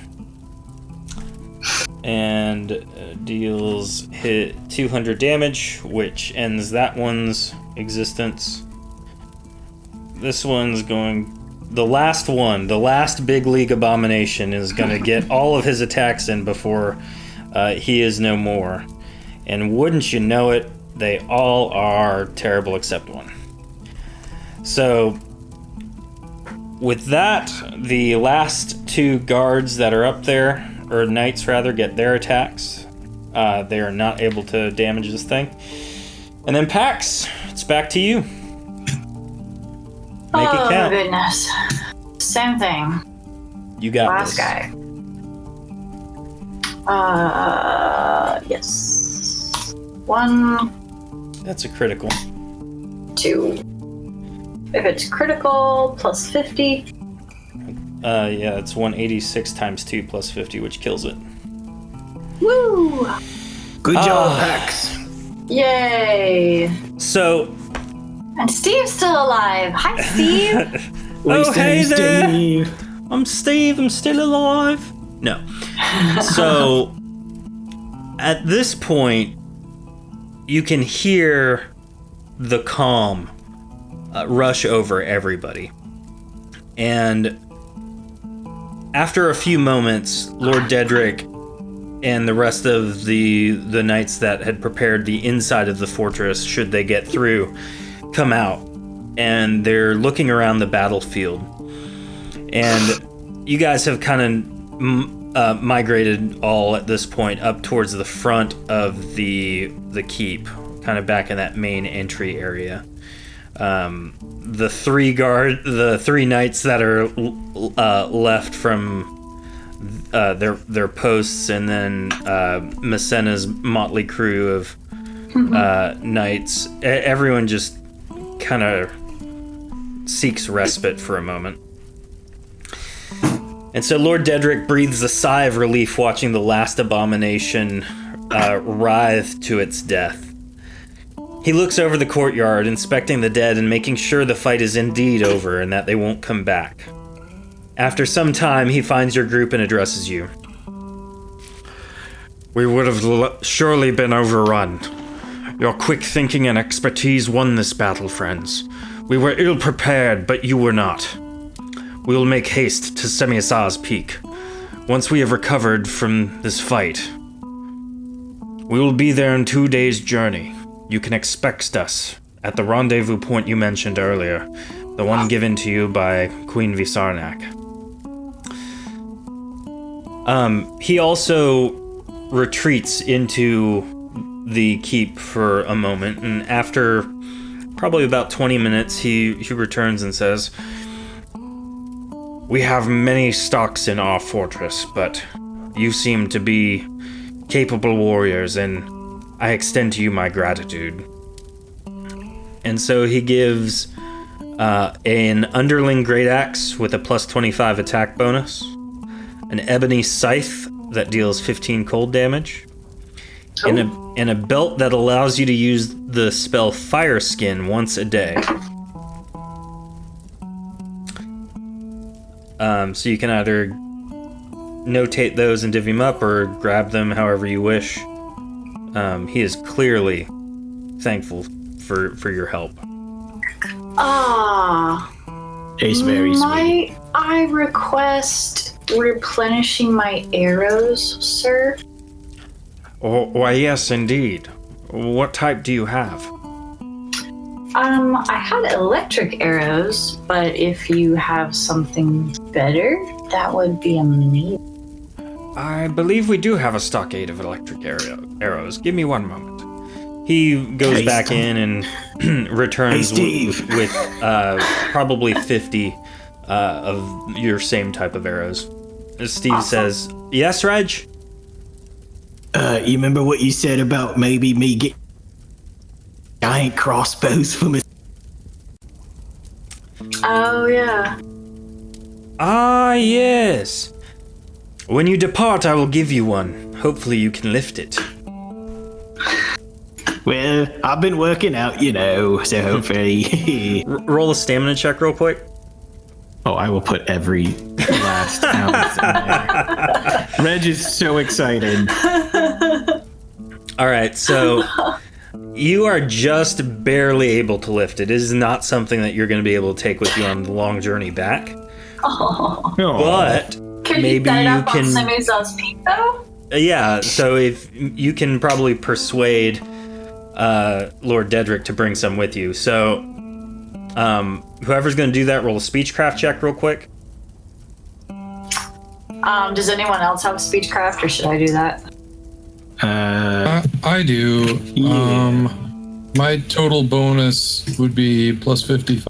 and deals hit 200 damage, which ends that one's existence. This one's going... The last big league abomination is going to get all of his attacks in before he is no more. And wouldn't you know it, they all are terrible except one. So, with that, the last 2 guards that are up there, or knights rather, get their attacks. They are not able to damage this thing. And then Pax, it's back to you. Make it count. Oh, goodness. Same thing. You got Last this. guy. Yes. 1, That's a critical. 2. If it's critical, plus 50. Yeah, it's 186 times 2 plus 50, which kills it. Woo! Good job, Pax. Yay! So, And Steve's still alive. Hi, Steve. oh, hey there! Steve. I'm Steve, I'm still alive. No. So, at this point, you can hear the calm rush over everybody. And after a few moments, Lord Dedrick and the rest of the knights that had prepared the inside of the fortress, should they get through, come out. And they're looking around the battlefield. And you guys have kind of migrated all at this point up towards the front of the keep, kind of back in that main entry area. The 3 knights that are left from their posts, and then Massena's motley crew of knights. Everyone just kind of seeks respite for a moment. And so Lord Dedrick breathes a sigh of relief watching the last abomination writhe to its death. He looks over the courtyard, inspecting the dead and making sure the fight is indeed over and that they won't come back. After some time, he finds your group and addresses you. We would have surely been overrun. Your quick thinking and expertise won this battle, friends. We were ill-prepared, but you were not. We will make haste to Semiasar's Peak. Once we have recovered from this fight, We will be there in 2 days' journey. You can expect us at the rendezvous point you mentioned earlier, the one given to you by Queen Visarnak. He also retreats into the keep for a moment, and after probably about 20 minutes, he returns and says, "We have many stocks in our fortress, but you seem to be capable warriors, and I extend to you my gratitude." And so he gives an underling great axe with a plus 25 attack bonus, an ebony scythe that deals 15 cold damage, and a belt that allows you to use the spell Fire Skin once a day. So you can either notate those and divvy them up, or grab them however you wish. He is clearly thankful for your help. It's very sweet. Might I request replenishing my arrows, sir? Oh, why, yes, indeed. What type do you have? I had electric arrows, but if you have something better, that would be amazing. I believe we do have a stockade of electric arrows. Give me one moment. He goes back in and returns with probably 50 of your same type of arrows. Steve says, "Yes, Reg?" You remember what you said about maybe me getting giant crossbows from a... Oh, yeah. Ah, yes. When you depart, I will give you one. Hopefully you can lift it. Well, I've been working out, so hopefully... Roll a stamina check real quick. Oh, I will put every last ounce in there. Reg is so excited. All right, so you are just barely able to lift it. It is not something that you're going to be able to take with you on the long journey back. Oh. But Can maybe you set you up can... on Semiza's peak, though? Yeah, so if you can probably persuade Lord Dedrick to bring some with you. So whoever's going to do that, roll a speechcraft check real quick. Does anyone else have speechcraft, or should I do that? I do. Yeah. My total bonus would be plus 55.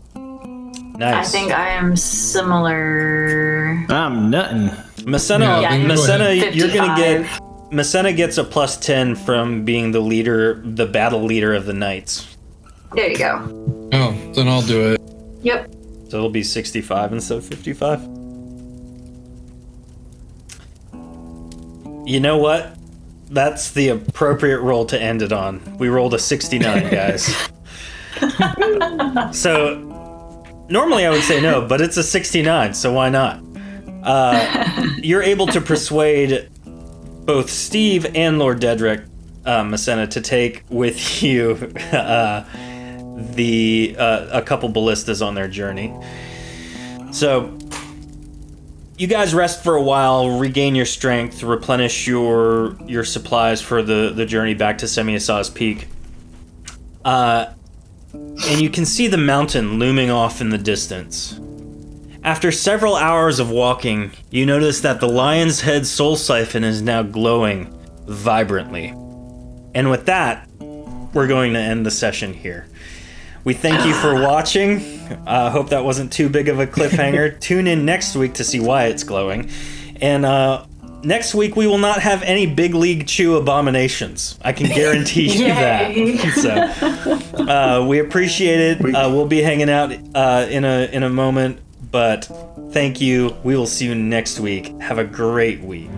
Nice. I think I am similar. I'm nuttin'. Masenna, Yeah, Masenna, you're going to 55. get... Masenna gets a plus 10 from being the leader, the battle leader of the knights. There you go. Oh, then I'll do it. Yep. So it'll be 65 instead of 55. You know what? That's the appropriate roll to end it on. We rolled a 69, guys. So normally I would say no, but it's a 69, so why not? You're able to persuade both Steve and Lord Dedrick, Masenna, to take with you a couple ballistas on their journey. So you guys rest for a while, regain your strength, replenish your supplies for the journey back to Semiasa's Peak. And you can see the mountain looming off in the distance. After several hours of walking, you notice that the Lion's Head Soul Siphon is now glowing vibrantly. And with that, we're going to end the session here. We thank you for watching. Hope that wasn't too big of a cliffhanger. Tune in next week to see why it's glowing. And next week, we will not have any Big League Chew abominations. I can guarantee you that. So we appreciate it. We'll be hanging out in a moment. But thank you. We will see you next week. Have a great week.